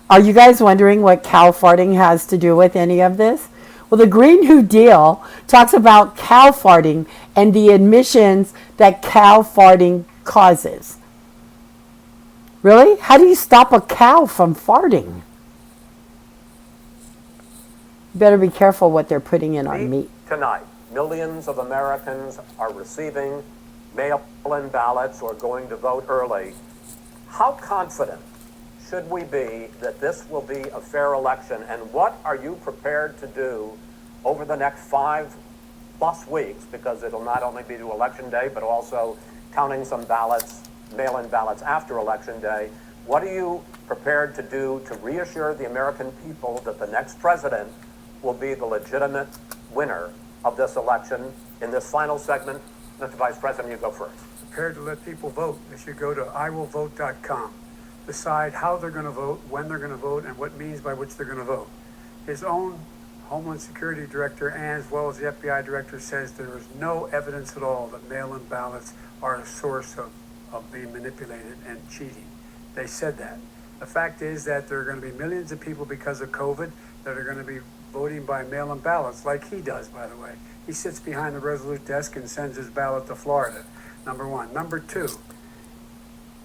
Are you guys wondering what cow farting has to do with any of this? Well, the Green New Deal talks about cow farting and the emissions that cow farting causes. Really? How do you stop a cow from farting? You better be careful what they're putting in on meat. Tonight, millions of Americans are receiving mail-in ballots or going to vote early. How confident should we be that this will be a fair election? And what are you prepared to do over the next 5+ weeks? Because it'll not only be to Election Day, but also counting some ballots, mail-in ballots after Election Day. What are you prepared to do to reassure the American people that the next president will be the legitimate winner of this election? In this final segment, Mr. Vice President, you go first. Prepared to let people vote. They should go to iwillvote.com. Decide how they're going to vote, when they're going to vote, and what means by which they're going to vote. His own Homeland Security Director, and as well as the FBI Director, says there is no evidence at all that mail-in ballots are a source of being manipulated and cheating. They said that. The fact is that there are going to be millions of people because of COVID that are going to be voting by mail-in ballots, like he does, by the way. He sits behind the Resolute desk and sends his ballot to Florida, number one. Number two,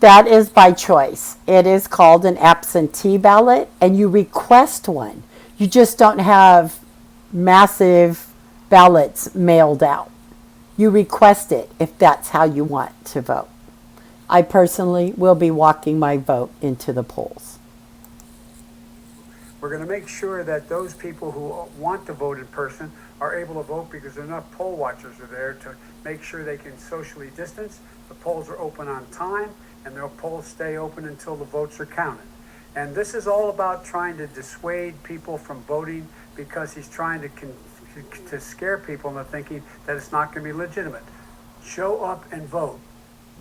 That is by choice. It is called an absentee ballot, and you request one. You just don't have massive ballots mailed out. You request it if that's how you want to vote. I personally will be walking my vote into the polls. we're going to make sure that those people who want to vote in person are able to vote because enough poll watchers are there to make sure they can socially distance. The polls are open on time, and the polls stay open until the votes are counted. And this is all about trying to dissuade people from voting because he's trying to scare people into thinking that it's not going to be legitimate. Show up and vote.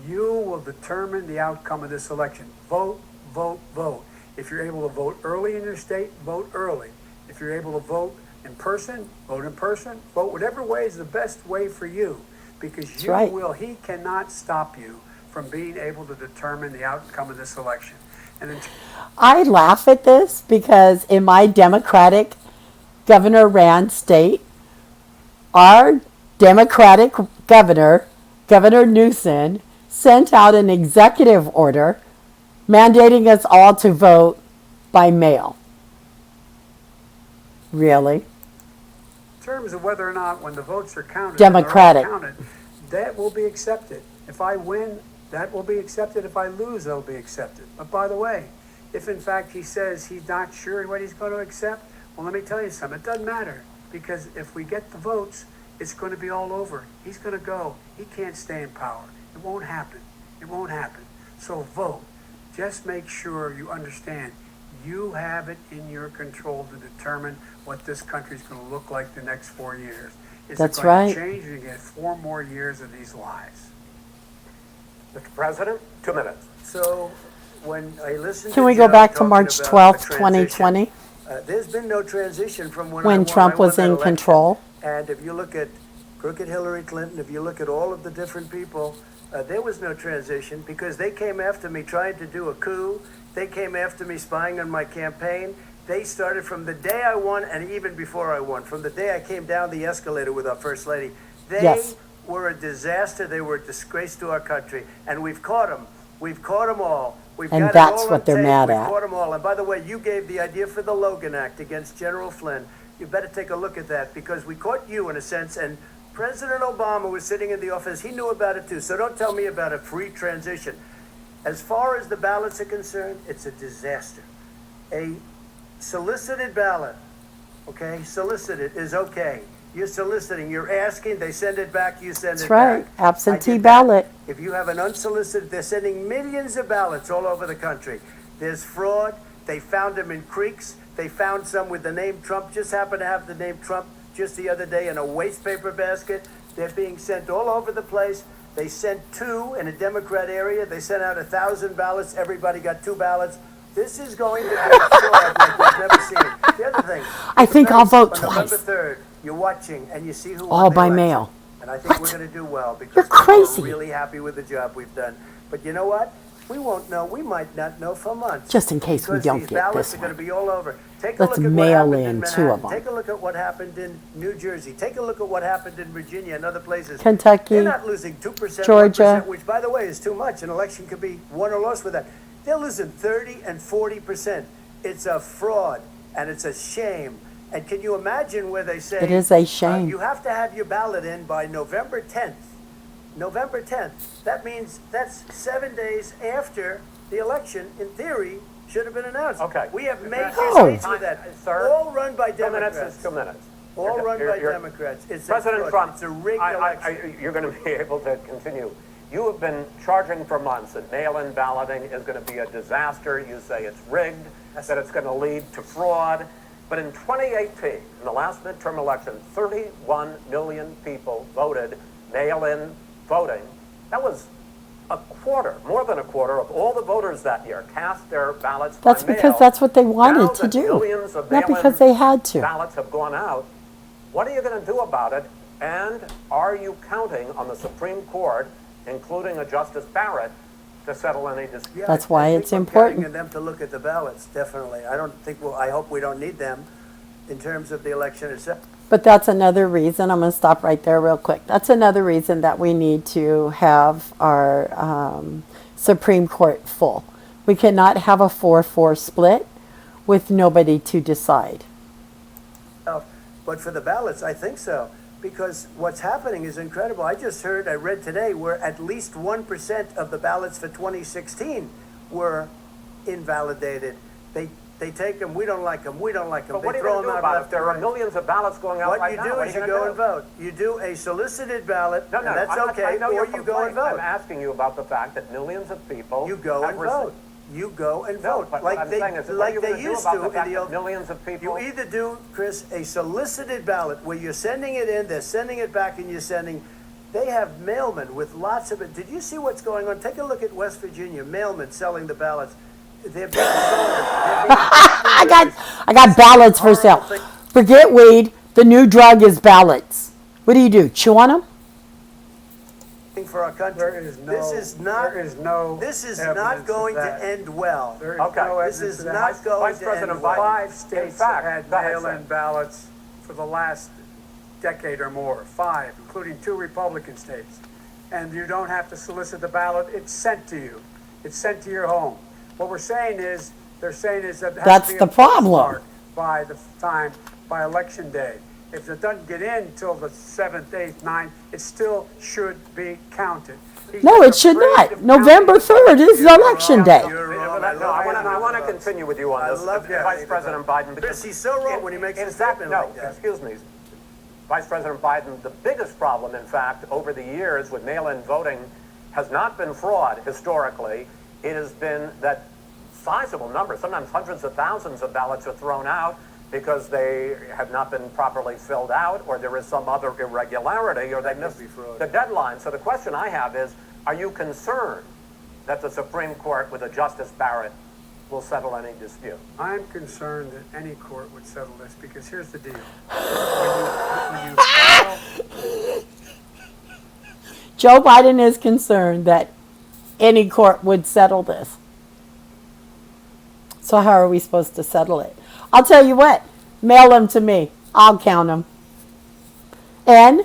You will determine the outcome of this election. Vote, vote, vote. If you're able to vote early in your state, vote early. If you're able to vote in person, vote in person. Vote whatever way is the best way for you, because That's you right. will. He cannot stop you from being able to determine the outcome of this election. And in I laugh at this because in my Democratic Governor ran state, our Democratic governor, Governor Newsom, sent out an executive order mandating us all to vote by mail. Really? terms of whether or not, when the votes are counted, Democratic. and they're all counted, that will be accepted. If I win, that will be accepted. If I lose, that'll be accepted. But by the way, if in fact he says he's not sure what he's going to accept, well, let me tell you something. It doesn't matter, because if we get the votes, it's going to be all over. He's going to go. He can't stay in power. It won't happen. It won't happen. So vote. Just make sure you understand you have it in your control to determine what this country's going to look like the next 4 years. Is That's it going right. to change, or you get 4 more years of these lies? Mr. President, 2 minutes. So when I listen Can to we go Joe back to talking March about 12th, a transition, 2020, there's been no transition from when when Trump was that in election. control? And if you look at crooked Hillary Clinton, if you look at all of the different people, there was no transition, because they came after me trying to do a coup. They came after me spying on my campaign. They started from the day I won, and even before I won, from the day I came down the escalator with our First Lady. They Yes. were a disaster. They were a disgrace to our country. And we've caught them. We've caught them all. We've And got it that's all what on they're tape. mad We've at. caught them all. And by the way, you gave the idea for the Logan Act against General Flynn. You better take a look at that, because we caught you in a sense, and President Obama was sitting in the office. He knew about it too. So don't tell me about a free transition. As far as the ballots are concerned, it's a disaster. A solicited ballot, okay, solicited is okay. You're soliciting, you're asking, they send it back, you send That's it right. back. I Absentee did that. ballot. If you have an unsolicited, they're sending millions of ballots all over the country. There's fraud. They found them in creeks. They found some with the name Trump, just happened to have the name Trump just the other day in a waste paper basket. They're being sent all over the place. They sent 2 in a Democrat area. They sent out 1,000 ballots. Everybody got 2 ballots. This is going to be a fraud like we've never seen. The other thing. I think I'll vote on November twice. 3rd, you're watching and you see who All won the by election. mail. And I think What? we're going to do well because You're people crazy. are really happy with the job we've done. But you know what? We won't know. We might not know for months. Just in case we because don't these get ballots this are going to one. be all over. Take a Let's look at what mail happened in 2 Manhattan. of them. Take a look at what happened in New Jersey. Take a look at what happened in Virginia and other places. Kentucky, They're not losing 2%, Georgia. 1%, which, by the way, is too much. An election could be won or lost with that. They're losing 30 and 40%. It's a fraud, and it's a shame. And can you imagine where they say... It is a shame. you have to have your ballot in by November 10th. November 10th. That means that's 7 days after the election, in theory, should have been announced. Okay. We have major No. states with that. Sir, All run by 2 minutes Democrats. is 2 minutes. All You're- run by you're- Democrats. It's President a fraud. Trump, It's a rigged election. you're going to be able to continue. You have been charging for months that mail-in balloting is going to be a disaster. You say it's rigged, that it's going to lead to fraud. But in 2018, in the last midterm election, 31 million people voted mail-in voting. That was a quarter, more than a quarter of all the voters that year cast their ballots by That's mail. because that's what they wanted Now to that do. millions of Not mail-in because they had to. ballots have gone out. What are you going to do about it? And are you counting on the Supreme Court, including a Justice Barrett, to settle any dispute? Yeah, That's I why think it's we're important. counting on them to look at the ballots, definitely. I don't think I hope we don't need them in terms of the election itself. But that's another reason, I'm going to stop right there real quick. That's another reason that we need to have our Supreme Court full. We cannot have a 4-4 split with nobody to decide. But for the ballots, I think so. Because what's happening is incredible. I read today, where at least 1% of the ballots for 2016 were invalidated. They take them, we don't like them, we don't like them. But what They are you throw going to them do out about it? left There and are right. millions of ballots going out What right you now. do What is are you gonna go do? and vote. You do a solicited ballot, No, and that's I'm not- okay, I know or your you go and complaint. I'm vote. asking you about the fact that millions of people You go have and received- vote. You go and No, vote, but what like I'm saying is, what are you they going to do used about to the in fact the that old. millions of people... You either do, Chris, a solicited ballot where you're sending it in, they're sending it back, and you're sending. They have mailmen with lots of it. Did you see what's going on? Take a look at West Virginia. Mailmen selling the ballots. They're being sold. I got ballots for sale. Forget weed. The new drug is ballots. What do? Chew on them? For our country. There is no. This is not. There is no. This is evidence not of going to that. end well. There is Okay. no This evidence is of that. not going Vice to President end well. Biden- 5 In states fact, have had go ahead, mail-in sir. ballots for the last decade or more. 5, including 2 Republican states. And you don't have to solicit the ballot. It's sent to you. It's sent to your home. What they're saying is that it has That's to be the a problem. postmark by election day. If it doesn't get in till the 7th, 8th, 9th, it still should be counted. No, it should not. November 3rd is election day. You're wrong. No, I want to continue with you on I this, love that. Vice President Biden. because Chris, he's so wrong when he makes a in fact, statement no, like that. excuse me. Vice President Biden, the biggest problem, in fact, over the years with mail-in voting has not been fraud historically. It has been that sizable numbers, sometimes hundreds of thousands of ballots are thrown out because they have not been properly filled out, or there is some other irregularity, or they missed the deadline. So the question I have is, are you concerned that the Supreme Court with a Justice Barrett will settle any dispute? I'm concerned that any court would settle this because here's the deal. When you file, Joe Biden is concerned that any court would settle this. So how are we supposed to settle it? I'll tell you what. Mail them to me. I'll count them. And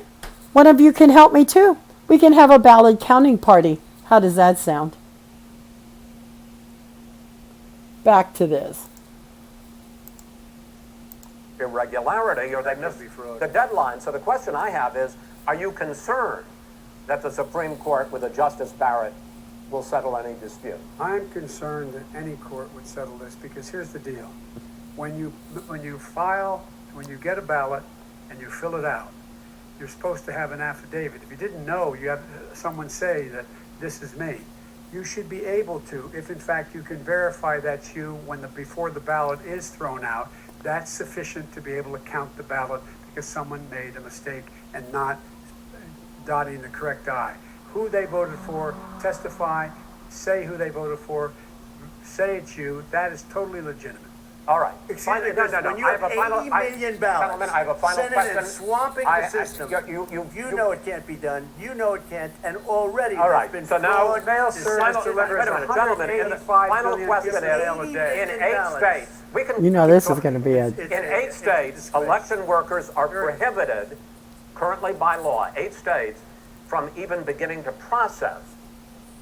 one of you can help me too. We can have a ballot counting party. How does that sound? Back to this. Irregularity, or they missed the deadline. So the question I have is, are you concerned that the Supreme Court with a Justice Barrett will settle any dispute? I'm concerned that any court would settle this because here's the deal. When you get a ballot and you fill it out, you're supposed to have an affidavit. If you didn't know, you have someone say that this is me. You should be able to, if in fact you can verify that's you before the ballot is thrown out, that's sufficient to be able to count the ballot because someone made a mistake and not dotting the correct I. Who they voted for, testify, say who they voted for, say it's you, that is totally legitimate. All right. Excuse Fine. me, No, no, no. when you I have have a final, 80 million ballots, gentlemen, I have a final sending question. and swamping the system, you know it can't be done, you know it can't, and already All right, there's so been now, fraud, mail deception, service final, delivers wait a minute, on gentlemen, and the 185 final million question gifts is, mail a day. in 8 ballots. states, we can. You know, keep this is talking. going to be a. It's In 8 states, disgrace. election workers are prohibited, currently by law, 8 states, from even beginning to process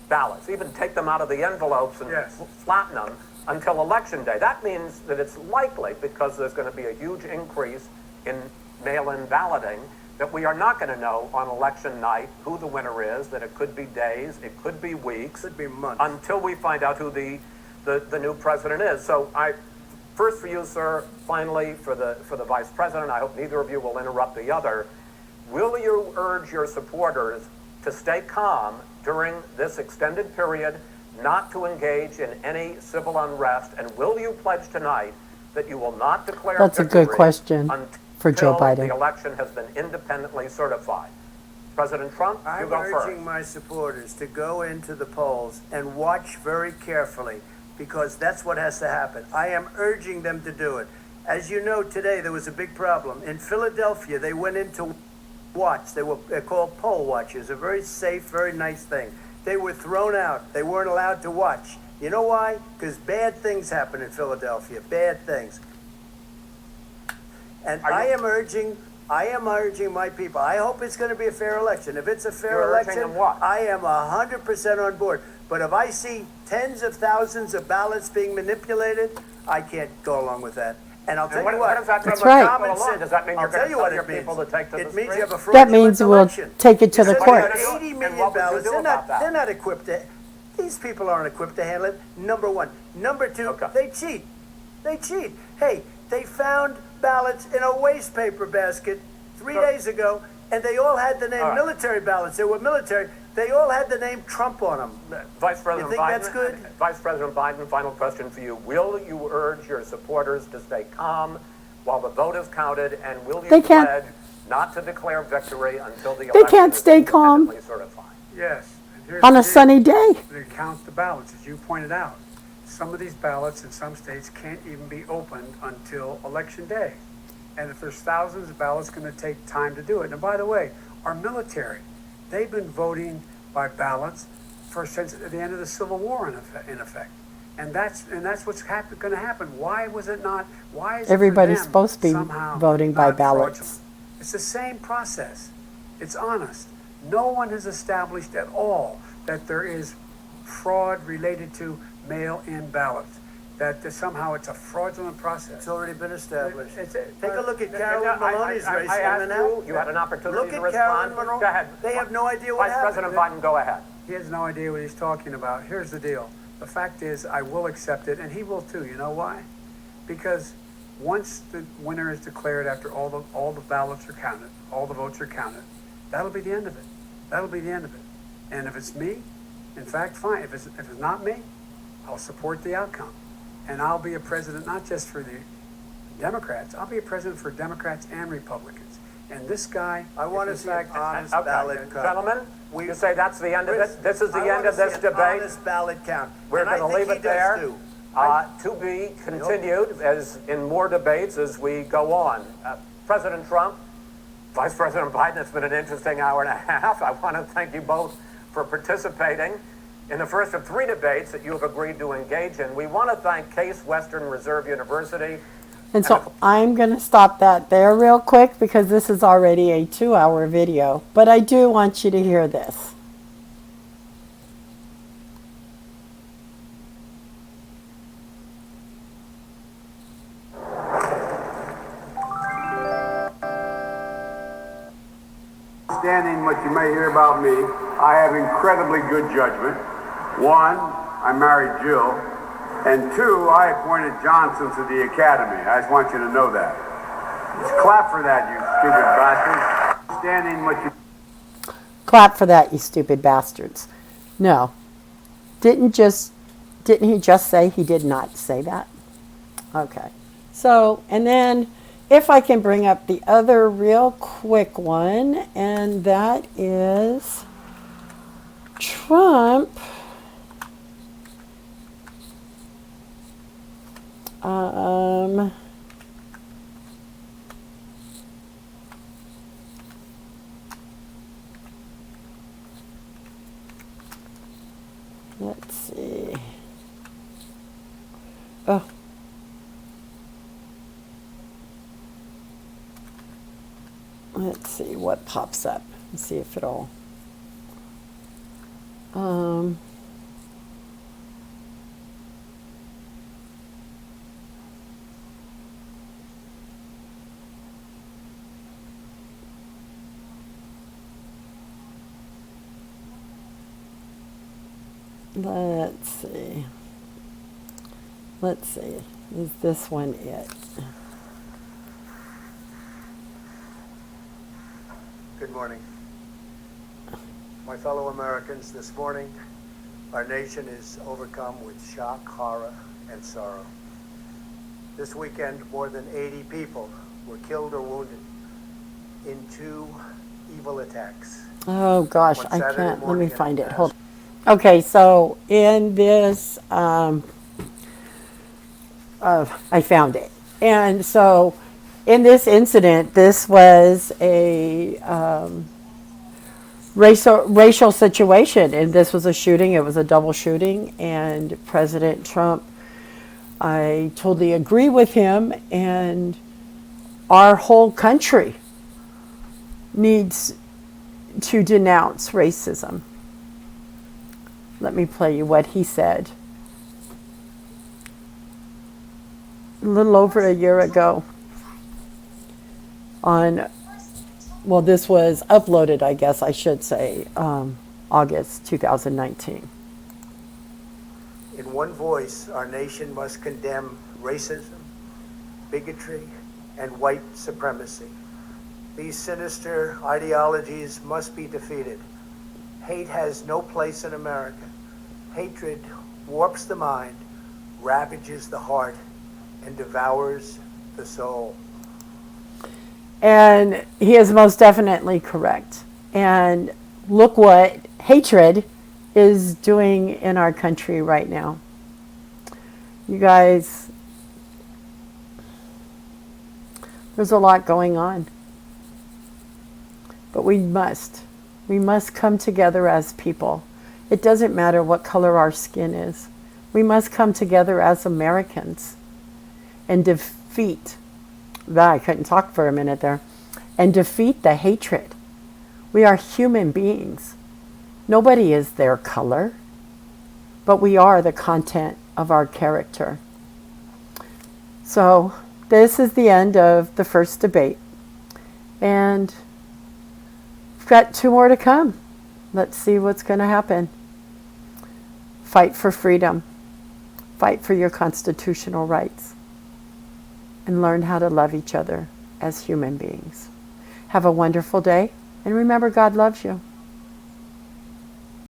ballots, even take them out of the envelopes and Yes. flatten them until election day. That means that it's likely, because there's going to be a huge increase in mail-in balloting, that we are not going to know on election night who the winner is, that it could be days, it could be weeks, Could be months. until we find out who the new president is. So first for you, sir, finally for the vice president, I hope neither of you will interrupt the other. Will you urge your supporters to stay calm during this extended period, not to engage in any civil unrest, and will you pledge tonight that you will not declare That's a good victory question for Joe until Biden. the election has been independently certified? President Trump, you I'm go first. urging my supporters to go into the polls and watch very carefully because that's what has to happen. I am urging them to do it. As you know, today there was a big problem. In Philadelphia, they went in to watch. They're called poll watchers, a very safe, very nice thing. They were thrown out. They weren't allowed to watch. You know why? Because bad things happen in Philadelphia. Bad things. And I am urging my people. I hope it's going to be a fair election. If it's a fair You're urging election, them what? I am 100% on board. But if I see tens of thousands of ballots being manipulated, I can't go along with that. And I'll tell And you what what. does that That's mean? right. Common Along? sense. Does that mean I'll you're tell going you to what tell your it means. people to take to the It means you have a streets? That fraudulent means we'll election. take it to the You said courts. you had 80 And million what would you ballots. do about that? They're not equipped to. These people aren't equipped to handle it. Number one. Number two, Okay. they cheat. They cheat. Hey, they found ballots in a waste paper basket 3 days ago, and they all had the name All right. military ballots. They were military. They all had the name Trump on them. Vice President You think Biden, that's good? Vice President Biden, final question for you. Will you urge your supporters to stay calm while the vote is counted, and will you They can't- pledge not to declare victory until the They election can't is stay calm. independently certified? Yes. And here's On the a deal. sunny day. They count the ballots, as you pointed out. Some of these ballots in some states can't even be opened until election day. And if there's thousands of ballots, it's going to take time to do it. And by the way, our military, they've been voting by ballots since the end of the Civil War, in effect. And that's what's going to happen. Why was it not? Why is it for Everybody's them supposed to be somehow voting by not ballots. fraudulent? It's the same process. It's honest. No one has established at all that there is fraud related to mail-in ballots. That somehow it's a fraudulent process. It's already been established. It's- Take a look at No, Carolyn Maloney's race I in asked and out. you had an opportunity Look to at respond. Carolyn Maloney. Go ahead. They have no idea what Vice happened. President Biden, go ahead. He has no idea what he's talking about. Here's the deal. The fact is, I will accept it, and he will too. You know why? Because once the winner is declared, after all the ballots are counted, all the votes are counted, that'll be the end of it. That'll be the end of it. And if it's me, in fact, fine. If it's not me, I'll support the outcome, and I'll be a president not just for the Democrats. I'll be a president for Democrats and Republicans. And this guy, I want to if see in an fact, honest Okay, ballot count. gentlemen, you say that's the end of it? This is the I end wanna of this see an debate? honest ballot count. We're And I going to think leave he it does there. too. To be continued as in more debates as we go on. President Trump, Vice President Biden, it's been an interesting hour and a half. I want to thank you both for participating in the first of 3 debates that you have agreed to engage in. We want to thank Case Western Reserve University. And so I'm going to stop that there real quick because this is already a 2-hour video. But I do want you to hear this. Understanding what you may hear about me, I have incredibly good judgment. 1, I married Jill. And 2, I appointed Johnson to the academy. I just want you to know that. Just clap for that, you stupid bastards. Standing what you Clap for that, you stupid bastards. No. Didn't he just say he did not say that? Okay. So, and then if I can bring up the other real quick one, and that is Trump. Let's see. Oh. Let's see what pops up. Let's see if it'll. Let's see. Let's see. Is this one it? Good morning. My fellow Americans, this morning, our nation is overcome with shock, horror, and sorrow. This weekend, more than 80 people were killed or wounded in 2 evil attacks. Oh gosh, On I Saturday can't. Let me morning find in it. Hold on. Okay, so in this, I found it. And so in this incident, this was a racial situation, and this was a shooting. It was a double shooting, and President Trump, I totally agree with him, and our whole country needs to denounce racism. Let me play you what he said a little over a year ago on, well, this was uploaded, I guess I should say, August 2019. In one voice, our nation must condemn racism, bigotry, and white supremacy. These sinister ideologies must be defeated. Hate has no place in America. Hatred warps the mind, ravages the heart, and devours the soul. And he is most definitely correct. And look what hatred is doing in our country right now. You guys, there's a lot going on. But we must come together as people. It doesn't matter what color our skin is. We must come together as Americans and defeat, I couldn't talk for a minute there, and defeat the hatred. We are human beings. Nobody is their color, but we are the content of our character. So this is the end of the first debate. And we've got 2 more to come. Let's see what's going to happen. Fight for freedom. Fight for your constitutional rights. And learn how to love each other as human beings. Have a wonderful day. And remember, God loves you.